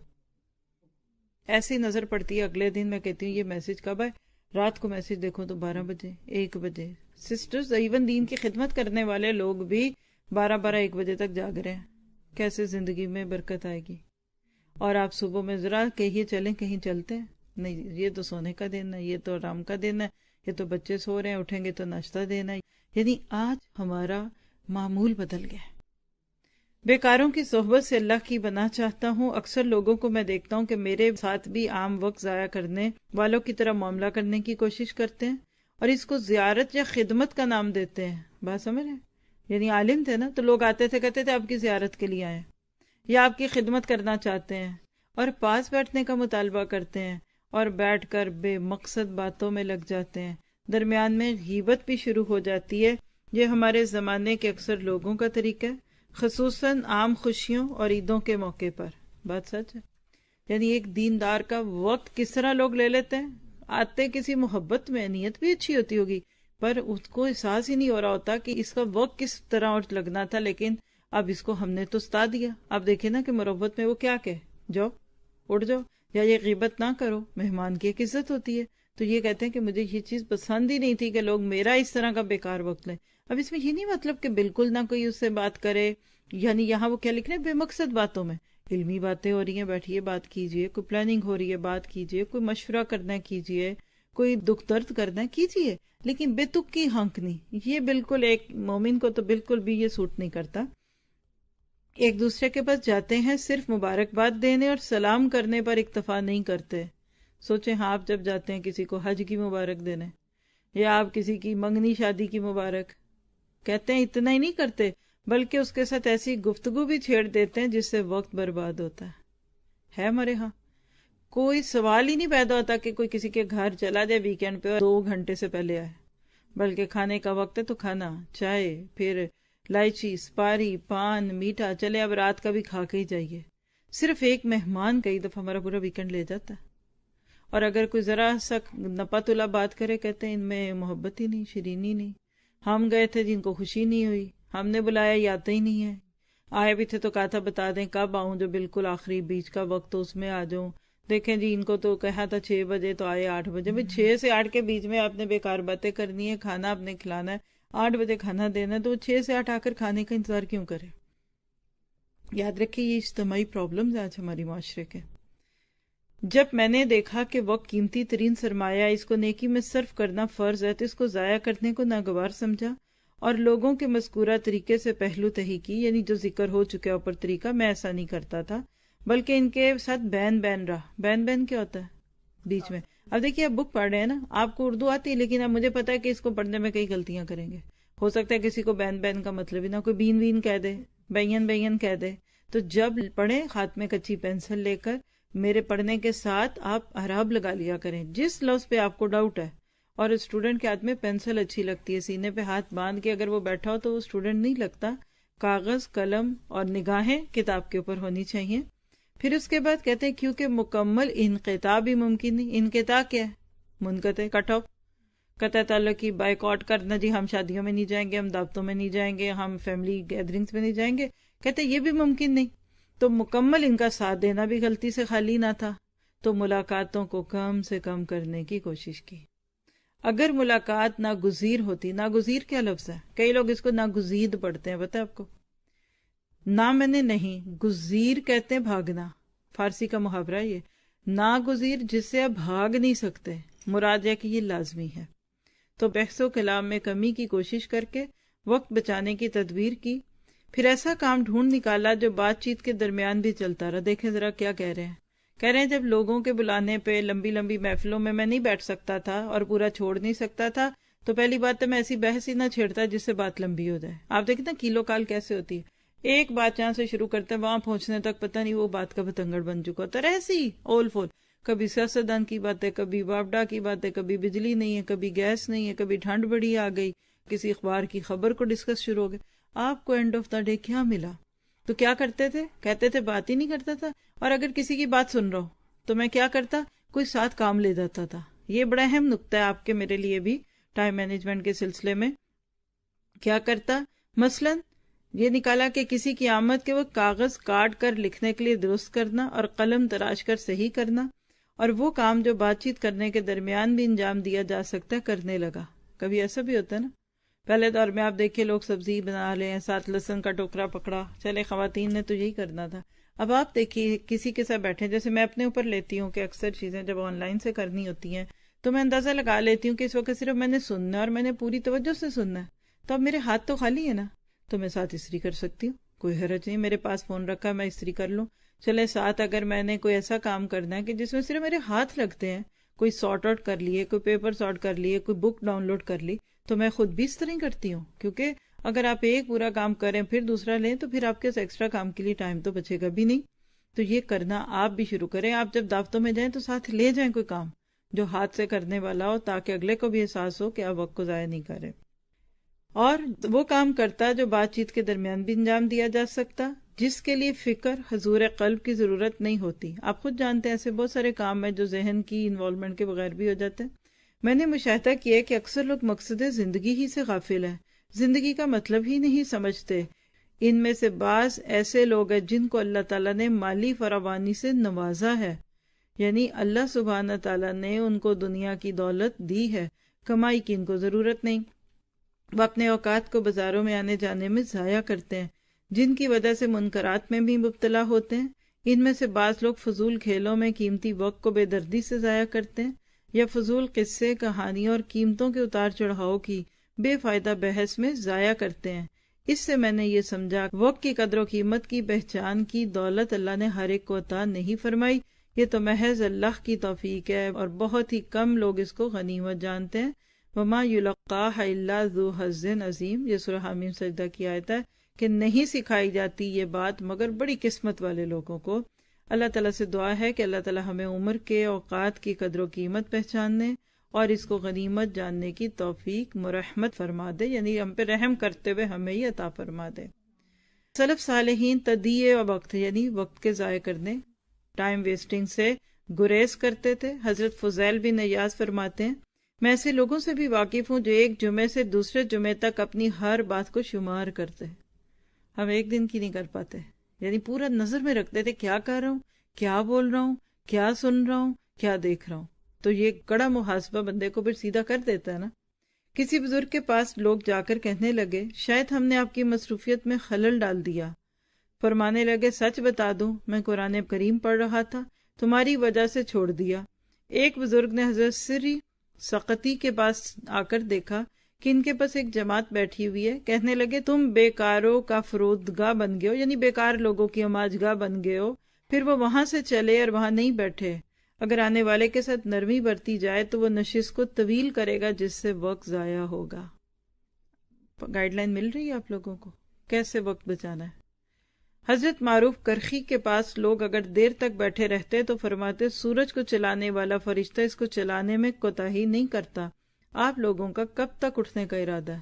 ایسی نظر پڑتی ہے اگلے دن میں کہتی ہوں یہ میسیج کب ہے، رات کو میسیج دیکھو تو 12 بجے 1 بجے۔ سسٹرز، ایون دین کی خدمت کرنے والے لوگ بھی 12-1 بجے تک جاگ رہے ہیں، کیسے زندگی میں برکت آئے گی؟ اور آپ صبح میں ذرا کہیں چلیں، کہیں چلتے ہیں، نہیں یہ تو سونے کا دن ہے، یہ تو آرام کا دن ہے، یہ تو بچے سو رہے ہیں، اٹھیں گے تو ناشتہ دینا ہے۔ یعنی آج ہمارا معمول بدل گیا ہے۔ بیکاروں کی صحبت سے اللہ کی بنا چاہتا ہوں۔ اکثر لوگوں کو میں دیکھتا ہوں کہ میرے ساتھ بھی عام وقت ضائع کرنے والوں کی طرح معاملہ کرنے کی کوشش کرتے ہیں اور اس کو زیارت یا خدمت کا نام دیتے ہیں۔ بات سمجھ رہے ہیں؟ یعنی عالم تھے نا تو لوگ آتے تھے کہتے تھے آپ کی زیارت کے لیے آئے یا آپ کی خدمت کرنا چاہتے ہیں، اور پاس بیٹھنے کا مطالبہ کرتے ہیں اور بیٹھ کر بے مقصد باتوں میں لگ جاتے ہیں، درمیان میں غیبت بھی شروع ہو جاتی ہے۔ یہ ہمارے زمانے کے اکثر لوگوں کا طریقہ ہے، خصوصاً عام خوشیوں اور عیدوں کے موقع پر۔ بات سچ ہے، یعنی ایک دیندار کا وقت کس طرح لوگ لے لیتے ہیں، آتے کسی محبت میں، نیت بھی اچھی ہوتی ہوگی پر اس کو احساس ہی نہیں ہو رہا ہوتا کہ اس کا وقت کس طرح اور لگنا تھا، لیکن اب اس کو ہم نے تو ستا دیا۔ اب دیکھیں نا کہ مروت میں وہ کیا کہے، جاؤ اٹھ جاؤ، یا یہ غیبت نہ کرو، مہمان کی ایک عزت ہوتی ہے۔ تو یہ کہتے ہیں کہ مجھے یہ چیز پسند ہی نہیں تھی کہ لوگ میرا اس طرح کا بیکار وقت لیں۔ اب اس میں یہ نہیں مطلب کہ بالکل نہ کوئی اس سے بات کرے، یعنی یہاں وہ کیا لکھ رہے ہیں، بے مقصد باتوں میں علمی باتیں ہو رہی ہیں، بیٹھیے بات کیجئے، کوئی پلاننگ ہو رہی ہے بات کیجئے، کوئی مشورہ کرنا ہے کیجئے، کوئی دکھ درد کرنا ہے کیجئے، لیکن بے تک کی ہانکنی، یہ بالکل ایک مومن کو تو بالکل بھی یہ سوٹ نہیں کرتا۔ ایک دوسرے کے پاس جاتے ہیں صرف مبارکباد دینے اور سلام کرنے پر اکتفا نہیں کرتے۔ سوچیں ہاں آپ جب جاتے ہیں کسی کو حج کی مبارک دینے یا آپ کسی کی منگنی شادی کی مبارک، کہتے ہیں اتنا ہی نہیں کرتے بلکہ اس کے ساتھ ایسی گفتگو بھی چھیڑ دیتے ہیں جس سے وقت برباد ہوتا ہے ہمارے ہاں کوئی سوال ہی نہیں پیدا ہوتا کہ کوئی کسی کے گھر چلا جائے ویکینڈ پہ اور 2 گھنٹے سے پہلے آئے، بلکہ کھانے کا وقت ہے تو کھانا، چائے، پھر الائچی، سپاری، پان، میٹھا، چلے اب رات کا بھی کھا کے ہی جائیے۔ صرف ایک مہمان کئی دفعہ ہمارا پورا ویکینڈ لے جاتا ہے، اور اگر کوئی ذرا سا نپا تلا بات کرے کہتے ہیں ان میں محبت ہی نہیں، شیرینی نہیں، ہم گئے تھے جن کو خوشی نہیں ہوئی، ہم نے بلایا یہ آتا ہی نہیں ہے، آئے بھی تھے تو کہا تھا بتا دیں کب آؤں، جو بالکل آخری بیچ کا وقت تو اس میں آ جاؤں، دیکھیں جی ان کو تو کہا تھا 6 بجے تو آئے 8 بجے، 6 سے 8 کے بیچ میں آپ نے بیکار باتیں کرنی ہے، کھانا آپ نے کھلانا ہے، 8 بجے کھانا دینا ہے، تو 6 سے 8 آ کر کھانے کا انتظار کیوں کرے؟ یاد رکھیے یہ اجتماعی پرابلمز آج ہماری معاشرے کے۔ جب میں نے دیکھا کہ وقت قیمتی ترین سرمایہ ہے، اس کو نیکی میں صرف کرنا فرض ہے، تو اس کو ضائع کرنے کو ناگوار سمجھا اور لوگوں کے مذکورہ طریقے سے پہلو تہی کی، یعنی جو ذکر ہو چکا اوپر طریقہ، میں ایسا نہیں کرتا تھا بلکہ ان کے ساتھ بین رہا۔ بین کیا ہوتا ہے؟ بیچ میں اب دیکھیے آپ بک پڑھ رہے ہیں نا، آپ کو اردو آتی ہے لیکن اب مجھے پتا ہے کہ اس کو پڑھنے میں کئی غلطیاں کریں گے. ہو سکتا ہے کسی کو بین بین کا مطلب ہی نہ، کوئی بین وین کہہ دے، بین بین کہہ دے. تو جب پڑھیں ہاتھ میں کچی پینسل لے کر میرے پڑھنے کے ساتھ آپ اعراب لگا لیا کریں جس لفظ پہ آپ کو ڈاؤٹ ہے. اور اسٹوڈنٹ کے ہاتھ میں پینسل اچھی لگتی ہے، سینے پہ ہاتھ باندھ کے اگر وہ بیٹھا ہو تو وہ اسٹوڈنٹ نہیں لگتا. کاغذ، قلم اور نگاہیں کتاب کے اوپر ہونی چاہیے. پھر اس کے بعد کہتے ہیں کیونکہ مکمل انقطاع بھی ممکن نہیں. انقطاع کیا ہے؟ منقطع، کٹ آف، قطع تعلق کی، بائیکاٹ کرنا، جی ہم شادیوں میں نہیں جائیں گے، ہم دعوتوں میں نہیں جائیں گے، ہم فیملی گیدرنگز میں نہیں جائیں گے. کہتے یہ بھی ممکن نہیں. تو مکمل ان کا ساتھ دینا بھی غلطی سے خالی نہ تھا. تو ملاقاتوں کو کم سے کم کرنے کی کوشش کی. اگر ملاقات ناگزیر ہوتی، ناگزیر کیا لفظ ہے؟ کئی لوگ اس کو ناگزید پڑھتے ہیں، پتہ ہے آپ کو؟ نہ میں نے نہیں، گزیر کہتے ہیں بھاگنا، فارسی کا محاورہ یہ. ناگزیر جس سے آپ بھاگ نہیں سکتے، مراد ہے کہ یہ لازمی ہے. تو بحث و کلام میں کمی کی کوشش کر کے وقت بچانے کی تدبیر کی. پھر ایسا کام ڈھونڈ نکالا جو بات چیت کے درمیان بھی چلتا رہا. دیکھیں ذرا کیا کہہ رہے ہیں. کہہ رہے ہیں جب لوگوں کے بلانے پہ لمبی لمبی محفلوں میں نہیں بیٹھ سکتا تھا اور پورا چھوڑ نہیں سکتا تھا، تو پہلی بات تو میں ایسی بحث ہی نہ چھیڑتا جس سے بات لمبی ہو جائے. آپ دیکھیں نا کیلو کال کیسے ہوتی ہے، ایک بات جہاں سے شروع کرتے ہیں وہاں پہنچنے تک پتہ نہیں وہ بات کا بتنگڑ بن چکا ہوتا ہے. ایسی اول فول، کبھی سیاستدان کی باتیں، کبھی باپڈا کی باتیں، کبھی بجلی نہیں ہے، کبھی گیس نہیں ہے، کبھی ٹھنڈ بڑی آ گئی، کسی اخبار کی خبر کو ڈسکس شروع ہو گئے. آپ کو اینڈ آف دا ڈے کیا ملا؟ تو کیا کرتے تھے؟ کہتے تھے بات ہی نہیں کرتا تھا. اور اگر کسی کی بات سن رہا ہوں تو میں کیا کرتا؟ کوئی ساتھ کام لے جاتا تھا. یہ بڑا اہم نقطہ ہے آپ کے میرے لیے بھی ٹائم مینجمنٹ کے سلسلے میں. کیا کرتا؟ مثلاً یہ نکالا کہ کسی کی آمد کے وقت کاغذ کاٹ کر لکھنے کے لیے درست کرنا اور قلم تراش کر صحیح کرنا، اور وہ کام جو بات چیت کرنے کے درمیان بھی انجام دیا جا سکتا ہے کرنے لگا. کبھی ایسا بھی ہوتا ہے نا، پہلے دور میں آپ دیکھیں لوگ سبزی بنا لیں، ساتھ لہسن کا ٹوکرا پکڑا، چلے خواتین نے تو یہی کرنا تھا. اب آپ دیکھیے کسی کے ساتھ بیٹھے، جیسے میں اپنے اوپر لیتی ہوں کہ اکثر چیزیں جب آن لائن سے کرنی ہوتی ہیں تو میں اندازہ لگا لیتی ہوں کہ اس وقت صرف میں نے سننا ہے اور میں نے پوری توجہ سے سننا ہے. تو اب میرے ہاتھ تو خالی ہے نا، تو میں ساتھ استری کر سکتی ہوں، کوئی حرج نہیں. میرے پاس فون رکھا ہے، میں استری کر لوں. چلے ساتھ اگر میں نے کوئی ایسا کام کرنا ہے کہ جس میں صرف میرے ہاتھ لگتے ہیں، کوئی سارٹ آؤٹ کر لیے، کوئی پیپر سارٹ کر لیے، کوئی بک ڈاؤن لوڈ کر لی، تو میں خود بھی اس طرح کرتی ہوں. کیونکہ اگر آپ ایک پورا کام کریں پھر دوسرا لیں تو پھر آپ کے ایکسٹرا کام کے لیے ٹائم تو بچے گا بھی نہیں. تو یہ کرنا آپ بھی شروع کریں. آپ جب دعوتوں میں جائیں تو ساتھ لے جائیں کوئی کام جو ہاتھ سے کرنے والا ہو، تاکہ اگلے کو بھی احساس ہو کہ آپ وقت کو ضائع نہیں کریں. اور وہ کام کرتا جو بات چیت کے درمیان بھی انجام دیا جا سکتا، جس کے لیے فکر، حضور قلب کی ضرورت نہیں ہوتی. آپ خود جانتے ہیں ایسے بہت سارے کام ہیں جو ذہن کی انوالومنٹ کے بغیر بھی ہو جاتے ہیں. میں نے مشاہدہ کیا ہے کہ اکثر لوگ مقصد زندگی ہی سے غافل ہیں، زندگی کا مطلب ہی نہیں سمجھتے. ان میں سے بعض ایسے لوگ ہیں جن کو اللہ تعالیٰ نے مالی فراوانی سے نوازا ہے، یعنی اللہ سبحانہ تعالیٰ نے ان کو دنیا کی دولت دی ہے، کمائی کی ان کو ضرورت نہیں. وہ اپنے اوقات کو بازاروں میں آنے جانے میں ضائع کرتے ہیں، جن کی وجہ سے منکرات میں بھی مبتلا ہوتے ہیں. ان میں سے بعض لوگ فضول کھیلوں میں قیمتی وقت کو بے دردی سے ضائع کرتے ہیں، یا فضول قصے، کہانیوں اور قیمتوں کے اتار چڑھاؤ کی بے فائدہ بحث میں ضائع کرتے ہیں. اس سے میں نے یہ سمجھا وقت کی قدر و قیمت کی پہچان کی دولت اللہ نے ہر ایک کو عطا نہیں فرمائی، یہ تو محض اللہ کی توفیق ہے، اور بہت ہی کم لوگ اس کو غنیمت جانتے ہیں. وما یلقاها الا ذو حظ عظیم، یہ سورہ حمیم سجدہ کی آیت ہے کہ نہیں سکھائی جاتی یہ بات مگر بڑی قسمت والے لوگوں کو. اللہ تعالیٰ سے دعا ہے کہ اللہ تعالیٰ ہمیں عمر کے اوقات کی قدر و قیمت پہچاننے اور اس کو غنیمت جاننے کی توفیق مرحمت فرما دے، یعنی ہم پہ رحم کرتے ہوئے ہمیں یہ عطا فرما دے. سلف صالحین تضییع وقت یعنی وقت کے ضائع کرنے، ٹائم ویسٹنگ سے گریز کرتے تھے. حضرت فضیل بن عیاض فرماتے ہیں میں ایسے لوگوں سے بھی واقف ہوں جو ایک جمعے سے دوسرے جمعے تک اپنی ہر بات کو شمار کرتے ہیں. ہم ایک دن کی نہیں کر پاتے، یعنی پورا نظر میں رکھتے تھے کیا کر رہا ہوں، کیا بول رہا ہوں، کیا سن رہا ہوں، کیا دیکھ رہا ہوں. تو یہ کڑا محاسبہ بندے کو پھر سیدھا کر دیتا ہے نا. کسی بزرگ کے پاس لوگ جا کر کہنے لگے شاید ہم نے آپ کی مصروفیت میں خلل ڈال دیا. فرمانے لگے سچ بتا دوں میں قرآن کریم پڑھ رہا تھا، تمہاری وجہ سے چھوڑ دیا. ایک بزرگ نے حضرت سری سقطی کے پاس آ کر دیکھا کہ ان کے پاس ایک جماعت بیٹھی ہوئی ہے. کہنے لگے تم بیکاروں کا فرودگاہ بن گئے ہو، یعنی بیکار لوگوں کی ہماج گاہ بن گئے ہو. پھر وہ وہاں سے چلے اور وہاں نہیں بیٹھے. اگر آنے والے کے ساتھ نرمی برتی جائے تو وہ نشست کو طویل کرے گا جس سے وقت ضائع ہوگا. گائیڈ لائن مل رہی ہے آپ لوگوں کو کیسے وقت بچانا ہے. حضرت معروف کرخی کے پاس لوگ اگر دیر تک بیٹھے رہتے تو فرماتے سورج کو چلانے والا فرشتہ اس کو چلانے میں کوتاہی نہیں کرتا. آپ لوگوں کا کب تک اٹھنے کا ارادہ ہے؟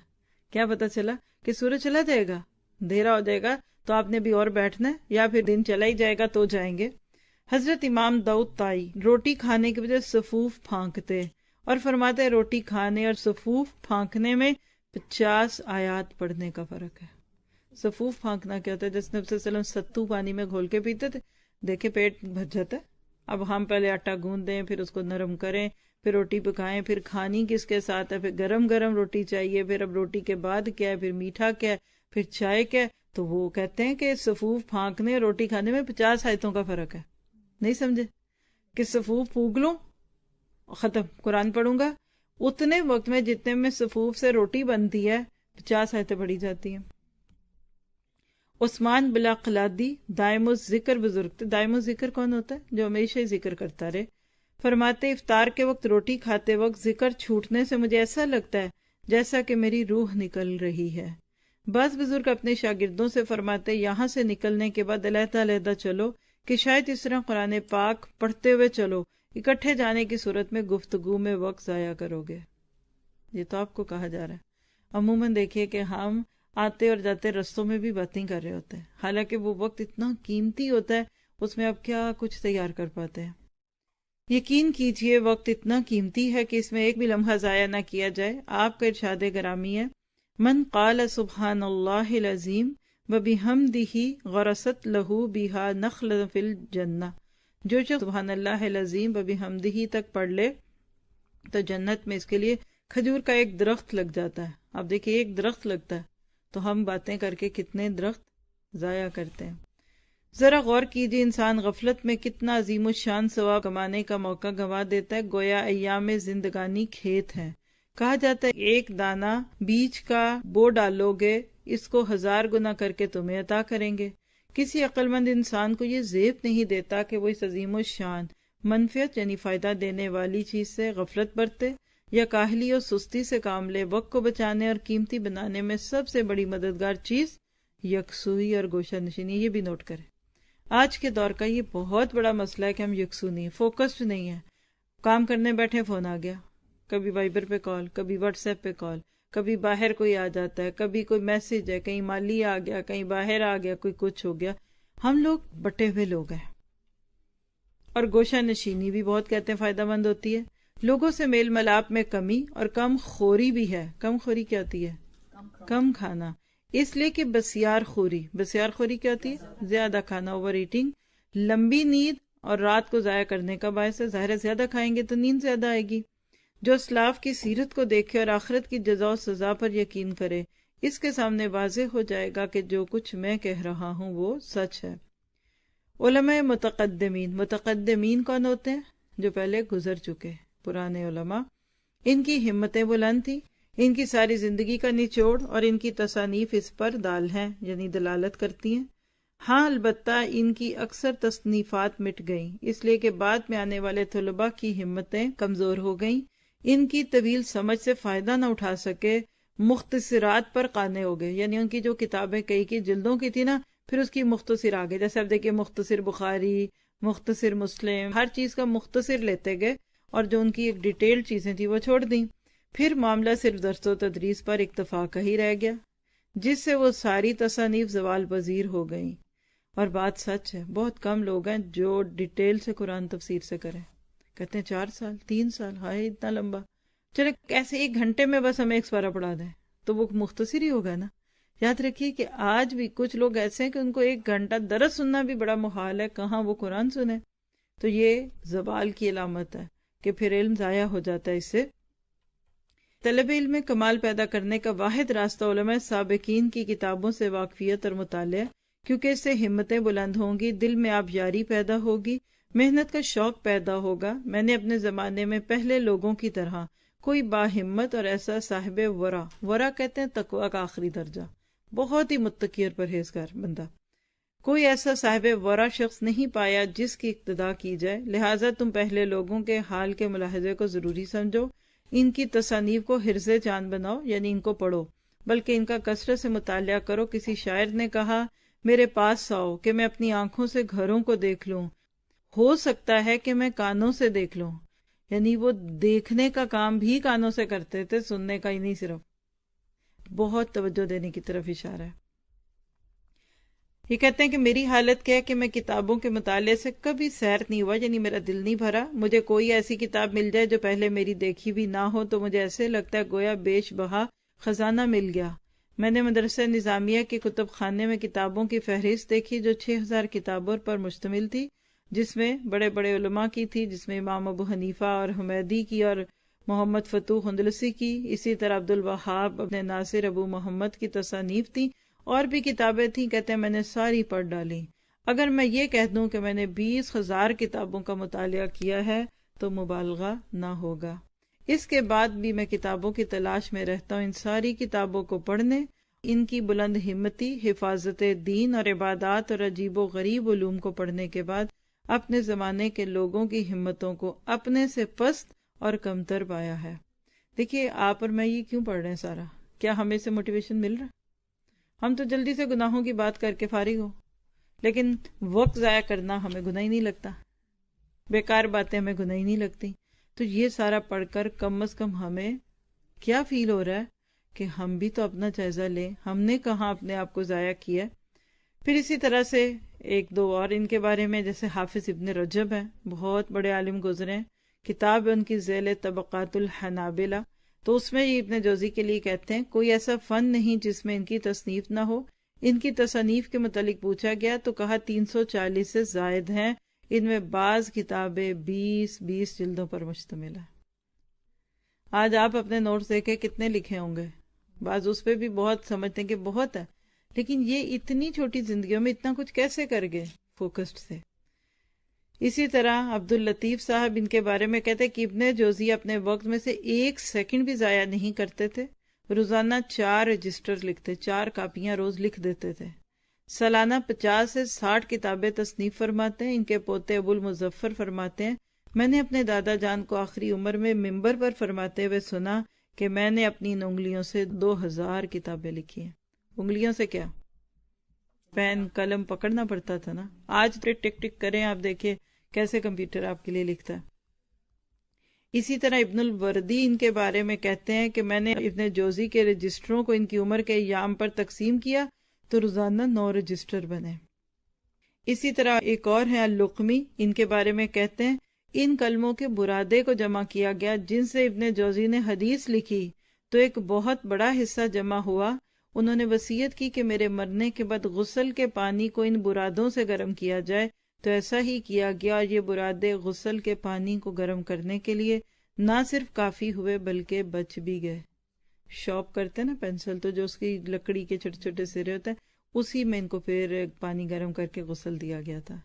کیا پتا چلا کہ سورج چلا جائے گا، اندھیرا ہو جائے گا تو آپ نے بھی اور بیٹھنا ہے، یا پھر دن چلا ہی جائے گا تو جائیں گے. حضرت امام داؤد طائی روٹی کھانے کی وجہ صفوف پھانکتے اور فرماتے روٹی کھانے اور صفوف پھانکنے میں 50 آیات پڑھنے کا فرق ہے. صفوف پھانکنا کیا ہوتا ہے؟ جس نبی صلی اللہ علیہ وسلم ستو پانی میں گھول کے پیتے تھے، دیکھے پیٹ بھر جاتا ہے. اب ہم پہلے آٹا گوندھ دیں، پھر اس کو نرم کریں، پھر روٹی پکائیں، پھر کھانی کس کے ساتھ ہے، پھر گرم گرم روٹی چاہیے، پھر اب روٹی کے بعد کیا ہے، پھر میٹھا کیا ہے، پھر چائے کیا ہے. تو وہ کہتے ہیں کہ صفوف پھانکنے اور روٹی کھانے میں 50 آیتوں کا فرق ہے. نہیں سمجھے کہ صفوف پھونک لوں ختم قرآن پڑھوں گا، اتنے وقت میں جتنے میں صفوف سے روٹی بنتی ہے 50 آیتیں پڑھی جاتی ہیں. عثمان بلا قلادی دائم الذکر بزرگ تھے. دائم الذکر کون ہوتا ہے؟ جو ہمیشہ ہی ذکر کرتا رہے. فرماتے افطار کے وقت روٹی کھاتے وقت ذکر چھوٹنے سے مجھے ایسا لگتا ہے جیسا کہ میری روح نکل رہی ہے. بعض بزرگ اپنے شاگردوں سے فرماتے یہاں سے نکلنے کے بعد علیحدہ علیحدہ چلو کہ شاید اس طرح قرآن پاک پڑھتے ہوئے چلو، اکٹھے جانے کی صورت میں گفتگو میں وقت ضائع کرو گے. یہ تو آپ کو کہا جا رہا ہے. عموماً دیکھیے کہ ہم آتے اور جاتے رستوں میں بھی باتیں کر رہے ہوتے ہیں، حالانکہ وہ وقت اتنا قیمتی ہوتا ہے، اس میں آپ کیا کچھ تیار کر پاتے ہیں. یقین کیجئے وقت اتنا قیمتی ہے کہ اس میں ایک بھی لمحہ ضائع نہ کیا جائے. آپ کا ارشاد گرامی ہے من قال سبحان اللہ العظیم وبحمدہ غرست لہ بہا نخل فی الجنہ. جو سبحان اللہ العظیم وبحمدہ تک پڑھ لے تو جنت میں اس کے لیے کھجور کا ایک درخت لگ جاتا ہے. اب دیکھیے ایک درخت لگتا ہے تو ہم باتیں کر کے کتنے درخت ضائع کرتے ہیں. ذرا غور کیجیے انسان غفلت میں کتنا عظیم الشان ثواب کمانے کا موقع گنوا دیتا ہے. گویا ایام زندگانی کھیت ہے. کہا جاتا ہے ایک دانہ بیج کا بو ڈالو گے اس کو 1000 گنا کر کے تمہیں عطا کریں گے. کسی عقل مند انسان کو یہ زیب نہیں دیتا کہ وہ اس عظیم الشان منفعت یعنی فائدہ دینے والی چیز سے غفلت برتے یا کاہلی اور سستی سے کام لے. وقت کو بچانے اور قیمتی بنانے میں سب سے بڑی مددگار چیز یکسوئی اور گوشہ نشینی. یہ بھی نوٹ کریں، آج کے دور کا یہ بہت بڑا مسئلہ ہے کہ ہم یکسو نہیں، فوکسڈ نہیں ہیں. کام کرنے بیٹھے فون آ گیا، کبھی وائبر پہ کال، کبھی واٹس ایپ پہ کال، کبھی باہر کوئی آ جاتا ہے، کبھی کوئی میسج ہے، کہیں مالی آ گیا، کہیں باہر آ گیا، کوئی کچھ ہو گیا. ہم لوگ بٹے ہوئے لوگ ہیں. اور گوشہ نشینی بھی بہت کہتے ہیں فائدہ مند ہوتی ہے. لوگوں سے میل ملاپ میں کمی اور کم خوری بھی ہے. کم خوری کیا ہوتی ہے؟ کم کھانا. اس لیے کہ بسیار خوری کیا ہوتی ہے؟ زیادہ کھانا، اوور ایٹنگ. لمبی نیند اور رات کو ضائع کرنے کا باعث ہے. ظاہر ہے زیادہ کھائیں گے تو نیند زیادہ آئے گی. جو اسلاف کی سیرت کو دیکھے اور آخرت کی جزا و سزا پر یقین کرے اس کے سامنے واضح ہو جائے گا کہ جو کچھ میں کہہ رہا ہوں وہ سچ ہے. علماء متقدمین کون ہوتے ہیں؟ جو پہلے گزر چکے پرانے علماء. ان کی ہمتیں بلند تھی. ان کی ساری زندگی کا نچوڑ اور ان کی تصانیف اس پر دال ہیں یعنی دلالت کرتی ہیں. ہاں البتہ ان کی اکثر تصنیفات مٹ گئیں اس لیے کہ بعد میں آنے والے طلباء کی ہمتیں کمزور ہو گئیں. ان کی طویل سمجھ سے فائدہ نہ اٹھا سکے، مختصرات پر قانے ہو گئے. یعنی ان کی جو کتابیں کئی کی جلدوں کی تھی نا، پھر اس کی مختصر آگے، جیسے اب دیکھیے مختصر بخاری، مختصر مسلم، ہر چیز کا مختصر لیتے گئے اور جو ان کی ایک ڈیٹیل چیزیں تھی وہ چھوڑ دیں. پھر معاملہ صرف درس و تدریس پر اکتفا کا ہی رہ گیا جس سے وہ ساری تصانیف زوال پذیر ہو گئیں. اور بات سچ ہے، بہت کم لوگ ہیں جو ڈیٹیل سے قرآن تفسیر سے کریں. کہتے ہیں 4 سال 3 سال، ہائے اتنا لمبا. چلے کیسے 1 گھنٹے میں بس ہمیں ایک سپارہ پڑھا دیں تو وہ مختصر ہی ہوگا نا. یاد رکھیے کہ آج بھی کچھ لوگ ایسے ہیں کہ ان کو 1 گھنٹہ درس سننا بھی بڑا محال ہے، کہاں وہ قرآن سنیں. تو یہ زوال کی علامت ہے کہ پھر علم ضائع ہو جاتا ہے. اس سے طلب علم میں کمال پیدا کرنے کا واحد راستہ علماء سابقین کی کتابوں سے واقفیت اور مطالعہ، کیونکہ اس سے ہمتیں بلند ہوں گی، دل میں آبیاری پیدا ہوگی، محنت کا شوق پیدا ہوگا. میں نے اپنے زمانے میں پہلے لوگوں کی طرح کوئی باہمت اور ایسا صاحب ورع کہتے ہیں تقویٰ کا آخری درجہ، بہت ہی متقی اور پرہیزگار بندہ، کوئی ایسا صاحب ورا شخص نہیں پایا جس کی اقتدا کی جائے، لہٰذا تم پہلے لوگوں کے حال کے ملاحظے کو ضروری سمجھو، ان کی تصانیف کو حرز جان بناؤ، یعنی ان کو پڑھو، بلکہ ان کا کثرت سے مطالعہ کرو۔ کسی شاعر نے کہا، میرے پاس آؤ کہ میں اپنی آنکھوں سے گھروں کو دیکھ لوں، ہو سکتا ہے کہ میں کانوں سے دیکھ لوں، یعنی وہ دیکھنے کا کام بھی کانوں سے کرتے تھے، سننے کا ہی نہیں صرف۔ بہت توجہ دینے کی طرف اشارہ ہے۔ یہ کہتے ہیں کہ میری حالت کیا ہے کہ میں کتابوں کے مطالعے سے کبھی سیر نہیں ہوا، یعنی میرا دل نہیں بھرا۔ مجھے کوئی ایسی کتاب مل جائے جو پہلے میری دیکھی بھی نہ ہو تو مجھے ایسے لگتا ہے گویا بیش بہا خزانہ مل گیا۔ میں نے مدرسہ نظامیہ کے کتب خانے میں کتابوں کی فہرست دیکھی جو 6000 کتابوں پر مشتمل تھی، جس میں بڑے بڑے علماء کی تھی، جس میں امام ابو حنیفہ اور حمیدی کی اور محمد فتوح اندلسی کی، اسی طرح عبد الوہاب ابن ناصر ابو محمد کی تصانیف تھیں، اور بھی کتابیں تھیں۔ کہتے ہیں میں نے ساری پڑھ ڈالی۔ اگر میں یہ کہہ دوں کہ میں نے 20,000 کتابوں کا مطالعہ کیا ہے تو مبالغہ نہ ہوگا۔ اس کے بعد بھی میں کتابوں کی تلاش میں رہتا ہوں، ان ساری کتابوں کو پڑھنے، ان کی بلند ہمتی، حفاظت دین اور عبادات اور عجیب و غریب علوم کو پڑھنے کے بعد اپنے زمانے کے لوگوں کی ہمتوں کو اپنے سے پست اور کمتر پایا ہے۔ دیکھیے آپ اور میں یہ کیوں پڑھ رہے ہیں سارا؟ کیا ہمیں سے موٹیویشن مل رہا؟ ہم تو جلدی سے گناہوں کی بات کر کے فارغ ہو، لیکن وقت ضائع کرنا ہمیں گناہ ہی نہیں لگتا، بیکار باتیں ہمیں گناہ ہی نہیں لگتی۔ تو یہ سارا پڑھ کر کم از کم ہمیں کیا فیل ہو رہا ہے کہ ہم بھی تو اپنا جائزہ لیں، ہم نے کہاں اپنے آپ کو ضائع کیا۔ پھر اسی طرح سے ایک دو اور ان کے بارے میں، جیسے حافظ ابن رجب ہیں، بہت بڑے عالم گزرے ہیں، کتاب ہے ان کی ذیل طبقات الحنابلہ، تو اس میں یہ ابن جوزی کے لیے کہتے ہیں کوئی ایسا فن نہیں جس میں ان کی تصنیف نہ ہو۔ ان کی تصانیف کے متعلق پوچھا گیا تو کہا 340 سے زائد ہیں، ان میں بعض کتابیں 20 جلدوں پر مشتمل ہے۔ آج آپ اپنے نوٹس دیکھیں کتنے لکھے ہوں گے، بعض اس پہ بھی بہت سمجھتے ہیں کہ بہت ہے، لیکن یہ اتنی چھوٹی زندگیوں میں اتنا کچھ کیسے کر گئے فوکسڈ سے۔ اسی طرح عبد اللطیف صاحب ان کے بارے میں کہتے ہیں کہ ابن جوزی اپنے وقت میں سے 1 سیکنڈ بھی ضائع نہیں کرتے تھے، روزانہ 4 رجسٹر لکھتے، 4 کاپیاں روز لکھ دیتے تھے، سالانہ 50 سے 60 کتابیں تصنیف فرماتے ہیں۔ ان کے پوتے ابو المظفر فرماتے ہیں میں نے اپنے دادا جان کو آخری عمر میں ممبر پر فرماتے ہوئے سنا کہ میں نے اپنی ان انگلیوں سے 2000 کتابیں لکھی ہیں۔ انگلیوں سے کیا، پین قلم پکڑنا پڑتا تھا نا، آج ٹک ٹک ٹک کریں آپ دیکھیں کیسے کمپیوٹر آپ کے لیے لکھتا ہے۔ اسی طرح ابن الوردی ان کے بارے میں کہتے ہیں کہ میں نے ابن جوزی کے رجسٹروں کو ان کی عمر کے ایام پر تقسیم کیا تو روزانہ 9 رجسٹر بنے۔ اسی طرح ایک اور ہیں اللقمی، ان کے بارے میں کہتے ہیں ان کلموں کے برادے کو جمع کیا گیا جن سے ابن جوزی نے حدیث لکھی تو ایک بہت بڑا حصہ جمع ہوا۔ انہوں نے وصیت کی کہ میرے مرنے کے بعد غسل کے پانی کو ان برادوں سے گرم کیا جائے، تو ایسا ہی کیا گیا اور یہ برادے غسل کے پانی کو گرم کرنے کے لیے نہ صرف کافی ہوئے بلکہ بچ بھی گئے۔ شارپ کرتے نا پینسل، تو جو اس کی لکڑی کے چھوٹے چھوٹے سرے ہوتے ہیں اسی میں ان کو پھر پانی گرم کر کے غسل دیا گیا تھا۔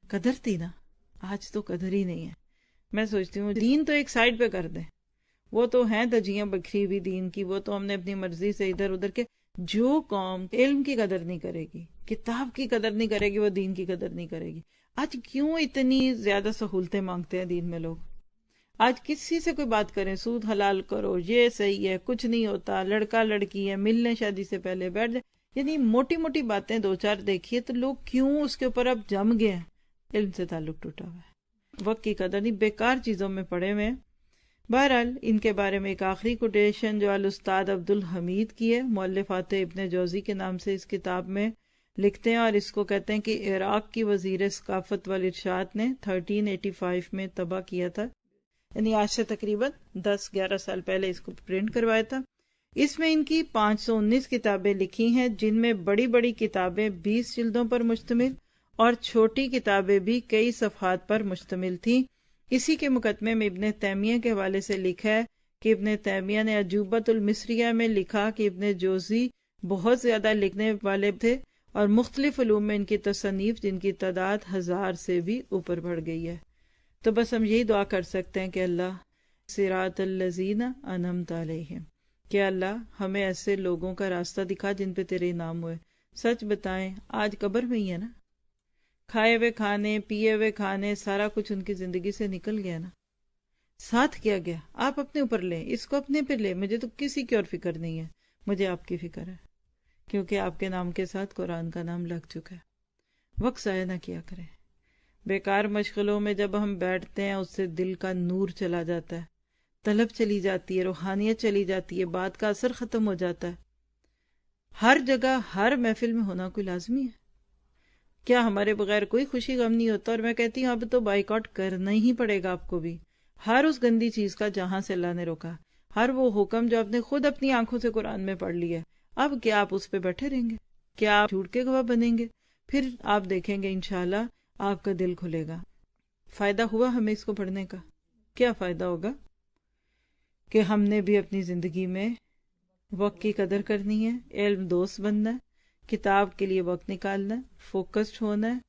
قدر تھی نا، آج تو قدر ہی نہیں ہے۔ میں سوچتی ہوں دین تو ایک سائڈ پہ کر دیں، وہ تو ہیں دجیاں بکھری ہوئی دین کی، وہ تو ہم نے اپنی مرضی سے ادھر ادھر کے۔ جو قوم علم کی قدر نہیں کرے گی، کتاب کی قدر نہیں کرے گی، وہ دین کی قدر نہیں کرے گی۔ آج کیوں اتنی زیادہ سہولتیں مانگتے ہیں دین میں لوگ؟ آج کسی سے کوئی بات کریں سود حلال کرو، یہ صحیح ہے، کچھ نہیں ہوتا، لڑکا لڑکی ہے، ملنے شادی سے پہلے بیٹھ جائے، یعنی موٹی موٹی باتیں 2-4 دیکھیے تو لوگ کیوں اس کے اوپر اب جم گئے ہیں۔ علم سے تعلق ٹوٹا ہوا ہے، وقت کی قدر نہیں، بیکار چیزوں میں پڑے ہوئے ہیں۔ بہرحال ان کے بارے میں ایک آخری کوٹیشن جو الاستاد عبد الحمید کی ہے، مؤلفات ابن جوزی کے نام سے اس کتاب میں لکھتے ہیں، اور اس کو کہتے ہیں کہ عراق کی وزیر ثقافت والارشاد نے 1385 میں طبع کیا تھا، یعنی آج سے تقریباً 10-11 سال پہلے اس کو پرنٹ کروایا تھا۔ اس میں ان کی 519 کتابیں لکھی ہیں، جن میں بڑی بڑی کتابیں 20 جلدوں پر مشتمل اور چھوٹی کتابیں بھی کئی صفحات پر مشتمل تھیں۔ اسی کے مقدمے میں ابن تیمیہ کے حوالے سے لکھا ہے کہ ابن تیمیہ نے عجوبۃ المصریہ میں لکھا کہ ابن جوزی بہت زیادہ لکھنے والے تھے اور مختلف علوم میں ان کی تصنیف جن کی تعداد 1000 سے بھی اوپر بڑھ گئی ہے۔ تو بس ہم یہی دعا کر سکتے ہیں کہ اللہ صراط الذین انعمت علیہم، کہ اللہ ہمیں ایسے لوگوں کا راستہ دکھا جن پہ تیرے انعام ہوئے۔ سچ بتائیں آج قبر میں ہی ہے نا، کھائے ہوئے کھانے، پیے ہوئے کھانے، سارا کچھ ان کی زندگی سے نکل گیا نا، ساتھ کیا گیا آپ اپنے اوپر لیں، اس کو اپنے پہ لیں، مجھے تو کسی کی اور فکر نہیں ہے، مجھے آپ کی فکر ہے، کیونکہ آپ کے نام کے ساتھ قرآن کا نام لگ چکا ہے۔ وقت ضائع نہ کیا کریں، بیکار مشغلوں میں جب ہم بیٹھتے ہیں اس سے دل کا نور چلا جاتا ہے، طلب چلی جاتی ہے، روحانیت چلی جاتی ہے، بات کا اثر ختم ہو جاتا ہے۔ ہر جگہ ہر محفل میں ہونا کوئی لازمی ہے کیا؟ ہمارے بغیر کوئی خوشی غم نہیں ہوتا، اور میں کہتی ہوں اب تو بائیکاٹ کرنا ہی پڑے گا آپ کو بھی، ہر اس گندی چیز کا جہاں سے اللہ نے روکا، ہر وہ حکم جو آپ نے خود اپنی آنکھوں سے قرآن میں پڑھ لیا ہے، اب کیا آپ اس پہ بیٹھے رہیں گے؟ کیا آپ جھوٹ کے گواہ بنیں گے؟ پھر آپ دیکھیں گے انشاءاللہ آپ کا دل کھلے گا۔ فائدہ ہوا ہمیں اس کو پڑھنے کا؟ کیا فائدہ ہوگا؟ کہ ہم نے بھی اپنی زندگی میں وقت کی قدر کرنی ہے، علم دوست بننا ہے، کتاب کے لیے وقت نکالنا ہے، فوکسڈ ہونا ہے،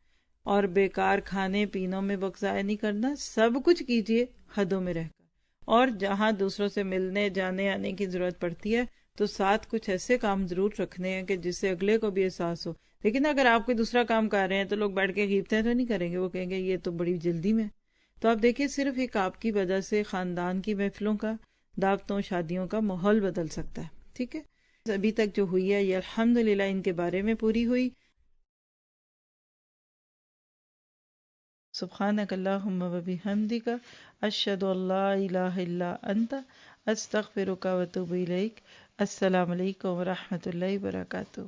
اور بیکار کھانے پینوں میں وقت ضائع نہیں کرنا، سب کچھ کیجئے حدوں میں رہ کر، اور جہاں دوسروں سے ملنے جانے آنے کی ضرورت پڑتی ہے تو ساتھ کچھ ایسے کام ضرور رکھنے ہیں کہ جس سے اگلے کو بھی احساس ہو۔ لیکن اگر آپ کوئی دوسرا کام کر رہے ہیں تو لوگ بیٹھ کے غیبتیں تو نہیں کریں گے، وہ کہیں گے یہ تو بڑی جلدی میں۔ تو آپ دیکھیے صرف ایک آپ کی وجہ سے خاندان کی محفلوں کا، دعوتوں، شادیوں کا ماحول بدل سکتا ہے، ٹھیک ہے؟ ابھی تک جو ہوئی ہے یہ الحمدللہ ان کے بارے میں پوری ہوئی۔ سبحانک اللہم و بحمدک، اشہد ان لا الہ الا انت، استغفرک و اتوب الیک۔ السلام علیکم و رحمۃ اللہ وبرکاتہ۔